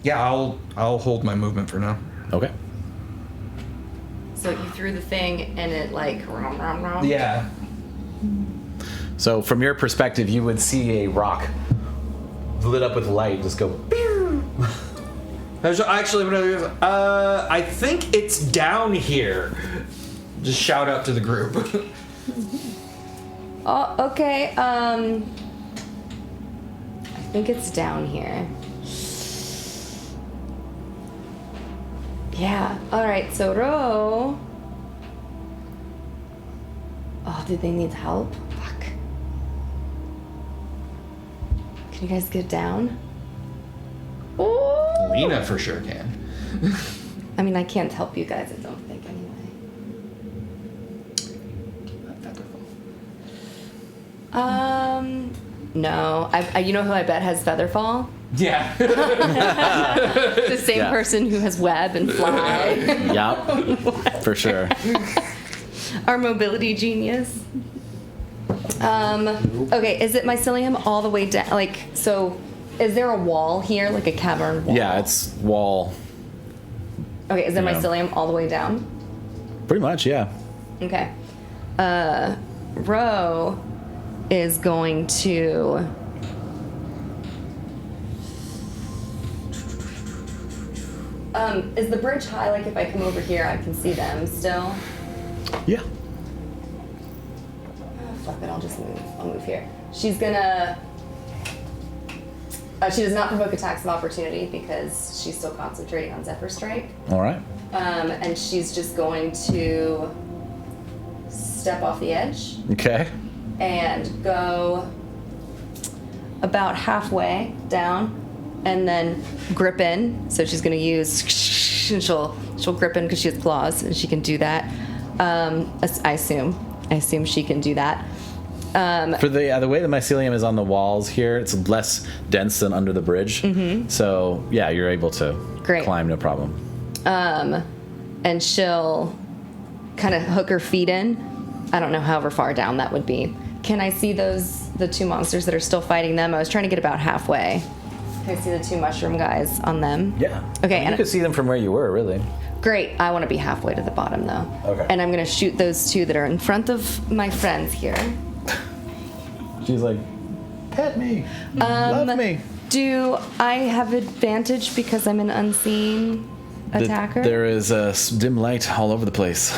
yeah, I'll hold my movement for now.
Okay.
So you threw the thing and it like...
Yeah.
So from your perspective, you would see a rock lit up with light just go.
Actually, I think it's down here. Just shout out to the group.
Oh, okay. I think it's down here. Yeah. All right. So Ro. Oh, did they need help? Fuck. Can you guys get down? Oh.
Lena for sure can.
I mean, I can't help you guys. I don't think anyway. No. I you know who I bet has Featherfall?
Yeah.
The same
Yeah.
person who has web and fly.
Yep. For sure.
Our mobility genius. Okay, is it mycelium all the way down? Like, so, is there a wall here, like a cavern wall?
Yeah, it's wall.
Okay, is there
Yeah.
mycelium all the way down?
Pretty much, yeah.
Okay. Ro is going to. Is the bridge high? Like, if I come over here, I can see them still?
Yeah.
Oh, fuck it, I'll just move. I'll move here. She's gonna. She does not provoke attacks of opportunity because she's still concentrating on Zephyr Strike.
All right.
And she's just going to step off the edge
Okay.
and go about halfway down and then grip in. So she's going to use, and she'll grip in because she has claws and she can do that. I assume she can do that.
For the way the mycelium is on the walls here, it's less dense than under the bridge. Mm-hmm. So yeah, you're able to climb no problem.
And she'll kind of hook her feet in. I don't know however far down that would be. Can I see the two monsters that are still fighting them? I was trying to get about halfway. Can I see the two mushroom guys on them?
Yeah.
Okay,
I mean, you could see them from where you were, really.
Great. I want to be halfway to the bottom, though.
Okay.
And I'm going to shoot those two that are in front of my friends here.
She's like, pet me, love me.
Do I have advantage because I'm an unseen attacker?
There is a dim light all over the place.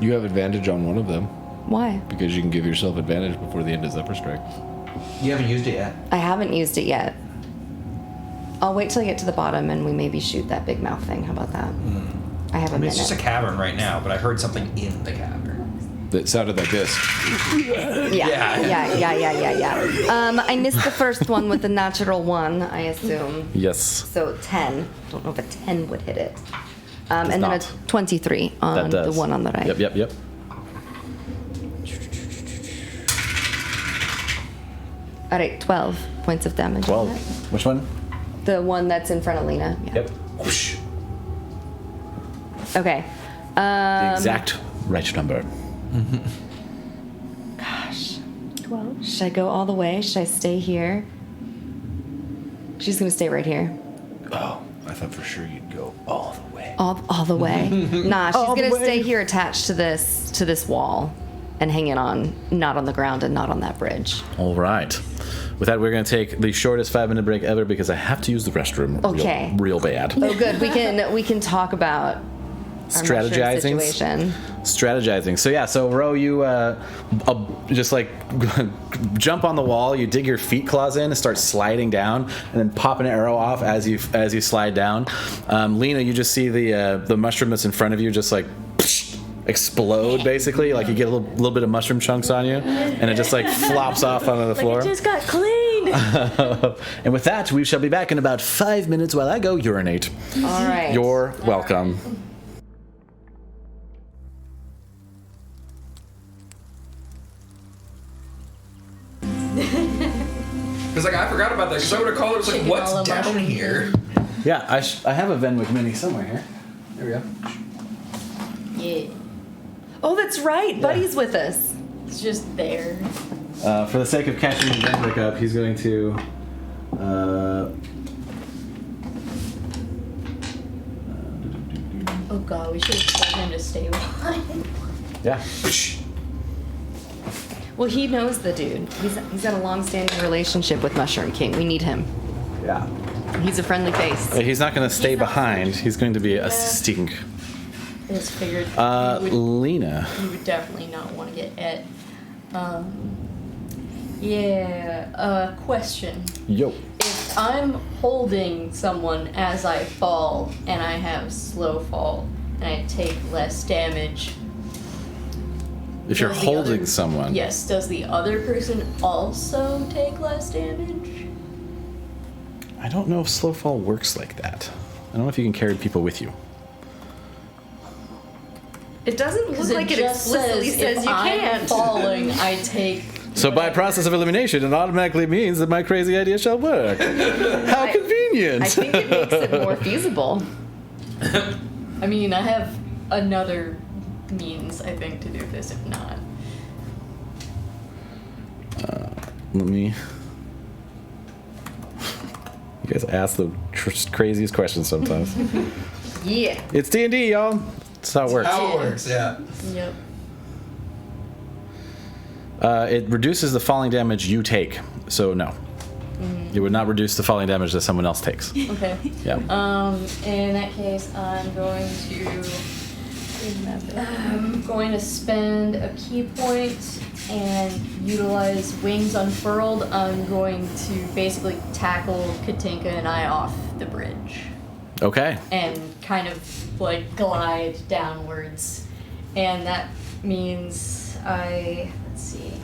You have advantage on one of them
Why?
because you can give yourself advantage before the end of Zephyr Strike.
You haven't used it yet.
I haven't used it yet. I'll wait till I get to the bottom and we maybe shoot that big mouth thing. How about that? I have a
I mean,
minute.
it's just a cavern right now, but I heard something in the cavern.
That sounded like this.
Yeah. I missed the first one with the natural 1, I assume.
Yes.
So 10. Don't know if a 10 would hit it.
Does
and
not.
then a 23 on
That does.
the one on the right.
Yep.
All right, 12 points of damage.
12.
on it.
Which one?
The one that's in front of Lena. Yeah.
Yep.
Okay.
The exact right number.
Gosh.
12.
Should I go all the way? Should I stay here? She's gonna stay right here.
Oh, I thought for sure you'd go all the way.
All the way. Nah, she's
All the
gonna
way.
stay here attached to this wall and hanging on, not on the ground and not on that bridge.
All right. With that, we're going to take the shortest 5-minute break ever because I have to use the restroom.
Okay.
Real bad.
Oh, good. We can talk about our mushroom
Strategizing.
situation.
So Ro, you just like jump on the wall, you dig your feet claws in and start sliding down and then pop an arrow off as you slide down. Lena, you just see the mushroom that's in front of you just like explode, basically. Like you get a little bit of mushroom chunks on you and it just like flops off onto the floor.
Like it just got cleaned.
And with that, we shall be back in about 5 minutes while I go urinate.
All right.
You're welcome.
Because like I forgot about that. Because I would have called it. Was like,
Chicken
what's
all over
down
mushroom.
here?
Yeah, I have a Venwick mini somewhere here. There we go.
Yeah.
Oh, that's right. Buddy's with us.
It's just there.
For the sake of catching Venwick up, he's going to.
Oh god, we should have told him to stay behind.
Yeah.
Well, he knows the dude. He's got a long-standing relationship with Mushroom King. We need him.
Yeah.
He's a friendly face.
He's not going to stay behind. He's going to be assisting.
I just figured
Lena.
you would definitely not want to get Ed. Question.
Yo.
If I'm holding someone as I fall and I have slow fall and I take less damage.
If you're
does the
holding
other-
someone.
Yes, does the other person also take less damage?
I don't know if slow fall works like that. I don't know if you can carry people with you.
It doesn't look like it
just
explicitly says
if
you
I'm
can't.
falling, I take.
So by process of elimination, it automatically means that my crazy idea shall work. How convenient!
I think it makes it more feasible.
I mean, I have another means, I think, to do this if not.
Let me. You guys ask the craziest questions sometimes.
Yeah.
It's D&D, y'all. That's how it works.
How it works, yeah.
Yep.
It reduces the falling damage you take, so no. It would not reduce the falling damage that someone else takes.
Okay.
Yeah.
In that case, I'm going to spend a key point and utilize Wings Unfurled. I'm going to basically tackle Katinka and I off the bridge
Okay.
and kind of like glide downwards. And that means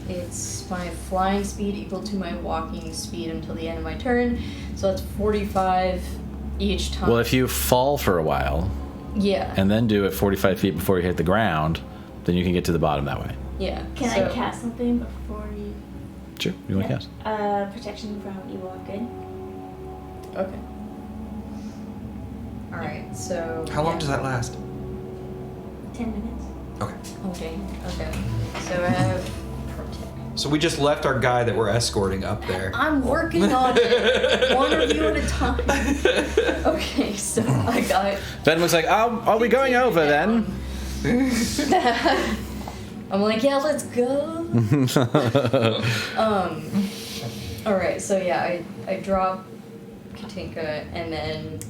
it's my flying speed equal to my walking speed until the end of my turn. So that's 45 each time.
Well, if you fall for a while
yeah.
and then do it 45 feet before you hit the ground, then you can get to the bottom that way.
Yeah.
Can
so,
I cast something before you?
Sure. You want to cast?
Protection from evil and good.
Okay. Alright, so.
How long does that last?
10 minutes.
Okay.
Okay. So I have protect.
So we just left our guy that we're escorting up there.
I'm working on it. One of you at a time. Okay, so I got.
Ben was like, are we going over then?
I'm like, yeah, let's go. Alright, so yeah, I drop Katinka and then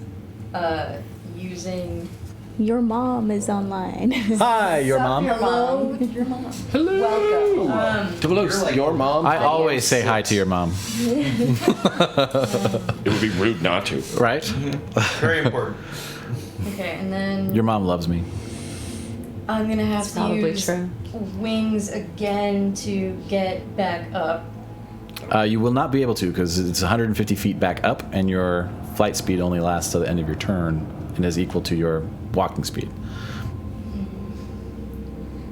using.
Your mom is online.
Hi, your mom.
Hello, your mom. Hello. Welcome.
Hello, your mom.
I always say hi to your mom.
It would be rude not to.
Right?
Very important.
Okay, and then
Your mom loves me.
I'm gonna have to
probably
use
true.
Wings again to get back up.
You will not be able to because it's 150 feet back up, and your flight speed only lasts till the end of your turn and is equal to your walking speed.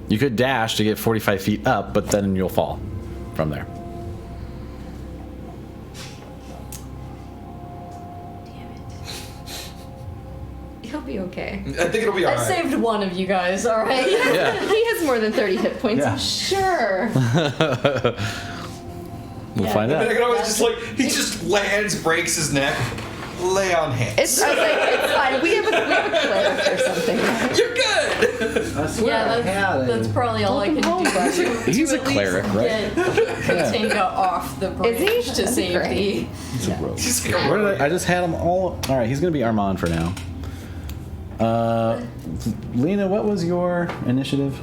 You could dash to get 45 feet up, but then you'll fall from there.
He'll be okay.
I think it'll be
I
alright.
saved one of you guys, alright?
Yeah.
He has more than 30 hit points.
Yeah.
I'm sure.
We'll
Yeah.
find
I
out.
can always just like, he just lands, breaks his neck, lay on hands.
I was like, it's fine. We have a cleric or something.
You're good!
Yeah, that's probably all I can do.
He's
to
a
at least
cleric, right?
Get Katinka off the bridge
Is he?
to
That'd be
safety.
It's a rope.
Just
Where did I just had them all. All right, he's gonna be Armand for now. Lena, what was your initiative?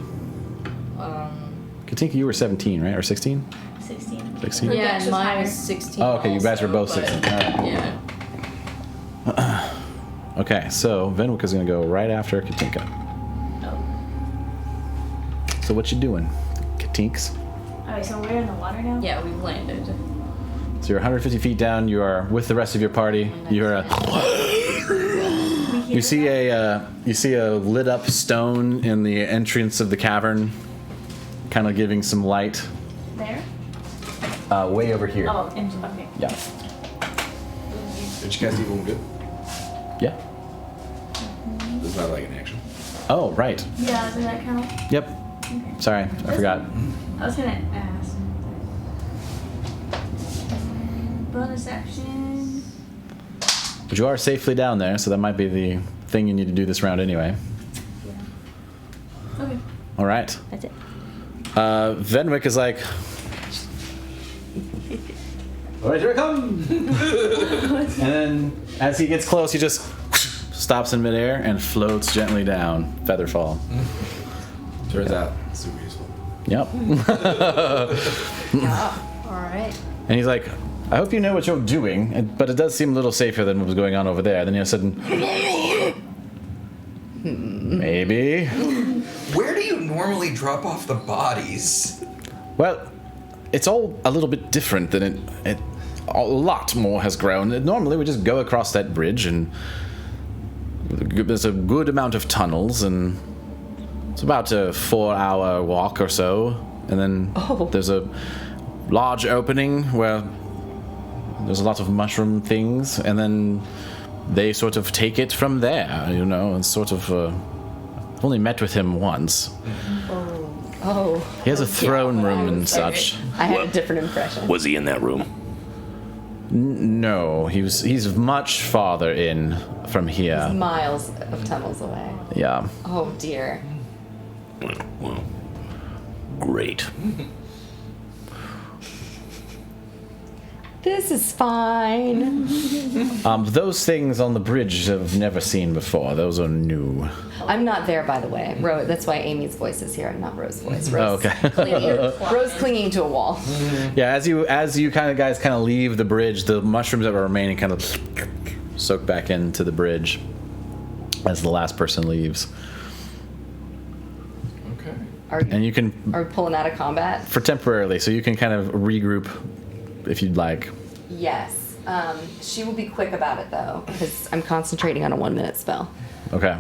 Katinka, you were 17, right, or 16?
16.
16.
Yeah,
Dash
and
was
mine
higher.
was 16.
Oh, okay, you guys
also,
were both
but-
16. All right.
Yeah.
Okay, so Venwick is gonna go right after Katinka.
Oh.
So what you doing, Katinks?
Alright, so we're in the water now?
Yeah, we've landed.
So you're 150 feet down. You are with the rest of your party. You're you see a lit up stone in the entrance of the cavern, kind of giving some light.
There?
Way over here.
Oh, okay.
Yeah.
Did you cast Evil and Good?
Yeah.
This is not like an action.
Oh, right.
Yeah, does that count?
Yep.
Okay.
Sorry, I forgot.
I was gonna ask. Bonus action.
But you are safely down there, so that might be the thing you need to do this round anyway.
Okay,
All right.
that's it.
Venwick is like, all right, here I come. And then as he gets close, he just stops in midair and floats gently down, Featherfall.
Turns out, super useful.
Yep.
All right.
And he's like, I hope you know what you're doing, but it does seem a little safer than what was going on over there. Then you said, maybe.
Where do you normally drop off the bodies?
Well, it's all a little bit different than it a lot more has grown. Normally we just go across that bridge and there's a good amount of tunnels and it's about a 4-hour walk or so. And then there's a large opening where there's a lot of mushroom things and then they sort of take it from there, you know, and sort of I've only met with him once.
Oh.
He has a throne room and such.
I had a different impression.
Was he in that room?
No, he's much farther in from here.
Miles of tunnels away.
Yeah.
Oh dear.
Well, great.
This is fine.
Those things on the bridge I've never seen before. Those are new.
I'm not there, by the way. That's why Amy's voice is here, not Rose's voice. Rose,
okay.
Rose clinging to a wall.
Yeah, as you guys leave the bridge, the mushrooms that were remaining kind of soak back into the bridge as the last person leaves.
Okay.
And you can
Are we pulling out of combat?
for temporarily, so you can kind of regroup if you'd like.
Yes. She will be quick about it though, because I'm concentrating on a 1-minute spell.
Okay.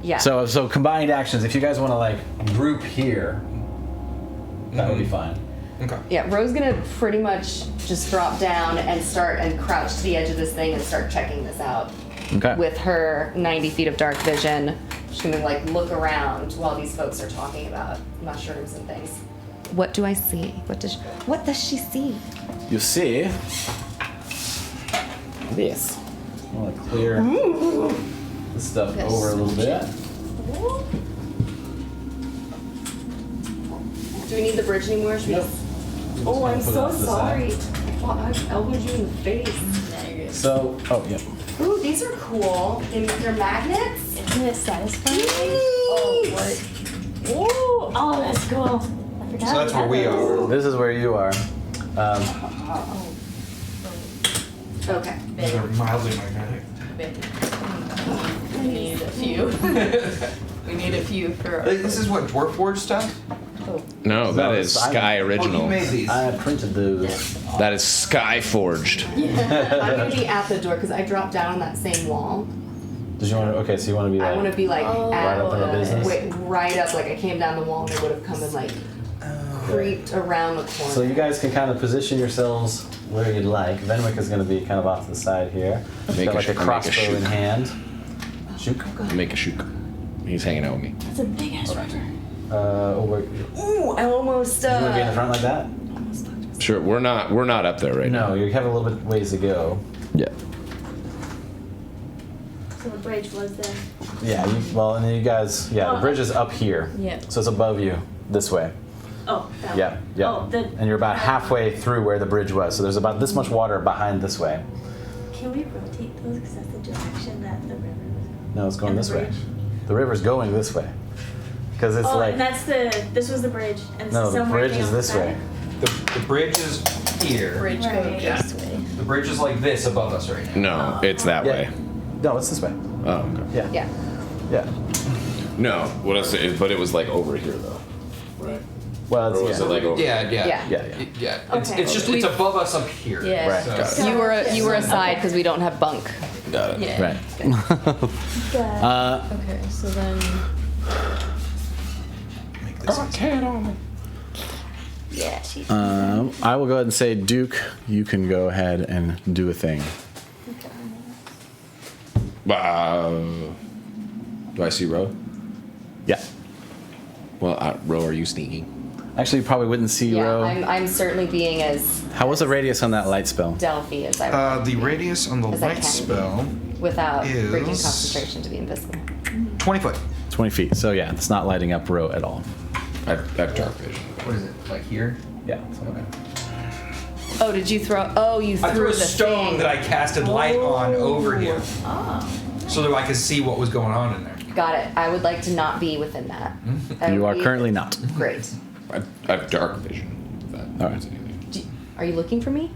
Yeah.
So combined actions. If you guys want to group here, that would be fine.
Okay.
Yeah, Rose's gonna pretty much just drop down and start and crouch to the edge of this thing and start checking this out.
Okay.
With her 90 feet of dark vision. She's gonna look around while these folks are talking about mushrooms and things. What do I see? What does she see?
You see this. I want to clear this stuff over a little bit.
Do we need the bridge anymore? Should we just... Oh, I'm so sorry. Oh, I elbowed you in the face.
So, yeah.
Ooh, these are cool. They're magnets?
Isn't it satisfying?
Oh, what?
Ooh, oh, that's cool. I forgot.
So that's where we are.
This is where you are.
Okay.
They're mildly magnetic.
We need a few. We need a few for.
This is what Dwarf Forge stuff?
No, that is
it's-
Sky
Oh,
Original.
you made these.
I printed those.
That is Sky Forged.
I'm gonna be at the door because I dropped down on that same wall.
Did you want to? Okay, so you want to be
I want to be
right up in the business.
right up, I came down the wall and they would have come and creeped around the corner.
So you guys can kind of position yourselves where you'd like. Venwick is going to be kind of off to the side here.
Make
Got
a
a
shook.
crossbow in hand. Shoot.
Make a shook. He's hanging out with me.
It's a big ass river.
Over.
Ooh, I almost.
You want to be in the front like that?
Sure, we're not up there right now.
No, you have a little bit ways to go.
Yeah.
So the bridge was there.
Yeah. And then you guys. Yeah, the bridge is up here.
Yeah.
So it's above you this way.
Oh, that
Yeah.
one.
Yeah.
Oh,
And you're about halfway through where the bridge was. So there's about this much water behind this way.
Can we rotate those because that's the direction that the river was?
No, it's going
And the
this way.
bridge?
The river's going this way. Because it's
Oh, and that's this was the bridge. And
No, the
somewhere
bridge is
on the
this
side?
way.
The bridge is here.
Bridge go
Right.
this way.
The bridge is like this above us right now.
No, it's that way.
No, it's this way.
Oh, okay.
Yeah.
Yeah.
Yeah.
No, what I say, but it was over here though. Right.
Well,
Or was
it's
it over?
Yeah.
Yeah.
Yeah.
It's
Okay.
just it's above us up here.
Yeah.
Right. Got it.
You were aside because we don't have bunk.
Got it.
Yeah.
Right.
Okay, so then.
Yeah, she.
I will go ahead and say, Duke, you can go ahead and do a thing.
Do I see Ro?
Yeah.
Well, Ro, are you sneaking?
Actually, you probably wouldn't see
Yeah,
Ro.
I'm certainly being as
How was the radius on that light spell?
Delphi as I
The radius on the
As I
light
can.
spell,
without
is-
breaking concentration to the invisible.
20 foot.
20 feet. So yeah, it's not lighting up Ro at all.
I have dark vision.
What is it? Like here?
Yeah.
Okay.
Oh, did you throw? Oh, you threw
I threw a
the
stone
thing.
that I casted light on over him,
Ah.
so that I could see what was going on in there.
Got it. I would like to not be within that. That
You
would
are
be-
currently not.
Great.
I have dark vision. If that
All right.
means anything.
Are you looking for me?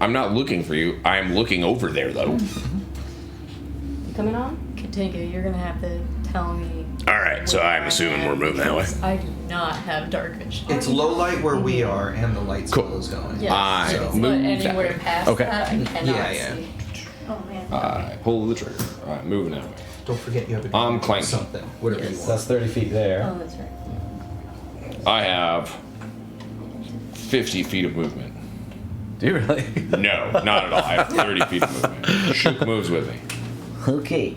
I'm not looking for you. I am looking over there, though.
You coming on?
Katinka, you're gonna have to tell me.
All right, so
where
I'm
I
assuming
am,
we're moving that way.
because I do not have dark vision.
It's low light where we are, and the light still is going.
Yes,
I
but
move
anywhere
that way.
past
Okay.
that, I cannot
Yeah.
see. Oh man.
I pull the trigger. All right, moving that way.
Don't forget you have to
I'm
do
clanky.
something, whatever you
Yes.
want.
30 feet there.
Oh, that's right.
I have 50 feet of movement.
Do you really?
No, not at all. I have 30 feet of movement. Shook moves with me.
Okay.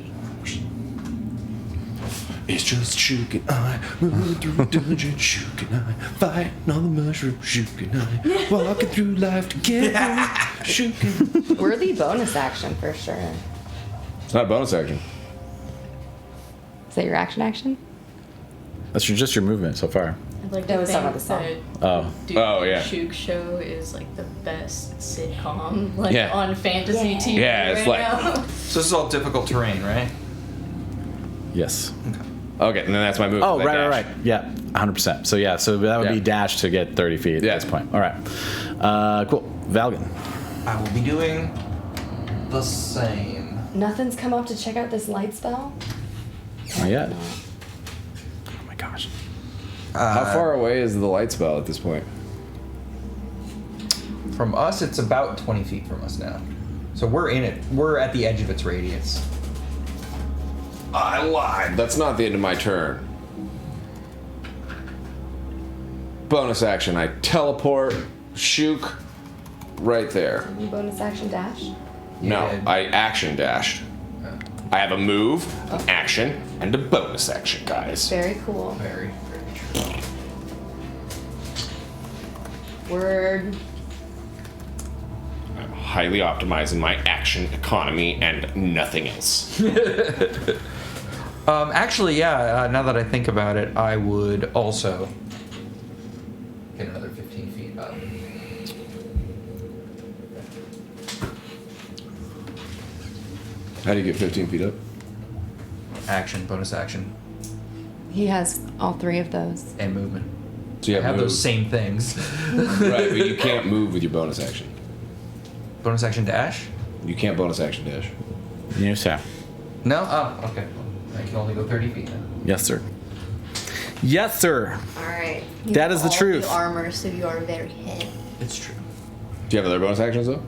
It's just Shook and I running through a dungeon. Shook and I fighting on the mushroom. Shook and I walking through life together. Shook and
Worthy bonus action for sure.
It's not a bonus action.
Is that your action?
That's just your movement so far.
I'd like
That
to
was some of the
think
song.
that
Oh.
Duke
Oh, yeah.
Shook show is like the best sitcom like
Yeah.
on fantasy TV
Yeah, it's
right
like-
now.
So this is all difficult terrain, right?
Yes.
Okay, and then that's my move.
Oh,
I
right.
dash.
Yeah, 100%. So yeah, so that would be
Yeah.
dash to get 30 feet
Yeah.
at this point. All right. Cool. Valgan.
I will be doing the same.
Nothing's come up to check out this light spell?
Not yet. Oh my gosh.
How far away is the light spell at this point?
From us, it's about 20 feet from us now. So we're in it. We're at the edge of its radius.
I lied. That's not the end of my turn. Bonus action. I teleport Shook right there.
Any bonus action dash?
No,
Yeah.
I action dashed. I have a move, an action, and a bonus action, guys.
Very cool.
Very, very true.
Word.
I'm highly optimizing my action economy and nothing else.
Actually, yeah, now that I think about it, I would also get another 15 feet up.
How do you get 15 feet up?
Action, bonus action,
He has all three of those.
and movement.
So you
I have
move.
those same things.
Right, but you can't move with your bonus action.
Bonus action dash?
You can't bonus action dash.
Yes, sir.
No? Oh, okay. I can only go 30 feet now.
Yes, sir. Yes, sir.
All right.
That is the
All
truth.
armor, so you are very heavy.
It's true.
Do you have other bonus actions though?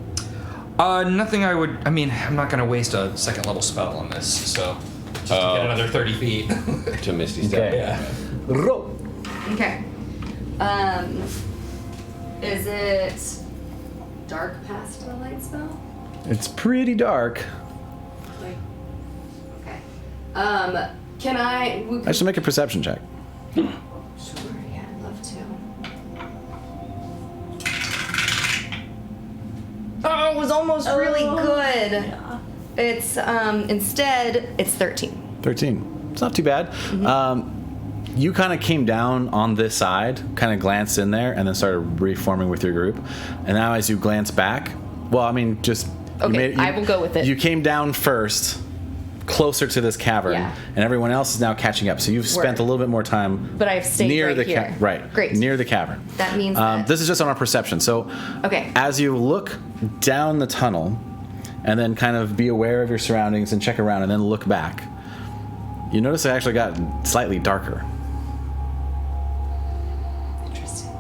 Nothing I would. I mean, I'm not gonna waste a second level spell on this, so. Just to get another 30 feet.
To Misty Step.
Okay. Roll.
Okay. Is it dark past the light spell?
It's pretty dark.
Like, okay. Can I?
I should make a perception check.
Sure. Yeah, I'd love to. Oh, it was almost really good.
Yeah.
It's instead it's 13.
13. It's not too bad. You kind of came down on this side, kind of glanced in there, and then started reforming with your group. And now, as you glance back, well, I mean, just you
Okay, I will go with it.
You came down first, closer to this cavern,
Yeah.
and everyone else is now catching up. So you've spent a
Word.
little bit more time,
But I've stayed
near
right
the
here.
right,
Great.
near the cavern.
That means that.
This is just on our perception. So,
Okay.
as you look down the tunnel, and then kind of be aware of your surroundings and check around, and then look back, you notice it actually got slightly darker.
Interesting.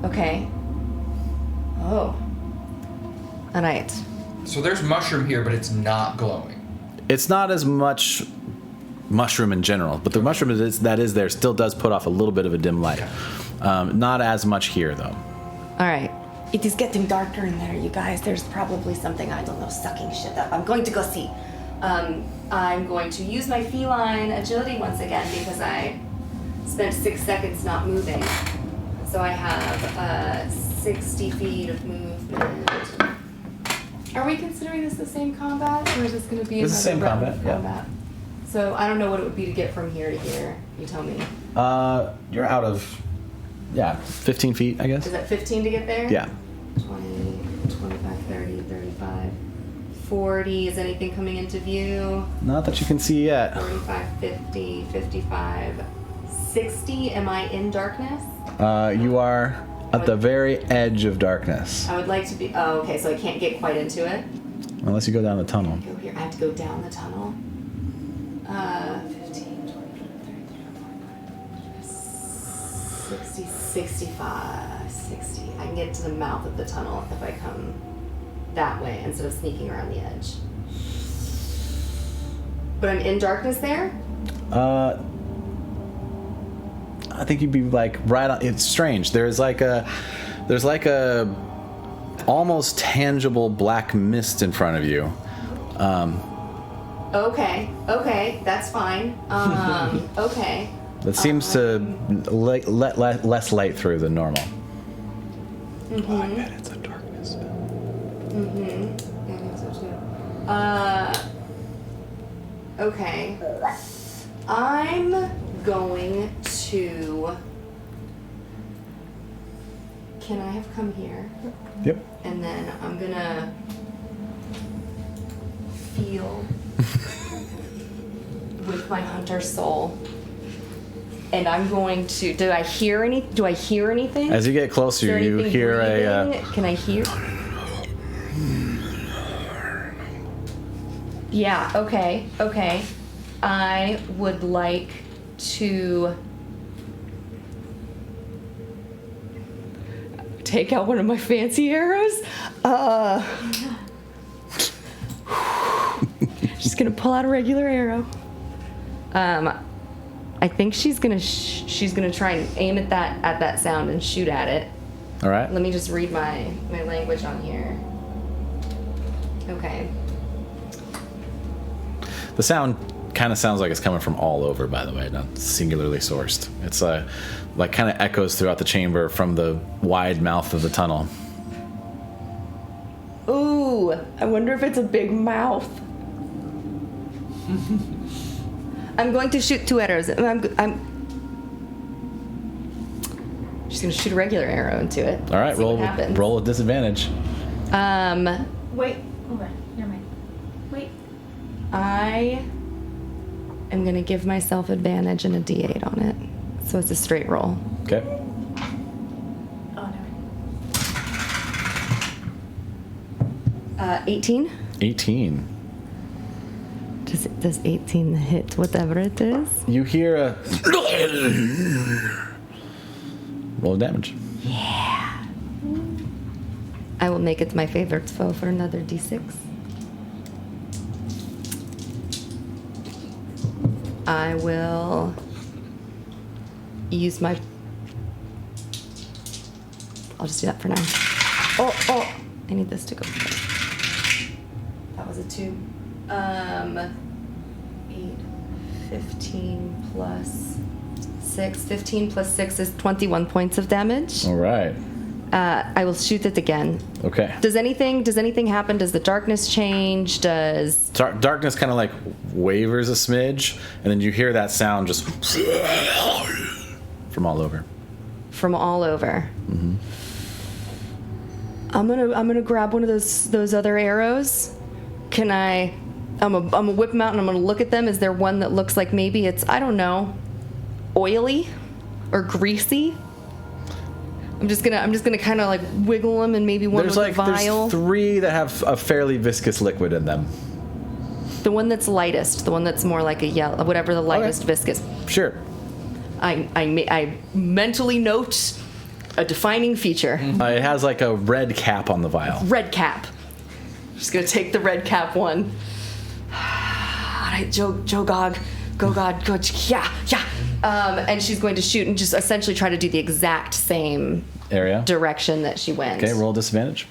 Okay. Oh. All right.
So there's mushroom here, but it's not glowing.
It's not as much mushroom in general, but the mushroom that is there still does put off a little bit of a dim light. Not as much here, though.
All right. It is getting darker in there, you guys. There's probably something, I don't know, sucking shit up. I'm going to go see. I'm going to use my feline agility once again because I spent 6 seconds not moving. So I have 60 feet of movement. Are we considering this the same combat, or is this going to be
This is the
another
same
round of
combat, yeah.
combat? So I don't know what it would be to get from here to here. You tell me.
You're out of, 15 feet, I guess.
Is that 15 to get there?
Yeah.
20, 25, 30, 35, 40. Is anything coming into view?
Not that you can see yet.
45, 50, 55, 60. Am I in darkness?
You are at the very edge of darkness.
I would like to be. Oh, okay. So I can't get quite into it.
Unless you go down the tunnel.
Go here. I have to go down the tunnel. 15, 20, 30, 60, 65, 60. I can get to the mouth of the tunnel if I come that way instead of sneaking around the edge. But I'm in darkness there?
I think you'd be like right on. It's strange. There's like a almost tangible black mist in front of you.
Okay, that's fine. Okay.
That seems to let less light through than normal.
I bet it's a darkness.
Yeah, I think so too. Okay. I'm going to. Can I have come here?
Yep.
And then I'm gonna feel with my hunter soul. And I'm going to. Do I hear anything?
As you get
Is
closer,
there
you
anything
hear
breathing? Can I hear? Yeah, okay. I would like to take out one of my fancy arrows. Just gonna pull out a regular arrow. I think she's gonna try and aim at that sound and shoot at it.
All right.
Let me just read my language on here. Okay.
The sound kind of sounds like it's coming from all over, by the way, not singularly sourced. It's like kind of echoes throughout the chamber from the wide mouth of the tunnel.
Ooh, I wonder if it's a big mouth. I'm going to shoot 2 arrows. I'm just gonna shoot a regular arrow into it.
All right,
See what happens.
roll with disadvantage.
Wait. Hold on. Never mind. Wait.
I am gonna give myself advantage and a D8 on it, so it's a straight roll.
Okay.
Oh, never mind.
18.
18.
Does 18 hit whatever it is?
You hear a roll of damage.
I will make it my favorite foe for another D6. I will use my. I'll just do that for now. Oh! I need this to go. That was a 2. 8, 15 plus 6. 15 plus 6 is 21 points of damage.
All right.
I will shoot it again.
Okay.
Does anything happen? Does the darkness change? Does
Darkness kind of like wavers a smidge, and then you hear that sound just from all over.
from all over?
Mm-hmm.
I'm gonna grab one of those other arrows. Can I? I'm gonna whip them out and I'm gonna look at them. Is there one that looks like maybe it's, I don't know, oily or greasy? I'm just gonna kind of like wiggle them, and maybe one with a vial.
There's 3 that have a fairly viscous liquid in them.
The one that's lightest, the one that's more like a yellow, whatever the lightest viscous.
Sure.
I mentally note a defining feature.
It has like a red cap on the vial.
Red cap. Just gonna take the red cap one. All right, Joe Gog, go God, go, yeah. And she's going to shoot and just essentially try to do the exact same
Area.
direction that she went.
Okay, roll disadvantage.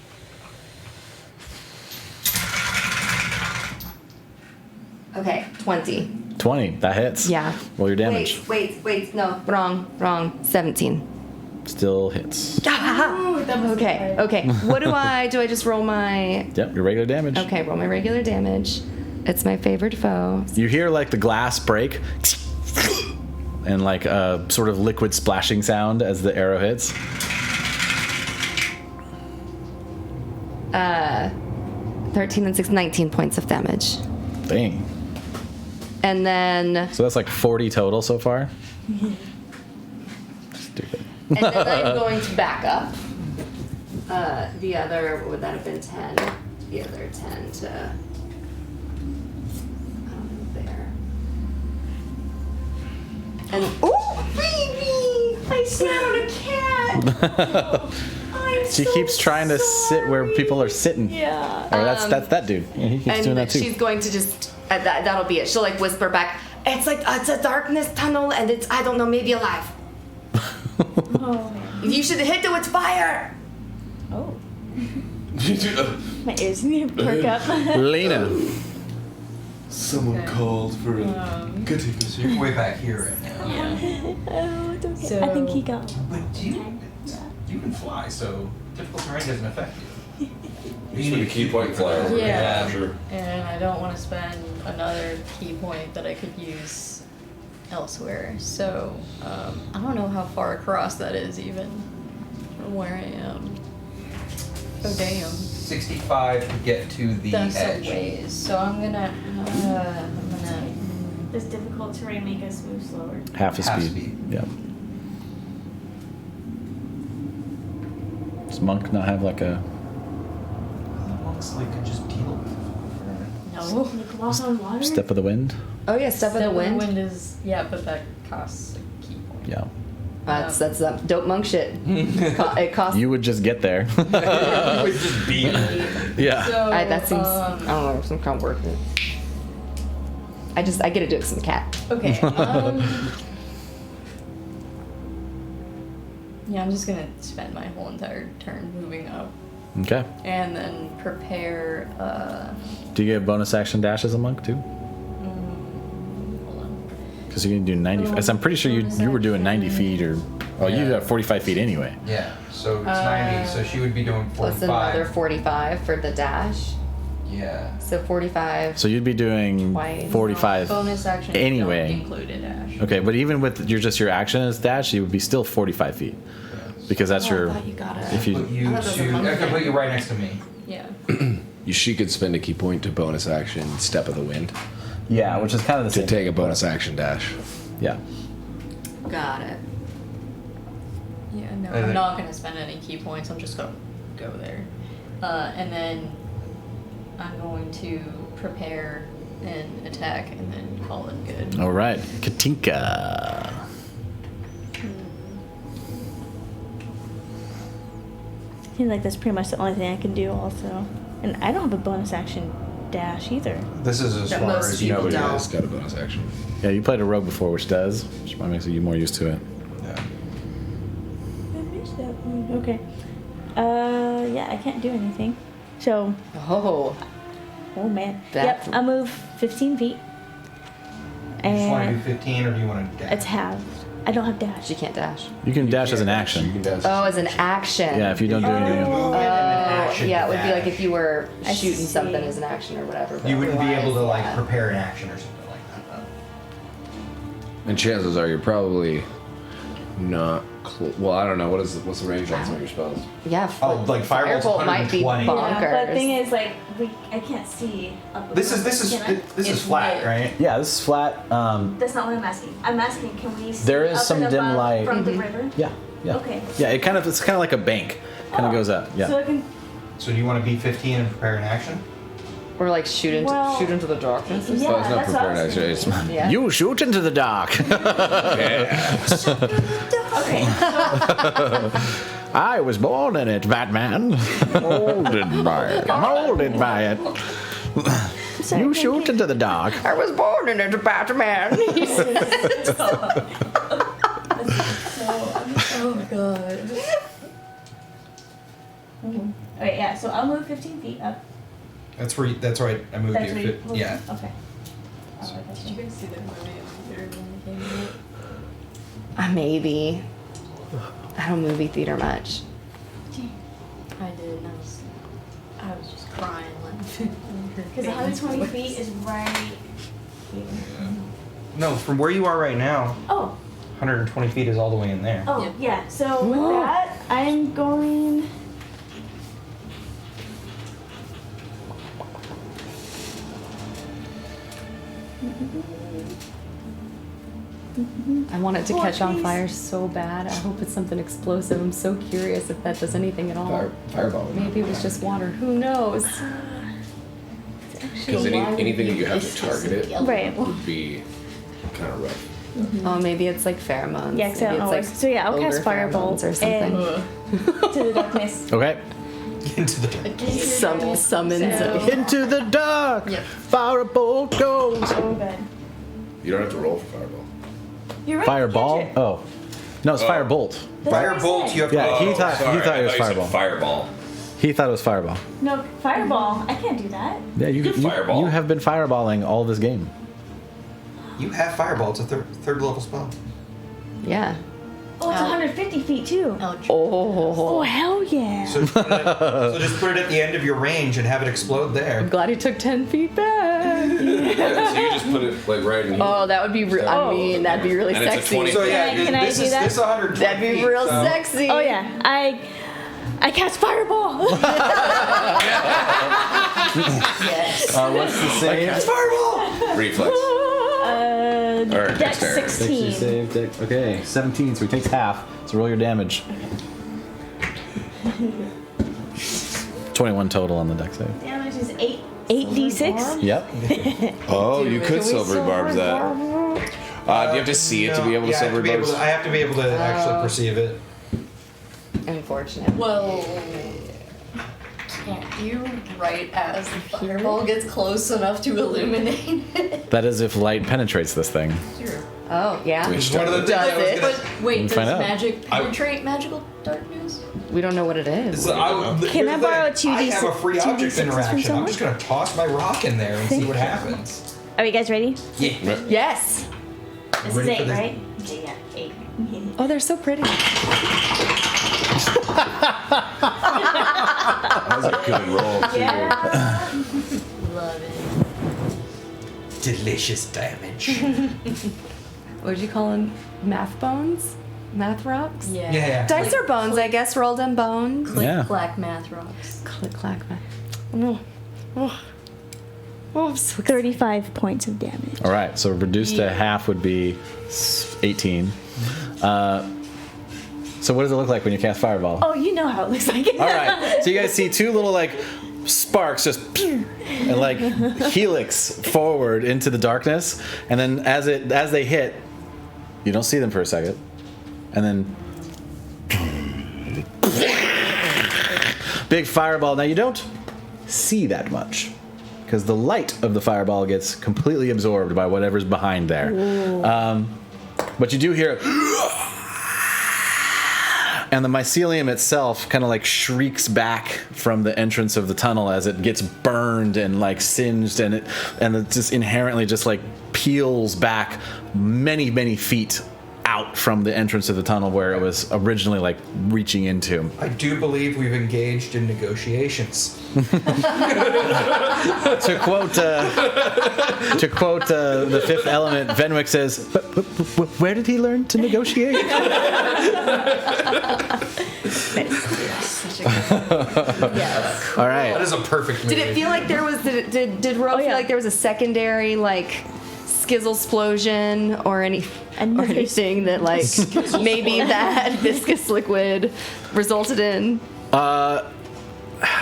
Okay, 20.
20. That hits.
Yeah.
Roll your damage.
Wait, no, wrong. 17.
Still hits.
Ooh, that was
Okay. What do I just roll my?
Yep, your regular damage.
Okay, roll my regular damage. It's my favorite foe.
You hear like the glass break, and like a sort of liquid splashing sound as the arrow hits.
13 and 6, 19 points of damage.
Dang.
And then
So that's like 40 total so far. Stupid.
and then I'm going to back up. The other, what would that have been, 10? The other 10 to there. And oh, baby! I found a cat.
She keeps trying to sit where people are sitting.
Yeah.
Oh, that's that dude. Yeah, he keeps doing that too.
She's going to just that'll be it. She'll like whisper back. It's like it's a darkness tunnel, and it's I don't know, maybe alive.
Oh man.
You should hit it with fire.
Oh. My ears need to perk up.
Lena.
Someone called for a goodie.
So you're way back here right now.
Oh, it's okay.
So-
I think he got.
But you can fly, so difficult terrain doesn't affect you.
You need a key point flyer.
Yeah.
Sure.
And I don't want to spend another key point that I could use elsewhere. So I don't know how far across that is even from where I am. Oh damn.
65 to get to the
That's
edge.
a ways. So I'm gonna
Does difficult terrain make us move slower?
Half the
Half
speed.
speed.
Yeah. Does Monk not have like a...
Monks like could just deal with
no.
Like walk on water?
Step of the wind?
Oh yeah, step of the wind.
is but that costs a key point.
Yeah.
That's dope monk shit. It costs.
You would just get there.
it. would just be
Yeah.
So
That seems. I don't know. Some kind of worth it. I get to do it 'cause I'm a cat.
okay. Yeah, I'm just gonna spend my whole entire turn moving up,
Okay.
and then prepare.
Do you get bonus action dash as a monk too?
Hold on.
Because you can do 90. I'm pretty sure you were doing 90 feet or... Oh, you
Yeah.
got 45 feet anyway.
Yeah, so it's 90, so she would be doing 45.
Plus another 45 for the dash.
Yeah.
So 45.
So you'd be doing
Twice.
45
Bonus action
anyway.
don't include a dash.
Okay, but even with your action as dash, you would be still 45 feet. Because that's
Oh, I
your...
thought you got it.
If
Put
you...
you
I thought that was a
to.
monkey
I could put
thing.
you right next to me.
Yeah.
She could spend a key point to bonus action Step of the Wind
Yeah, which is kind of the
to
same.
take a bonus action dash.
Yeah.
Got it.
Yeah. No,
And
I'm
then-
not gonna spend any key points. I'm just gonna go there, and then I'm going to prepare and attack, and then call it good.
All right. Katinka.
I feel like that's pretty much the only thing I can do also. And I don't have a bonus action dash either.
This is as
That
far
most
as you
people
know.
don't.
It's got a bonus action.
Yeah, you played a rogue before, which does. Which probably makes you more used to it.
Yeah.
I missed that one. Okay. Yeah, I can't do anything. So,
Oh.
oh man.
That's-
Yep, I'll move 15 feet.
You just want to do
And
15 or do you want to dash?
it's halved. I don't have dash.
She can't dash.
You can dash as an
You
action.
can dash.
Oh, as an action.
Yeah, if you don't do anything.
Oh,
action
yeah, it would be
dash.
like if you were
I
shooting
see.
something as an action or whatever. but
You wouldn't be able to
otherwise,
like
yeah.
prepare an action or something like that.
And chances are you're probably not. Well, I don't know. What's the range on some of your spells?
Yeah.
Oh, like Fireball's
Firebolt might be
120.
bonkers.
Yeah, but the thing is, like, I can't see up
This is
above. Can I?
this is
It's
flat,
lit.
right?
Yeah, this is flat.
That's not what I'm asking. I'm asking, can we see
There is
up
some
and
dim
above
light.
from the river?
Yeah, yeah.
Okay.
Yeah, it's kind of like a bank. Kind of
Oh,
goes up.
So
Yeah.
I can.
So do you want to be 15 and prepare an action?
Or like shoot into the darkness. Or
Yeah,
Oh, it's not
that's what I
prepared
was
action. It's
thinking.
Yeah.
You shoot into the dark.
Okay.
I was born in it, Batman. Molded by it. Molded by it.
Sorry,
You
can-
shoot
can-
into the dark.
I was born in it, Batman.
Oh god.
Okay, yeah. So I'll move 15 feet up.
That's where. That's right. I moved
That's
you.
where you. moved
Yeah.
me? Okay.
Did you guys see that movie in the theater when it came out?
Maybe. I don't movie theater much.
I did, and I was just crying laughing.
Because 120 feet is right here.
No, from where you are right now.
Oh,
120 feet is all the way in there.
Oh,
Yep.
yeah. So with that, I'm going.
I want it to catch on
please.
fire so bad. I hope it's something explosive. I'm so curious if that does anything at all.
Fireball.
Maybe it was just water. Who knows?
Because anything that you have to target it
Right.
would be kind of rough.
Oh, maybe it's like pheromones.
Yeah, 'cause I
Maybe
don't know.
it's
So yeah, I'll
ogre
cast Firebolt
pheromones or something.
to the darkness.
Okay.
Into the dark.
Summons.
So-
Into the dark.
Yep.
Firebolt goes.
Oh, good.
You don't have to roll for fireball.
You're right.
Fireball?
cantrip.
Oh. No, it's firebolt.
That's what I
Firebolt,
said.
you have to.
Yeah, he thought
Sorry,
it was
I thought you said
fireball.
Fireball.
He thought it was fireball.
No, Fireball. I can't do that.
Yeah, you
Fireball.
you have been fireballing all this game.
You have Fireball. It's a third level spell.
Yeah.
Oh, it's 150 feet too.
Ouch.
Oh, hell yeah.
So just put it at the end of your range and have it explode there.
I'm glad he took 10 feet back.
Yeah, so you just put it like right in here.
Oh, that would be. I mean, that'd be really
And it's a
sexy.
20.
So yeah,
Can I
this
do
is
that?
this 120
That'd be
feet,
real
so-
sexy.
Oh yeah, I cast Fireball.
Yes.
What's the save?
Reflex. Or
Dex
dexterity.
16.
Save, okay, 17, so he takes half. So roll your damage. 21 total on the dex save.
Damage is 8d6.
Yep.
Oh, you could
Can we
silver barb that. Do you have to see it to be able to
Yeah,
silver barb?
I have to be able to actually perceive it.
Unfortunate.
Well, can't you, right as the fireball gets close enough to illuminate it?
That is if light penetrates this thing.
Sure.
Oh, yeah.
It's one of the things
Does
I was
it?
gonna.
But wait, does
find out.
magic penetrate magical darkness?
We don't know what it is.
So
Can I borrow a 2d6
I have a free object
2d6s from
interaction. I'm
someone?
just gonna toss my rock in there and see what happens.
Are you guys ready?
Yeah.
Yes.
This
Ready
is
for
8,
this?
right? Yeah, 8.
Oh, they're so pretty.
That was a good roll, too.
Yeah.
Love it.
Delicious damage.
What would you call them? Math bones? Math rocks?
Yeah.
Yeah.
Dice are bones, I guess. Rolled in bones.
Click,
Yeah.
clack, math rocks.
Click, clack, math. Oh, I'm so excited.
35 points of damage.
All right, so reduced to half would be 18. So what does it look like when you cast Fireball?
Oh, you know how it looks like.
All right, so you guys see two little like sparks just and like helix forward into the darkness, and then as they hit, you don't see them for a second, and then big fireball. Now you don't see that much because the light of the fireball gets completely absorbed by whatever's behind there. But you do hear and the mycelium itself kind of like shrieks back from the entrance of the tunnel as it gets burned and like singed, and it just inherently just like peels back many feet out from the entrance of the tunnel where it was originally like reaching into.
I do believe we've engaged in negotiations.
To quote the Fifth Element, Venwick says, "Where did he learn to negotiate?"
Yes.
All
That
right.
is a perfect movie.
Did it feel like there was? Did Ro feel like there was a secondary like skizzle explosion or anything that like maybe that viscous liquid resulted in?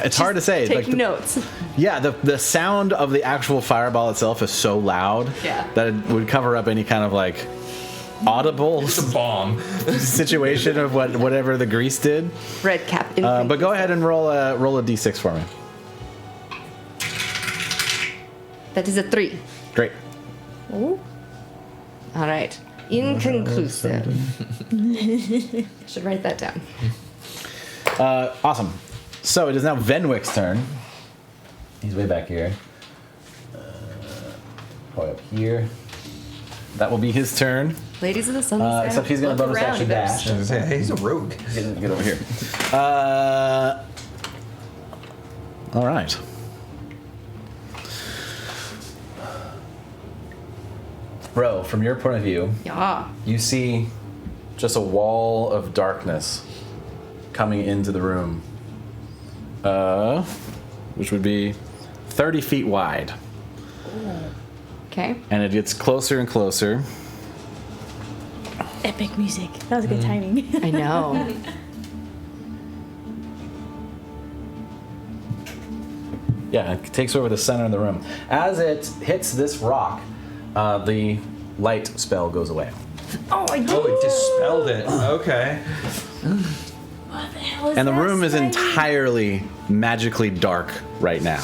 It's hard to say.
Take
Like,
notes.
yeah, the sound of the actual fireball itself is so loud that it would cover up any kind of like audible
It's a bomb.
situation of whatever the grease did.
Red cap.
But go ahead and roll a d6 for me.
That is a 3.
Great.
All right. Inconclusive. Should write that down.
Awesome. So it is now Venwick's turn. He's way back here. Probably up here. That will be his turn.
Ladies of the Sunless Sky.
Except he's going to
look
bonus
around,
action
you better
dash.
He's a rogue.
Get over here. All right. Bro, from your point of view,
Yeah.
you see just a wall of darkness coming into the room, which would be 30 feet wide.
Okay.
And it gets closer and closer.
Epic music. That was good timing.
I know.
Yeah, it takes over the center of the room. As it hits this rock, the light spell goes away.
Oh, I did.
Oh, it dispelled it. Okay.
What the hell is
And the
that
room is
slimy?
entirely magically dark right now.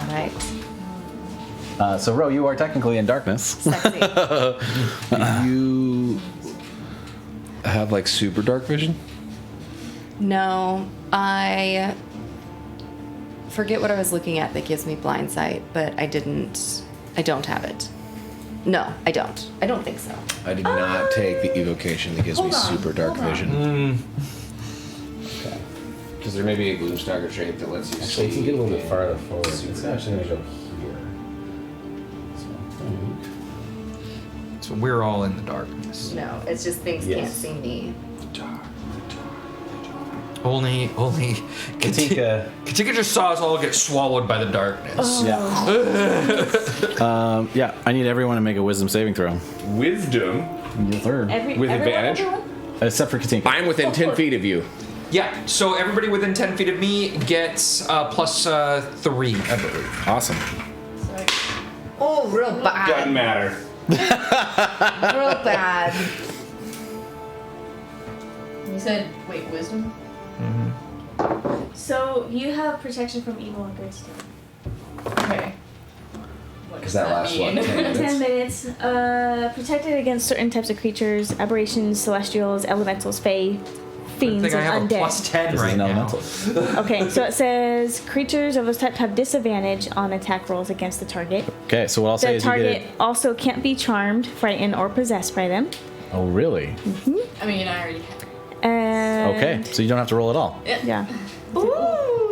All right.
So, Ro, you are technically in darkness.
Sexy.
Do you have like super dark vision?
No, I forget what I was looking at that gives me blind sight, but I don't have it. No, I don't. I don't think so.
I did not take the evocation that gives me super dark vision. Okay. Because there may be a gloomstalker trait that lets you see.
you can get a little bit farther forward.
It's
actually going to go here.
So we're all in the darkness.
No, it's just things
Yes.
can't see me.
Only
Katinka.
Katinka just saw us all get swallowed by the darkness.
Yeah, I need everyone to make a wisdom saving throw.
Wisdom.
Yes, sir.
With advantage?
Except for Katinka.
I'm within 10 feet of you.
Yeah, so everybody within 10 feet of me gets plus 3, I believe.
Awesome.
Oh, real bad.
Doesn't matter.
Real bad.
You said, wait, wisdom?
So you have protection from evil and good stuff.
Okay. What does
that lasts, what, 10 minutes?
10 minutes. Protected against certain types of creatures, aberrations, celestials, elementals, fae,
I
fiends,
think I have
and
a
undead.
plus 10
This is
right
an
now.
elemental.
Okay, so it says creatures of this type have disadvantage on attack rolls against the target.
Okay, so what I'll say
The
is you
target
get
also can't be charmed, frightened, or possessed by them.
Oh, really?
I mean, I already have.
And
Okay, so you don't have to roll at all.
Yeah.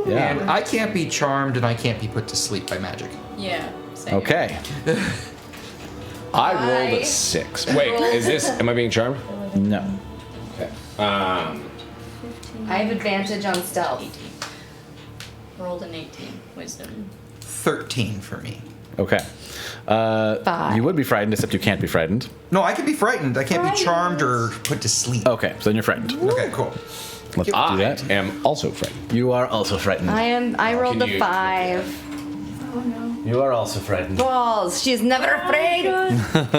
Yeah.
And I can't be charmed and I can't be put to sleep by magic.
Yeah. Same.
Okay.
I rolled a 6. Wait, am I being charmed?
No.
Okay.
I have advantage on stealth.
18. Rolled an 18. Wisdom.
13 for me.
Okay.
5.
You would be frightened, except you can't be frightened.
No, I can be frightened. I can't be charmed or put to sleep.
Okay, so then you're frightened.
Okay, cool.
Let's do
I
that.
am also frightened.
You are also frightened.
I rolled
Can
a
you-
5.
You are also frightened.
Balls. She's never afraid.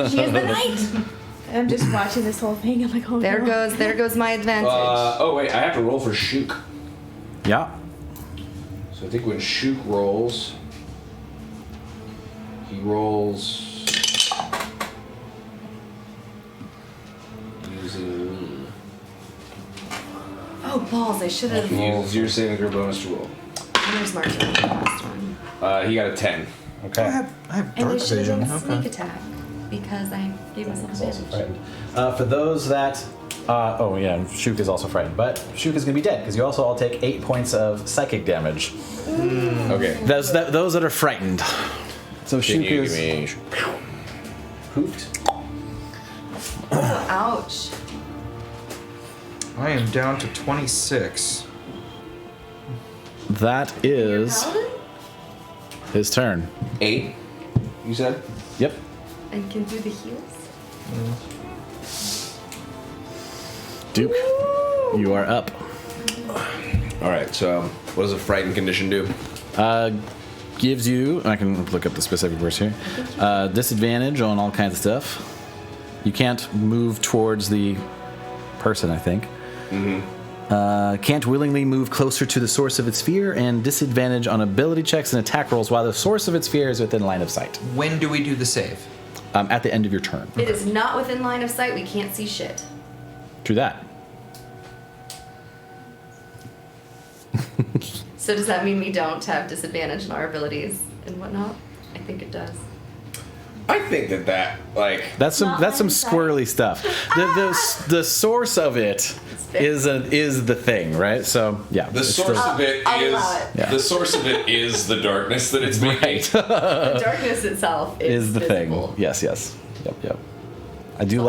She is the knight.
I'm just watching this whole thing. I'm like, oh
There
no.
goes my advantage.
Oh wait, I have to roll for Shook.
Yeah.
So I think when Shook rolls, he rolls using me.
Oh, balls. I should have.
He uses your saving throw bonus to roll.
Where's Martin? The last one.
He got a 10.
Okay.
I have
And I
dark
should have
vision.
done sneak
Okay.
attack because I gave myself
He's also
advantage.
frightened. For those that, oh yeah, Shuk is also frightened, but Shuk is gonna be dead because you also all take 8 points of psychic damage.
Okay.
Those that are frightened. So
Can
Shuk
you
is
give me?
hoofed.
Oh, ouch.
I am down to 26.
That is his turn.
8. You said?
Yep.
And can do the heals?
Duke, you are up.
All right. So what does a frightened condition do?
Gives you, I can look up the specific words here, disadvantage on all kinds of stuff. You can't move towards the person, I think. Can't willingly move closer to the source of its fear, and disadvantage on ability checks and attack rolls while the source of its fear is within line of sight.
When do we do the save?
At the end of your turn.
It is not within line of sight. We can't see shit.
True that.
So does that mean we don't have disadvantage on our abilities and whatnot? I think it does.
I think that
That's some
Not
that's some
line of sight.
squirrely stuff. The source of it is the thing, right? So yeah.
the
it's
source
still-
of it
I'll
is
allow it.
Yeah.
the source of it is the darkness that it's making.
The darkness itself
is the
visible.
thing. Yes. Yep. I do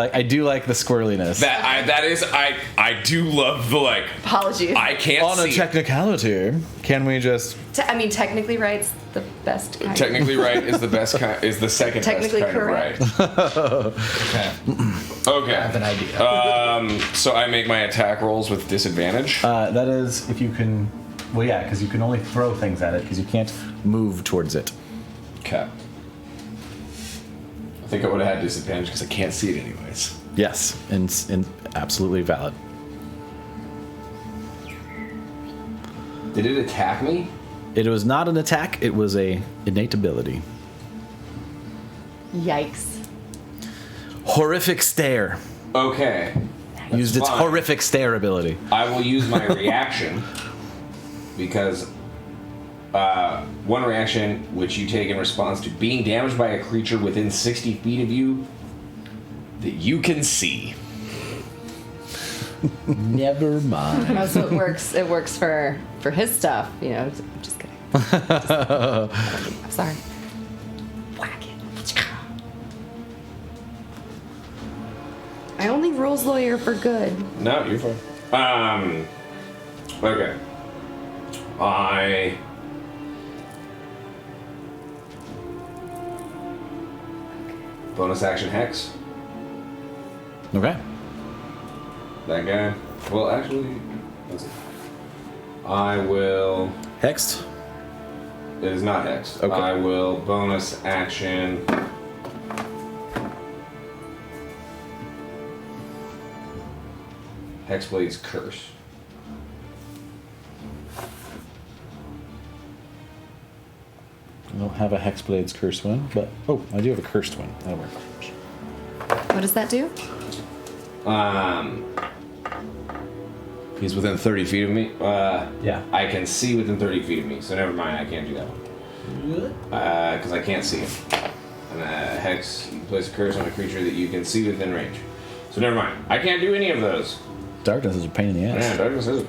like the squirreliness.
I do love the like.
Apologies.
I can't
On
see.
a technicality, can we just?
I mean, technically right's the best kind.
Technically right is the best kind. Is the second
Technically
best kind
correct.
of
Okay.
right. Okay.
I have an idea.
So I make my attack rolls with disadvantage.
That is if you can. Well, yeah, because you can only throw things at it because you can't move towards it.
Okay. I think I would have had disadvantage because I can't see it anyways.
Yes, and absolutely valid.
Did it attack me?
It was not an attack. It was a innate ability.
Yikes.
Horrific stare.
Okay.
Used its
fine.
horrific stare ability.
I will use my reaction because one reaction which you take in response to being damaged by a creature within 60 feet of you that you can see.
Never mind.
Oh, so it works. It works for his stuff. You know. Just kidding. I'm sorry. Whack it. I only rules lawyer for good.
No, you're fine. Okay. Bonus action hex.
Okay.
That guy. Well, actually, that's it. I will.
Hexed.
It is not hexed.
Okay.
I will bonus action. Hexblade's Curse.
I don't have a Hexblade's Curse one, but I do have a Cursed one. That'll work.
What does that do?
He's within 30 feet of me.
Yeah.
I can see within 30 feet of me, so never mind. I can't do that one. Because I can't see him. And Hex, you place a curse on a creature that you can see within range. So never mind. I can't do any of those.
Darkness is a pain in the ass.
Yeah, darkness is a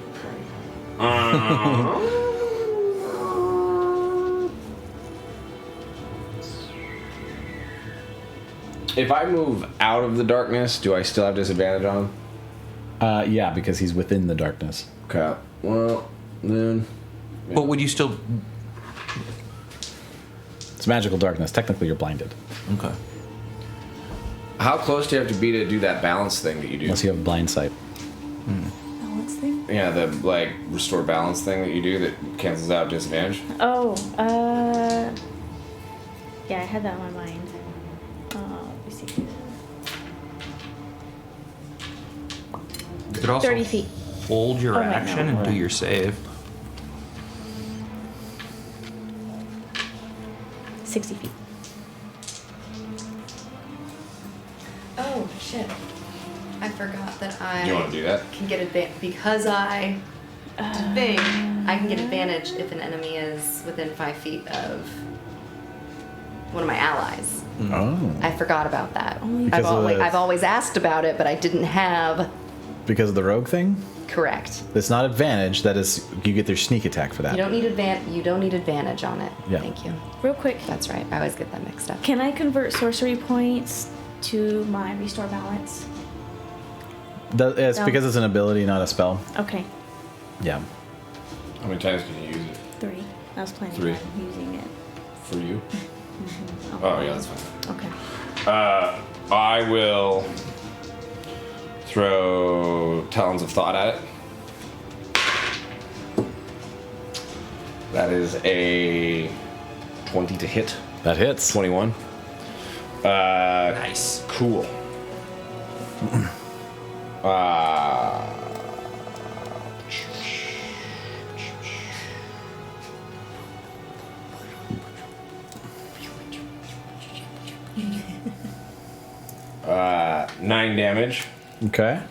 If I move out of the darkness, do I still have disadvantage on him?
Yeah, because he's within the darkness.
Okay. Well, then.
But would you still?
It's magical darkness. Technically, you're blinded.
Okay.
How close do you have to be to do that balance thing that you do?
Unless you have blind sight.
Balance thing?
Yeah, the like restore balance thing that you do that cancels out disadvantage.
Oh, yeah, I had that on my mind. Let me see.
You could also
30 feet.
hold your
Oh, wait, no.
action and do your save.
60 feet.
Oh shit! I forgot that I
Do you want to do that?
can get advantage because I think I can get advantage if an enemy is within 5 feet of one of my allies.
Oh.
I forgot about that.
Because of the-
I've always asked about it, but I didn't have
Because of the rogue thing?
correct.
It's not advantage. That is, you get their sneak attack for that.
You don't need advantage on it.
Yeah.
Thank you.
Real quick,
That's right. I always get that mixed up.
can I convert sorcery points to my restore balance?
It's
No.
because it's an ability, not a spell.
Okay,
Yeah.
How many times can you use it
3. I was planning
3.
on using it.
for you? Oh yeah, that's fine.
Okay.
I will throw Talons of Thought at it. That is a 20 to hit.
That hits.
21.
Nice.
Cool. Uh, 9 damage.
Okay.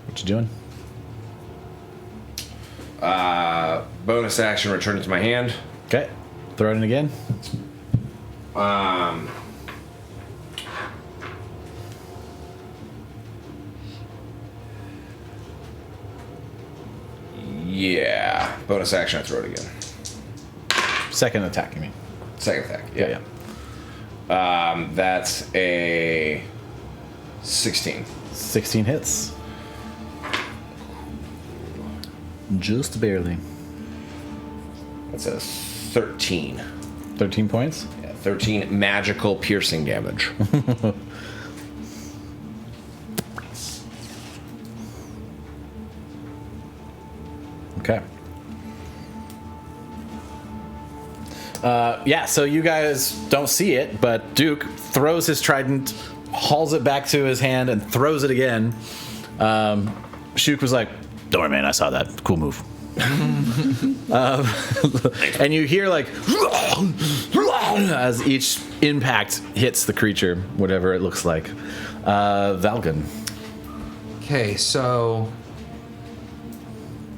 What you doing?
Bonus action, return it to my hand.
Okay. Throw it in again.
Yeah. Bonus action, I throw it again.
Second attack, you mean?
Second attack.
Yeah.
That's a 16.
16 hits. Just barely.
That's a 13.
13 points?
Yeah, 13 magical piercing damage.
Okay. Yeah, so you guys don't see it, but Duke throws his trident, hauls it back to his hand, and throws it again. Shuk was like, "Don't worry, man, I saw that. Cool move." And you hear like as each impact hits the creature, whatever it looks like. Valgan.
Okay, so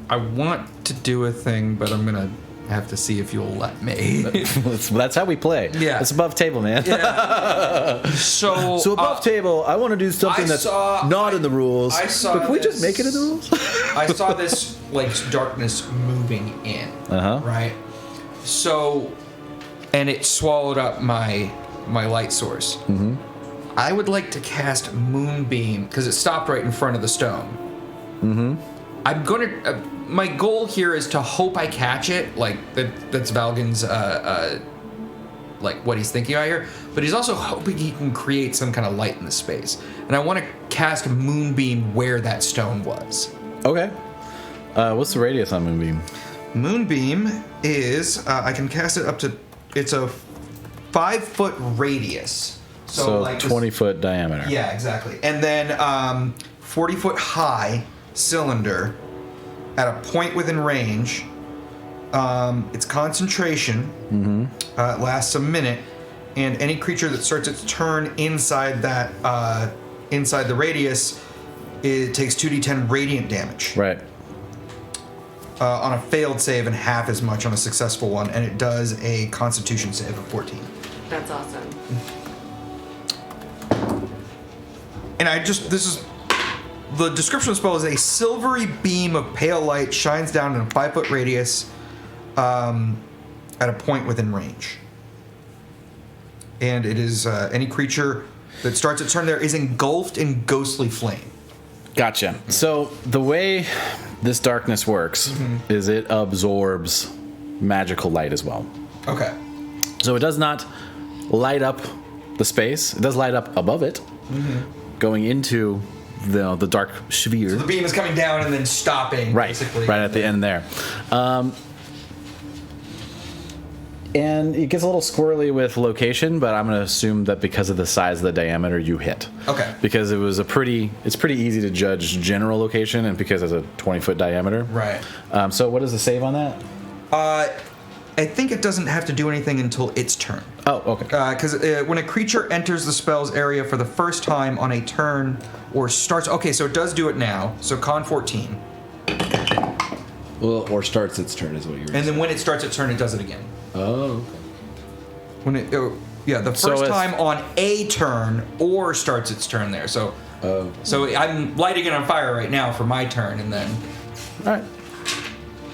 I want to do a thing, but I'm gonna have to see if you'll let me.
That's how we play.
Yeah.
It's above table, man.
Yeah. So
above table, I want to do something that's not in the rules.
I saw
but can we just
this-
make it in the rules?
I saw this like darkness moving in.
Uh-huh.
Right. So, and it swallowed up my light source. Mm-hmm. I would like to cast Moonbeam because it stopped right in front of the stone. Mm-hmm. I'm gonna. My goal here is to hope I catch it. Like that's Valgan's. Like what he's thinking out here, but he's also hoping he can create some kind of light in the space. And I want to cast Moonbeam where that stone was.
Okay. What's the radius on Moonbeam?
Moonbeam is I can cast it up to. It's a 5-foot radius.
So
like
20-foot diameter.
Yeah, exactly. And then 40-foot high cylinder at a point within range. Its concentration lasts a minute, and any creature that starts its turn inside that inside the radius, it takes 2d10 radiant damage.
Right.
On a failed save and half as much on a successful one, and it does a Constitution save of 14.
That's awesome.
And the description of the spell is a silvery beam of pale light shines down in a 5-foot radius at a point within range. And it is any creature that starts its turn there is engulfed in ghostly flame.
Gotcha. So the way this darkness works is it absorbs magical light as well.
Okay.
So it does not light up the space. It does light up above it, going into the dark sphere.
So the beam is coming down and then stopping,
Right,
basically.
right at the end there. And it gets a little squirrely with location, but I'm going to assume that because of the size of the diameter, you hit.
Okay.
Because it's pretty easy to judge general location, and because it's a 20-foot diameter.
Right.
So what is the save on that?
I think it doesn't have to do anything until its turn.
Oh, okay.
Because when a creature enters the spell's area for the first time on a turn or starts... Okay, so it does do it now. So con 14.
Well, or starts its turn is what you're
And then when it starts its turn, it does it again.
Oh, okay.
When it... the first time on a turn or starts its turn there. So so I'm lighting it on fire right now for my turn, and then...
All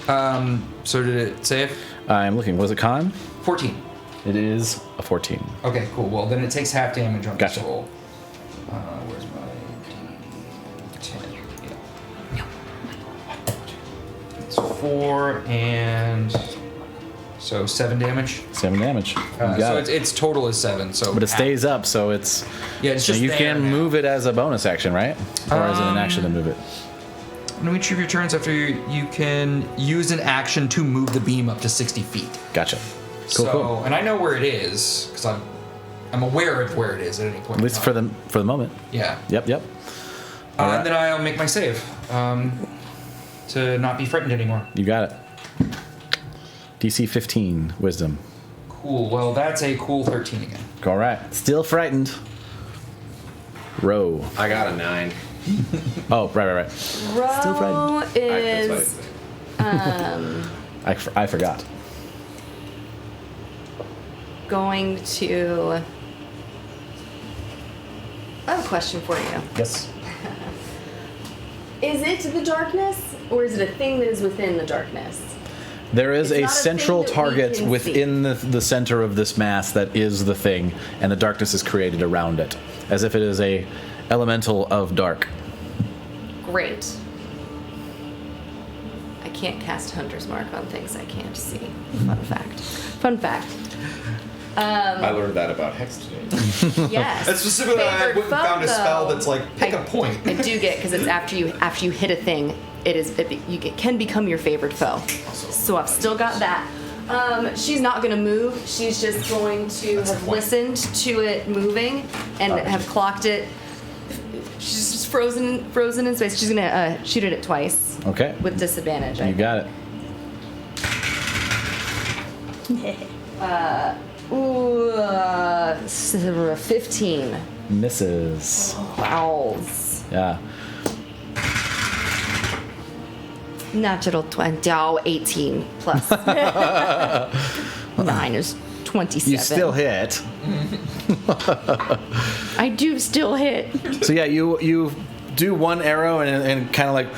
right.
So did it save?
I'm looking. Was it con?
14.
It is a 14.
Okay, cool. Well, then it takes half damage on
Gotcha.
this roll. Where's my D10? Yeah. It's 4 and... So 7 damage.
7 damage. You got
So
it.
its total is 7. So
But it stays up, so it's...
Yeah, it's just
you
there
can
now.
move it as a bonus action, right? Or is it an action to move it?
On each of your turns after you can use an action to move the beam up to 60 feet.
Gotcha.
So, and I know where it is because I'm aware of where it is at any point.
At least for the moment.
Yeah.
Yep. All right.
And then I'll make my save to not be frightened anymore.
You got it. DC 15, Wisdom.
Cool. Well, that's a cool 13 again.
All right. Still frightened. Row.
I got a 9.
Oh, right.
Row
frightened.
is
I forgot.
going to... I have a question for you.
Yes.
Is it the darkness Or is it a thing that is within the darkness?
There is
It's
a
not a
central
thing that we
target
can
within the center of this mass that is the thing, and the darkness is created around it, as if it is a elemental of dark.
Great. I can't cast Hunter's Mark on things I can't see. Fun fact. Fun fact.
I learned that about Hex today.
Yes.
That's specifically I
Favorite
went and found a
foe,
spell
though.
that's like pick a point.
I do get because it's after you hit a thing. Can become your favorite foe. So I've still got that. She's not gonna move. She's just going to have listened to it moving and have clocked it. She's just frozen in space. She's gonna shoot it twice.
Okay.
With disadvantage.
You got it.
Ooh, 15.
Misses.
Fouls.
Yeah.
Natural 20. Oh, 18 plus 9 is 27.
You still hit.
I do still hit.
So yeah, you do one arrow and kind of like,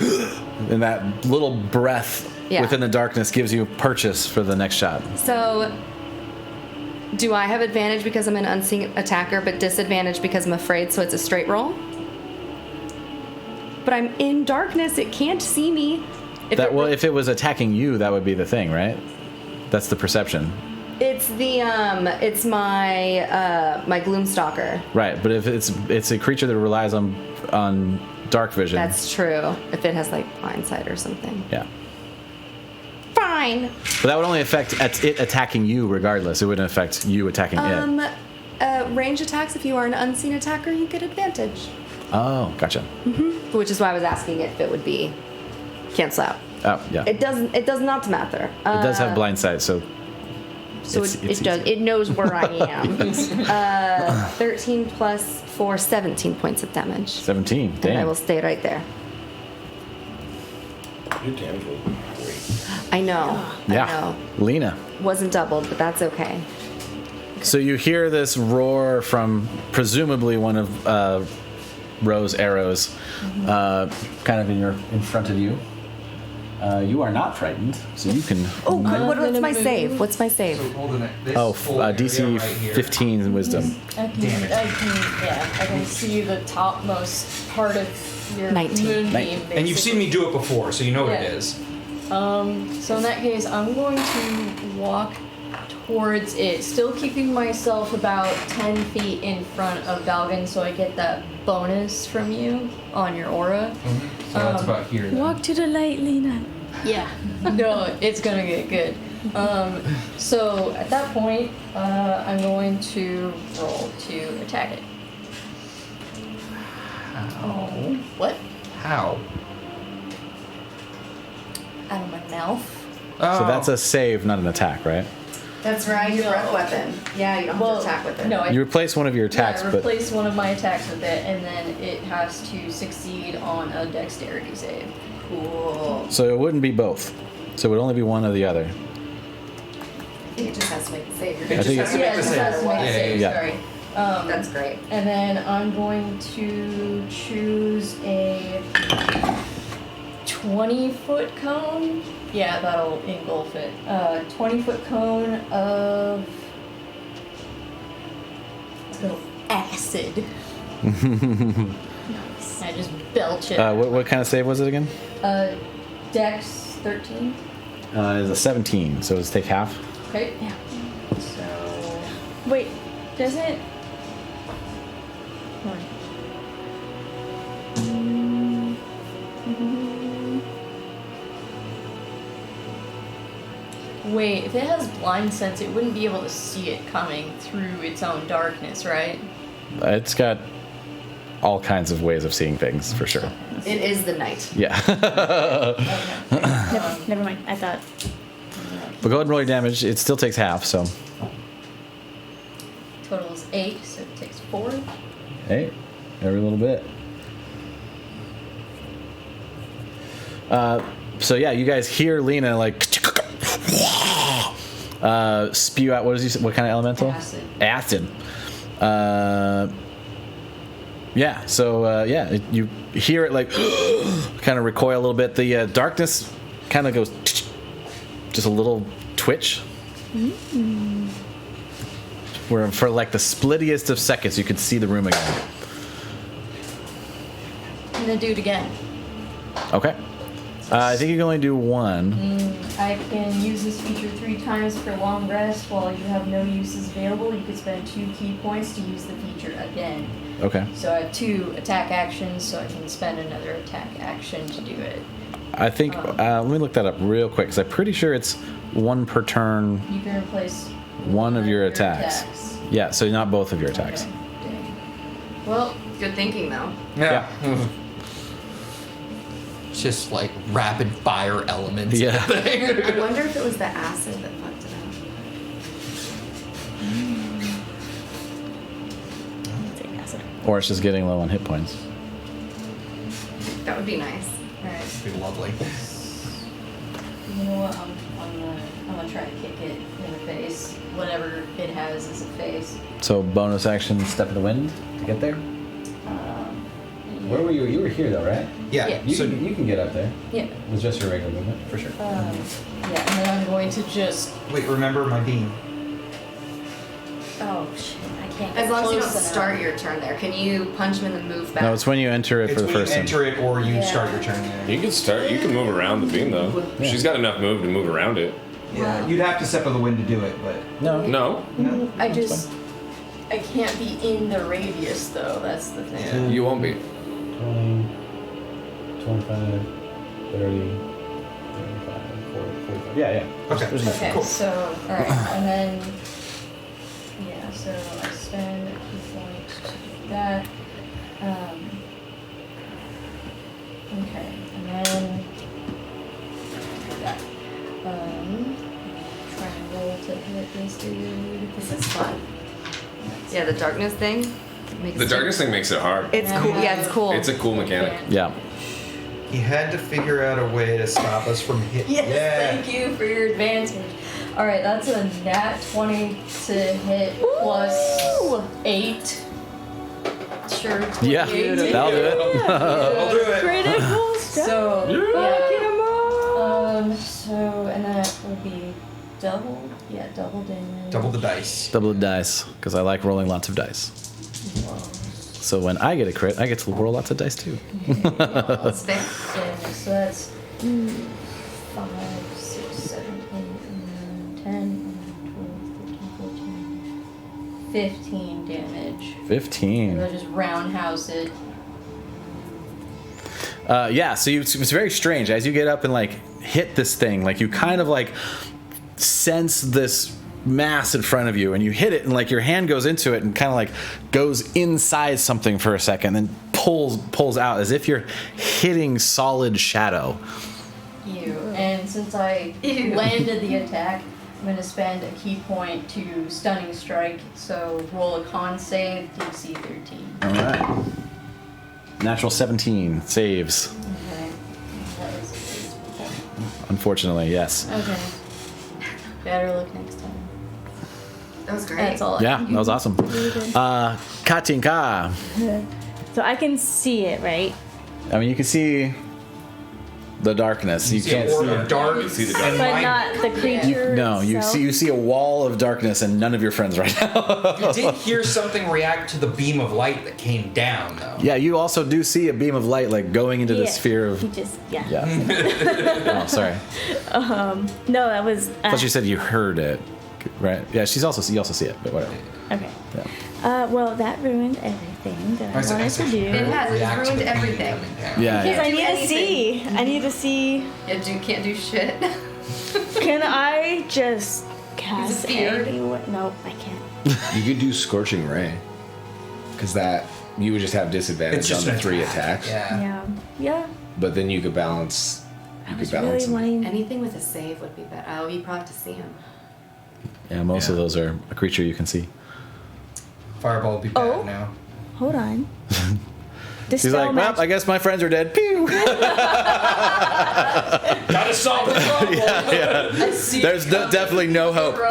and that little breath
Yeah.
within the darkness gives you purchase for the next shot.
So, do I have advantage because I'm an unseen attacker, but disadvantage because I'm afraid, so it's a straight roll? But I'm in darkness, it can't see me.
If it was attacking you, that would be the thing, right? That's the perception.
It's it's my my Gloomstalker.
Right, but if it's a creature that relies on dark vision.
That's true. If it has like blindsight or something.
Yeah.
Fine.
But that would only affect it attacking you regardless. It wouldn't affect you attacking it.
Range attacks, if you are an unseen attacker, you get advantage.
Oh, gotcha.
Which is why I was asking if it would be cancel out.
Oh, yeah.
It does not matter.
It does have blind sight, so
So
it's
it does.
easy.
It knows where I am. 13 plus 4, 17 points of damage.
17.
And I
Damn.
will stay right there.
Your damage was great.
I know.
Yeah.
I know.
Lena.
Wasn't doubled, but that's okay.
So you hear this roar from presumably one of Ro's arrows, kind of in front of you. You are not frightened, so you can.
Oh, what's
gonna
my
move.
save? What's my save?
So hold on. This
Oh,
whole area
DC
right here.
15 in wisdom.
I can see the topmost part of your
19.
moonbeam.
And you've seen me do it before, so you know what it
Yeah.
is.
So in that case, I'm going to walk towards it, still keeping myself about 10 feet in front of Valgan, so I get that bonus from you on your aura.
So that's about here. Then.
Walk to the light, Lena.
Yeah. No, it's gonna get good. So at that point, I'm going to roll to attack it.
How?
What?
How?
Out of my mouth.
Oh.
So that's a save, not an attack, right?
That's right. Your breath weapon. Yeah, you don't have to attack with it.
No, I
You replace one of your attacks,
I
but
replace one of my attacks with it, and then it has to succeed on a dexterity save.
Cool.
so it wouldn't be both. So it would only be one or the other.
I think it just has to make the save.
It just has to
Yeah,
make
it
the
just
save.
has to make a
Yeah,
save,
yeah.
sorry.
That's great.
And then I'm going to choose a 20-foot cone. Yeah, that'll engulf it. 20-foot cone of acid. Nice. I just belch it.
What kind of save was it again?
Dex 13.
It's a 17, so let's take half.
Okay. Yeah. So.
Wait, does it? Hold on.
Wait, if it has blind sense, it wouldn't be able to see it coming through its own darkness, right?
It's got all kinds of ways of seeing things, for sure.
It is the night.
Yeah.
Never mind. I thought.
But go ahead and roll your damage. It still takes half, so.
Total is 8, so it takes 4.
Hey, every little bit. So yeah, you guys hear Lena like spew out. What kind of elemental?
Acid.
Acid. Yeah. So you hear it like kind of recoil a little bit. The darkness kind of goes just a little twitch. Where for like the splittiest of seconds, you could see the room again.
I'm gonna do it again.
Okay. I think you can only do one.
I can use this feature 3 times for long rest. While you have no uses available, you can spend 2 key points to use the feature again.
Okay.
So I have 2 attack actions, so I can spend another attack action to do it.
I think, let me look that up real quick, because I'm pretty sure it's 1 per turn,
You can replace
1 of your attacks. Yeah, so not both of your attacks.
Okay. Dang.
Well, good thinking though.
Yeah. It's just like rapid fire elements.
Yeah.
I wonder if it was the acid that fucked it up.
Take acid.
Or it's just getting low on hit points.
That would be nice.
Alright.
It'd be lovely.
You know what? I'm gonna try to kick it in the face. Whatever it has is a face.
So bonus action, step of the wind to get there. Where were you? You were here though, right?
Yeah.
Yeah.
You can get up there.
Yeah.
With just your regular movement, for sure.
Yeah, and then I'm going to just.
Wait, remember my beam.
Oh shit! I can't.
As
get
long as you don't
close enough.
start your turn there, can you punch him and then move back?
No, it's when you enter it
It's
for the
when you
first time.
enter it or you
Yeah.
start your turn there.
You can start. You can move around the beam though.
Yeah.
She's got enough move to move around it.
Yeah, you'd have to step of the wind to do it, but
No.
No,
I just. I can't be in the radius though. That's the thing.
Yeah.
you won't be.
20, 25, 30, 35, 40, 45. Yeah.
Okay.
There's enough.
Okay,
Cool.
so alright, and then yeah, so I spend a key point to do that. Okay, and then do that. Try and roll to hit this dude.
This is fun. Yeah, the darkness thing. Makes
The darkness thing makes it hard.
It's cool. Yeah, it's cool.
It's a cool mechanic.
Yeah.
he had to figure out a way to stop us from hitting.
Yes,
Yeah.
thank you for your advantage. Alright, that's a nat 20 to hit plus 8. Sure.
Yeah,
28.
that'll do it.
I'll do it.
Critical strike.
So, so, and that would be double? Yeah, double damage.
Double the dice.
Double the dice, because I like rolling lots of dice. So when I get a crit, I get to roll lots of dice too.
It's fair.
Yeah, so that's 5, 6, 7, 8, 9, 10, 11, 12, 13, 14, 15 damage.
15.
So I just roundhouse it.
Yeah, so it's very strange. As you get up and like hit this thing, like you kind of like sense this mass in front of you, and you hit it, and like your hand goes into it and kind of like goes inside something for a second, then pulls out as if you're hitting solid shadow.
Ew. And since I landed the attack, I'm going to spend a key point to stunning strike. So roll a con save, DC 13.
All right. Natural 17 saves.
Okay. That was a waste.
Unfortunately, yes.
Okay. Better look next time.
That was great.
That's all.
Yeah, that was awesome. Katinka.
So I can see it, right?
I mean, you can see the darkness. You can't
or
see
the
it.
dark.
See the
and
But
my-
not the creature.
No, you
itself?
see a wall of darkness and none of your friends right now.
You did hear something react to the beam of light that came down, though.
Yeah, you also do see a beam of light like going into the
Yeah.
sphere of.
He just yeah.
Yeah. Oh, sorry.
No, that was.
I thought you said you heard it, right? Yeah, you also see it, but whatever.
Okay.
Yeah.
Well, that ruined everything that I wanted to do.
It has. It's
React to
ruined
the beam
everything.
coming down.
Yeah.
Because
yeah.
I need to
anything.
see. I need to see.
Yeah, can't do shit.
Can I just cast
beard.
anywhere? Nope, I can't.
You could do Scorching Ray. Because that, you would just have
It's
disadvantage
just
on the
an
3
attack.
attacks.
Yeah. Yeah.
But then you could balance.
I
You
was
could balance
really
them.
wanting.
Anything with a save would be better. Oh, you probably have to see him.
Yeah, most of
Yeah.
those are a creature you can see.
Fireball would be bad
Oh.
now.
Hold on.
She's
Dispel
like, well,
magic.
I guess my friends are dead. Pew!
Gotta solve the problem.
Yeah. There's definitely no hope.
So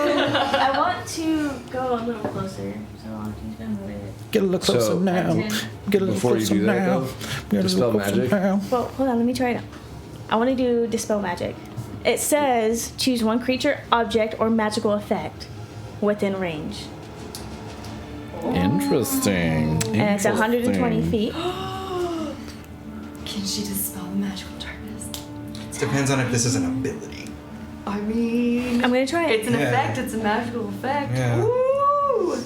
I want to go a little closer. So I'm just gonna move it.
Get a little closer
So-
now. Get a little
Before you
closer
do that,
now.
though,
Get a
dispel
little closer
magic.
now.
Well, hold on, let me try it out. I want to do Dispel Magic. It says choose one creature, object, or magical effect within range.
Interesting.
And it's 120 feet.
Can she dispel the magical darkness?
Depends on if this is an ability.
I mean,
I'm going to try it.
it's an
Yeah.
effect. It's a magical effect.
Yeah.
Woo!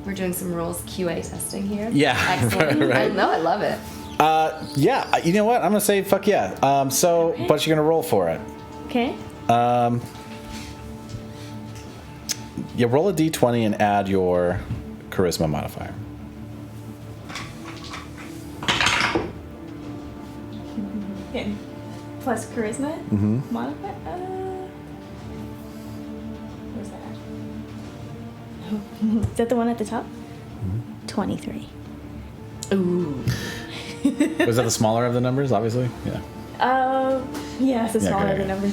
We're doing some rules QA testing here.
Yeah,
Excellent.
right.
I know. I love it.
Yeah, you know what? I'm gonna say fuck yeah. But you're gonna roll for it.
Okay.
You roll a d20 and add your charisma modifier.
Okay. Plus charisma. Modifier. Where's that? Is that the one at the top? 23.
Ooh.
Was that the smaller of the numbers? Obviously, yeah.
Yeah, it's the smaller
okay,
the
okay.
number.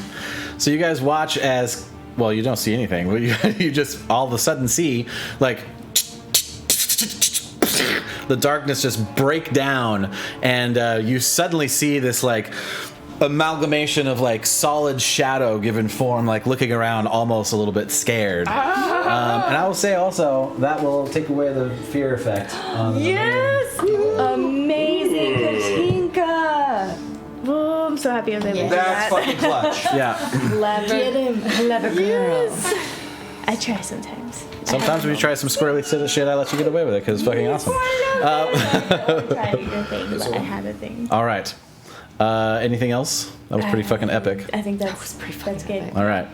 So you guys watch as well. You don't see anything, but you just all of a sudden see like the darkness just break down, and you suddenly see this like amalgamation of like solid shadow given form, like looking around, almost a little bit scared. And I will say also that will take away the fear effect. On
Yes!
Amazing, Katinka.
Oh, I'm so happy I was able to do
That's
that.
fucking clutch.
Yeah.
Get him, clever girl.
I try sometimes.
Sometimes when you try some squirrely shit, I let you get away with it because it's fucking awesome.
I tried your thing, but I had a thing.
All right. Anything else? That was pretty fucking epic.
I think that's good.
All right.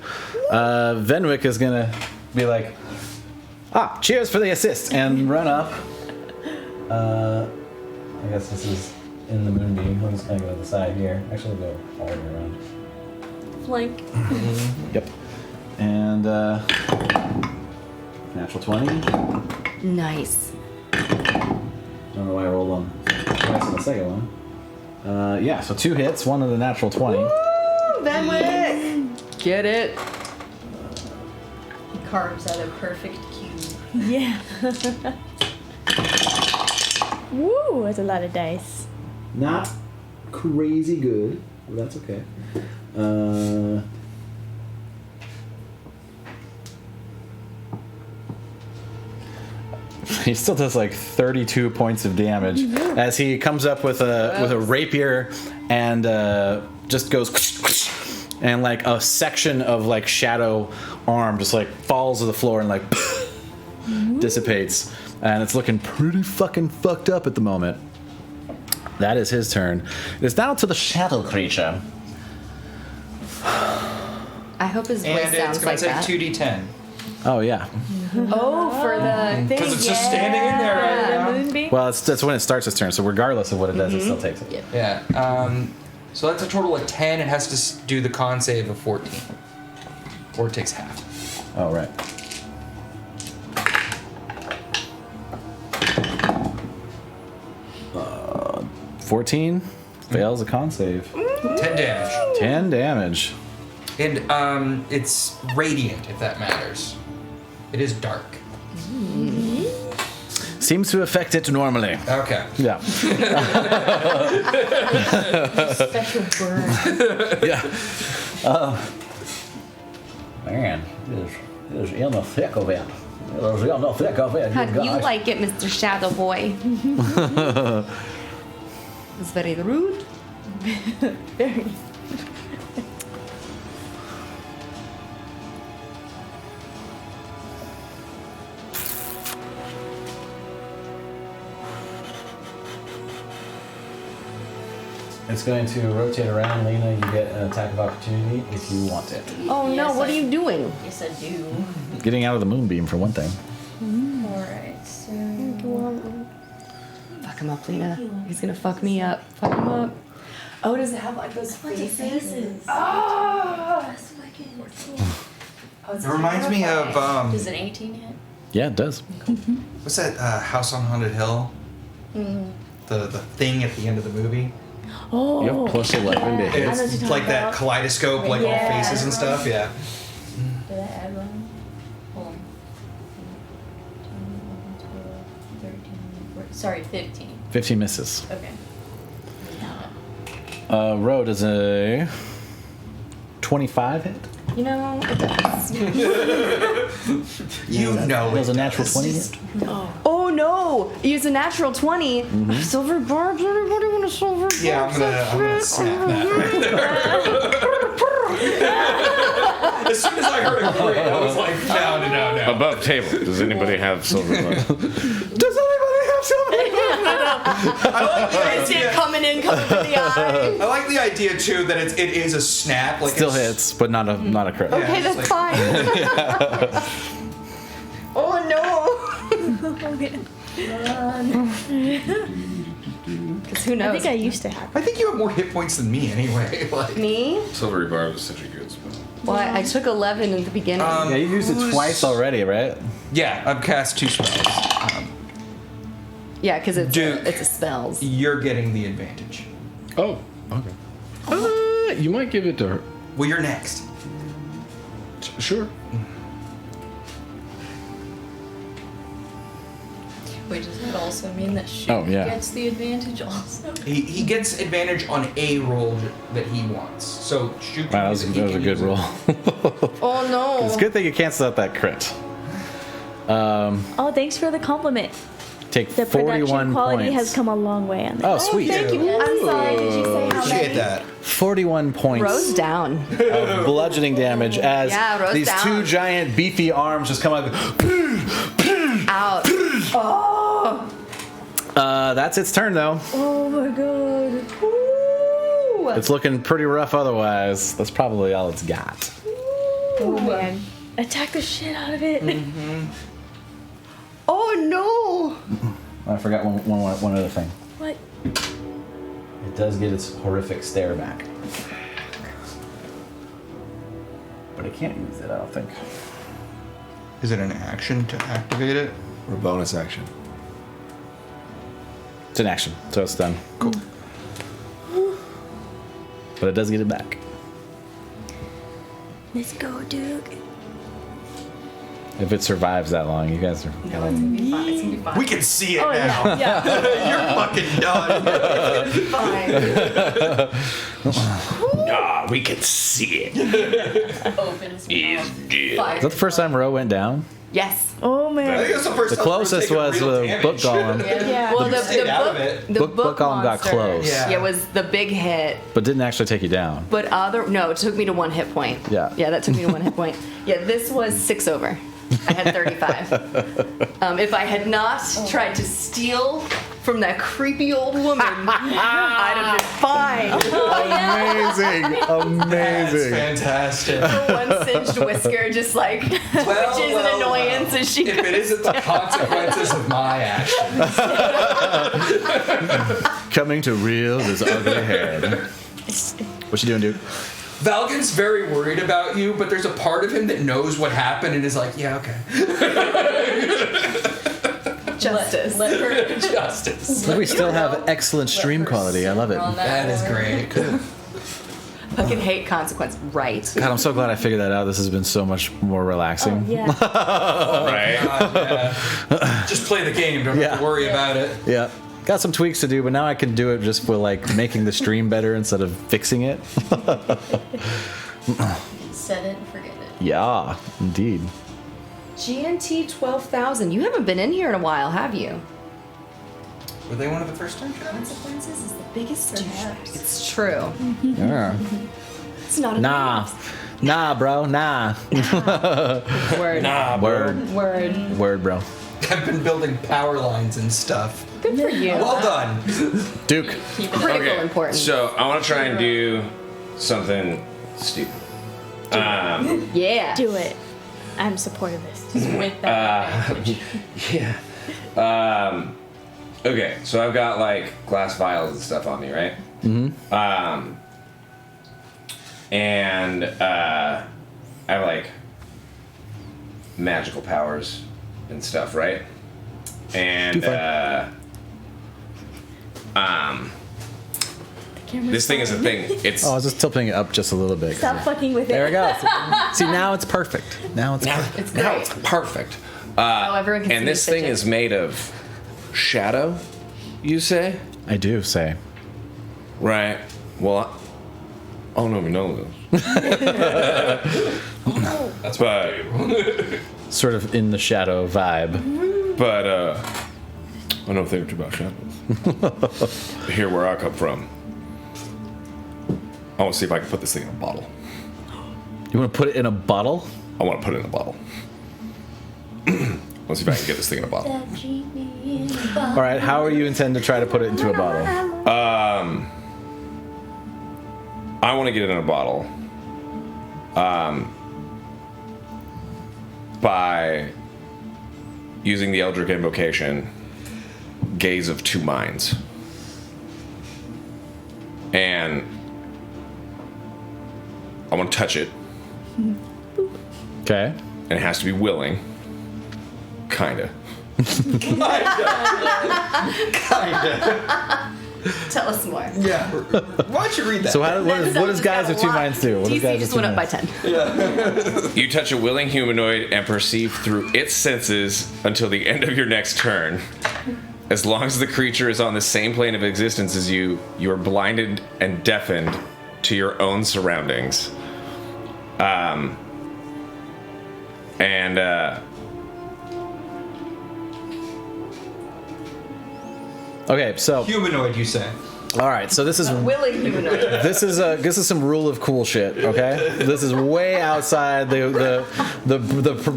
Venwick is gonna be like, cheers for the assist, and run up. I guess this is in the moonbeam. I'm just gonna go to the side here. Actually, we'll go all the way around.
Flank.
Yep. And natural 20.
Nice.
Don't know why I rolled on twice on the second one. Yeah, so 2 hits, 1 of the natural 20.
Venwick. Get it.
He carves out a perfect cube.
Yeah. Woo, that's a lot of dice.
Not crazy good, but that's okay. He still does like 32 points of damage as he comes up with a rapier and just goes and like a section of like shadow arm just like falls to the floor and like dissipates, and it's looking pretty fucking fucked up at the moment. That is his turn. It's now to the shadow creature.
I hope his voice
And it's
sounds
gonna
like
take
that.
2d10.
Oh yeah.
Oh, for the thing.
Because it's just standing in there right now.
Moonbeam?
Well, that's when it starts its turn. So regardless of what it does, it still takes it.
Yeah. So that's a total of 10. It has to do the con save of 14. Or it takes half.
Oh right. Uh, 14 fails a con save.
10 damage.
10 damage.
And it's radiant, if that matters. It is dark.
Seems to affect it normally.
Okay.
Yeah.
Special burn.
Yeah. Man, it is in the thick of it. It is in the thick of it.
How do you like it, Mr. Shadow Boy? It's very rude.
Very.
It's going to rotate around. Lena, you get an attack of opportunity if you want it.
Oh no,
Yes,
what are
I-
you doing?
Yes, I do.
Getting out of the moonbeam for one thing.
Alright, so.
Fuck him up, Lena. He's gonna fuck me up. Fuck him up. Oh, does it have like those faces?
Oh,
It reminds me of,
Does an 18 hit?
Yeah, it does.
what's that House on Haunted Hill? The thing at the end of the movie?
Oh.
You have plus 11 to hit.
I know what you're
It's
talking
like that
about.
kaleidoscope, like all
Yeah.
faces and stuff, yeah.
Did I add one? Hold on. Sorry, 15.
15 misses.
Okay.
Ro does a 25 hit.
You know, it does.
You know
That was
it
a natural
does.
20 hit.
Oh no! Use a natural 20. Silver barbs. Everybody want a silver barb?
Yeah, I'm gonna snap that right there. As soon as I heard a crit, I was like, no.
Above table. Does anybody have silver bar?
Does anybody have something?
I like the
I see it
idea.
coming in for the eye.
I like the idea too that it is a snap. Like
Still
it's,
hits, but not a crit.
Okay,
it's
that's
like-
fine. Oh no! Because who
I
knows?
think I used to have.
I think you have more hit points than me anyway. Like,
Me?
Silvery barb is such a good spell.
Well, I took 11 at the beginning.
Yeah, you've used it
Who's-
twice already, right?
yeah, I've cast 2 spells.
yeah, because it's
Duke.
it's a spells.
You're getting the advantage.
Oh, okay. You might give it to her.
Well, you're next.
Sure.
Wait, does that also mean that she
Oh, yeah.
gets the advantage also?
He gets advantage on a roll that he wants. So shoot.
Wow, that was a good roll.
Oh no!
It's a good thing you canceled out that crit.
Oh, thanks for the compliment.
Take
The production
41
quality
points.
has come a long way on this.
Oh, sweet.
Thank you. I'm sorry. Did you say how
Appreciate
many?
that.
41 points
Rose down.
of bludgeoning damage as
Yeah, Rose
these
down.
2 giant beefy arms just come out.
Out. Oh.
That's its turn though.
Oh my god.
Ooh.
It's looking pretty rough otherwise. That's probably all it's got.
Oh man. Attack the shit out of it.
Oh no!
I forgot one other thing.
What?
It does get its horrific stare back. But I can't use it, I don't think.
Is it an action to activate it?
Or bonus action.
It's an action, so it's done.
Cool.
But it does get it back.
Let's go, Duke.
If it survives that long, you guys are.
No, it's gonna be fine. It's gonna be fine.
We can see it
Oh
now.
yeah, yeah.
You're fucking done.
Nah, we can see it.
Opens
He's
mouth.
dead.
Fire.
Is that the first time Ro went down?
Yes.
Oh
I
man.
think that's the first
The
time we're
closest
taking
was
real
the
damage.
book golem,
Yeah.
Well,
You stayed out of it.
the
Book golem got
monster,
close.
Yeah.
Yeah, was the big hit.
but didn't actually take you down.
But it took me to 1 hit point.
Yeah.
Yeah, that took me to 1 hit point. Yeah, this was 6 over. I had 35. If I had not tried to steal from that creepy old woman, I'd have been fine.
Amazing,
That's
amazing.
fantastic.
One singed whisker just like twitches an annoyance as she
If it isn't the consequences of my actions.
Coming to reel this ugly head. What you doing, dude?
Valgan's very worried about you, but there's a part of him that knows what happened and is like, yeah, okay.
justice.
Let her
Justice.
We still have excellent stream quality. I love it.
on
That is great.
Fucking hate consequence. Right.
God, I'm so glad I figured that out. This has been so much more relaxing.
Yeah.
Right?
God, yeah. Just play the game. Don't have
Yeah.
to worry about it.
Yeah. Got some tweaks to do, but now I can do it just for like making the stream better instead of fixing it.
set it and forget it.
Yeah, indeed.
GNT 12,000. You haven't been in here in a while, have you?
Were they one of the first time travels?
Consequences is the biggest
Perhaps.
It's true.
Yeah.
It's not a
Nah, bro. Nah.
word.
Word. Word, bro.
I've been building power lines and stuff.
Good for you.
Well done.
Duke.
Critical importance.
So I want to try and do something stupid.
Yeah.
Do it. I'm supportive of this.
Just with that.
Yeah. Okay, so I've got like glass vials and stuff on me, right? Mm-hmm. And I have like magical powers and stuff, right? And this thing is a thing. It's
Oh, I was just tilting it up just a little bit.
Stop fucking with it.
There we go. See, now it's perfect. Now it's perfect.
It's
now
great.
it's perfect.
Oh, everyone can see
And
me
this thing
fidget.
is made of shadow you say?
I do say.
Right. Well, I don't know if you know this. That's but
Sort of in the shadow vibe.
but I know a thing or two about shadows. Here where I come from. I want to see if I can put this thing in a bottle.
You want to put it in a bottle?
I want to put it in a bottle. Let's see if I can get this thing in a bottle.
All right, how are you intend to try to put it into a bottle?
I want to get it in a bottle. By using the Eldritch Invocation, Gaze of Two Minds. And I want to touch it,
Okay.
and it has to be willing. Kinda.
Tell us more.
Yeah. Why don't you read that?
So what does Guys with Two
Lot.
Minds do? What does
DC
Guys
just
with
went
Two
up
Minds?
by 10.
You touch a willing humanoid and perceive through its senses until the end of your next turn. As long as the creature is on the same plane of existence as you, you are blinded and deafened to your own surroundings.
Okay, so
Humanoid, you say?
all right, so this is
Willing humanoid.
this is some rule of cool shit. Okay, this is way outside the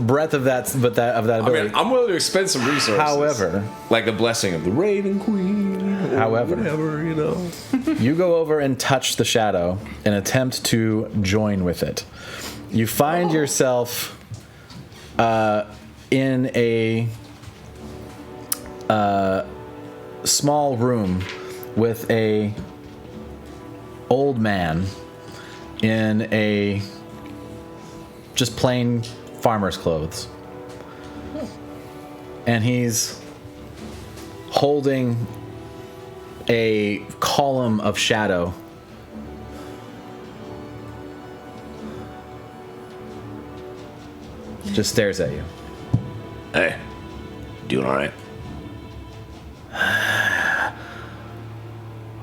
breadth of that
I
ability.
mean, I'm willing to expend some resources.
However,
like the blessing of the Raven Queen. Or
However.
whatever, you know.
you go over and touch the shadow and attempt to join with it. You find yourself in a small room with a old man in a just plain farmer's clothes. And he's holding a column of shadow. Just stares at you.
Hey, doing all right?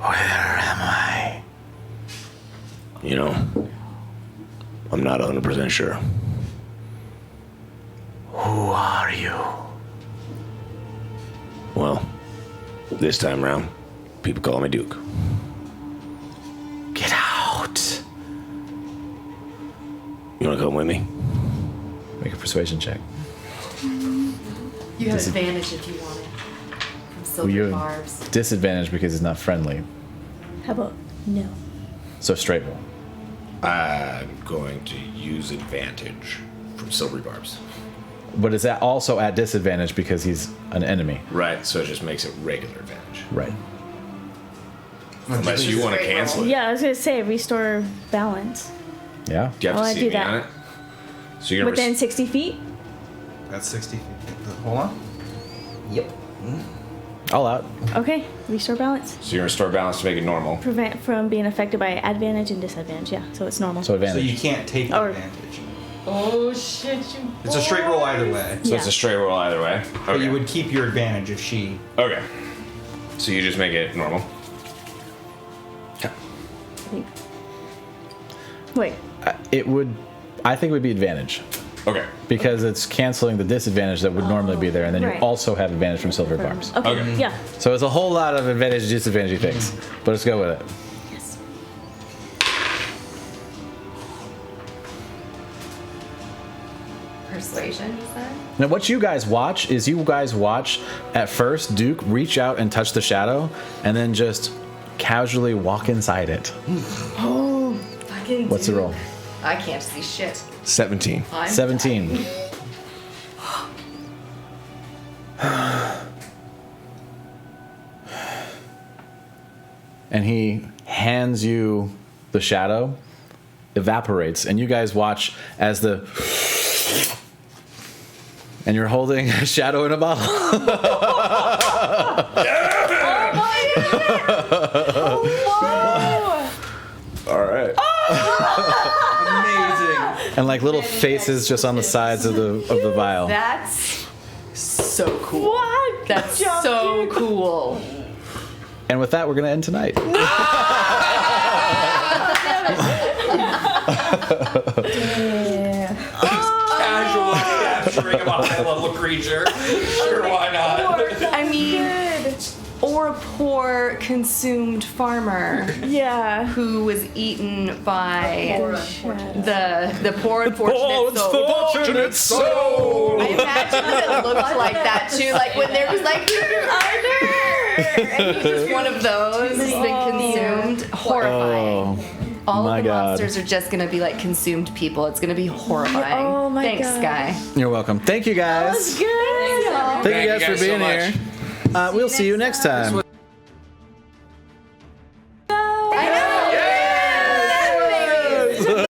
Where am I?
You know, I'm not 100% sure.
Who are you?
Well, this time around, people call me Duke.
Get out.
You want to come with me?
Make a persuasion check.
You have advantage if you want it. From Silver
You have
Barbs.
disadvantage because he's not friendly.
How about no?
So straight roll.
I'm going to use advantage from Silvery Barbs.
But is that also at disadvantage because he's an enemy?
Right, so it just makes it regular advantage.
Right.
Unless you want to cancel it.
Yeah, I was gonna say restore balance
Yeah.
Do you have
Oh,
to
I
see
do
me
that.
on it? So you're
within 60 feet.
That's 60 feet. Hold on. Yep.
All out.
Okay, restore balance.
So you're gonna restore balance to make it normal.
Prevent from being affected by advantage and disadvantage. Yeah, so it's normal.
So
So
advantage.
you can't take
Or-
advantage.
Oh shit, you.
It's a straight roll either way.
So
Yeah.
it's a straight roll either way.
But
Okay.
you would keep your advantage if she.
Okay. So you just make it normal.
Wait,
It would. I think it would be advantage
Okay.
because it's canceling the disadvantage that would normally be there, and then
Right.
you also have advantage from silver barbs.
okay,
Okay.
yeah.
So it's a whole lot of advantage disadvantage things. But let's go with it.
Yes.
Persuasion, you said?
Now, what you guys watch is at first Duke reach out and touch the shadow, and then just casually walk inside it.
Oh, fucking
What's the
dude.
roll?
I can't see shit.
17.
I'm
17. And he hands you the shadow, evaporates, and you guys watch as the. And you're holding a shadow in a bottle.
All right.
Amazing.
And like little faces just on the sides of the vial.
That's so cool.
What?
That's
Good job,
so
dude.
cool.
And with that, we're going to end tonight.
Casual capturing of a high-level creature. Sure, why not?
I mean, or a poor consumed farmer
Yeah.
who was eaten by the poor unfortunate soul.
Fortunate soul.
I imagine that it looked like that too, like when there was like and he's just one of those has been consumed. Horrifying. All
my
of the
God.
monsters are just gonna be like consumed people. It's gonna be horrifying.
Oh my
Thanks,
God.
Sky.
You're welcome. Thank you guys.
Good.
Thank you guys for
so
being
much.
here. We'll see you next time.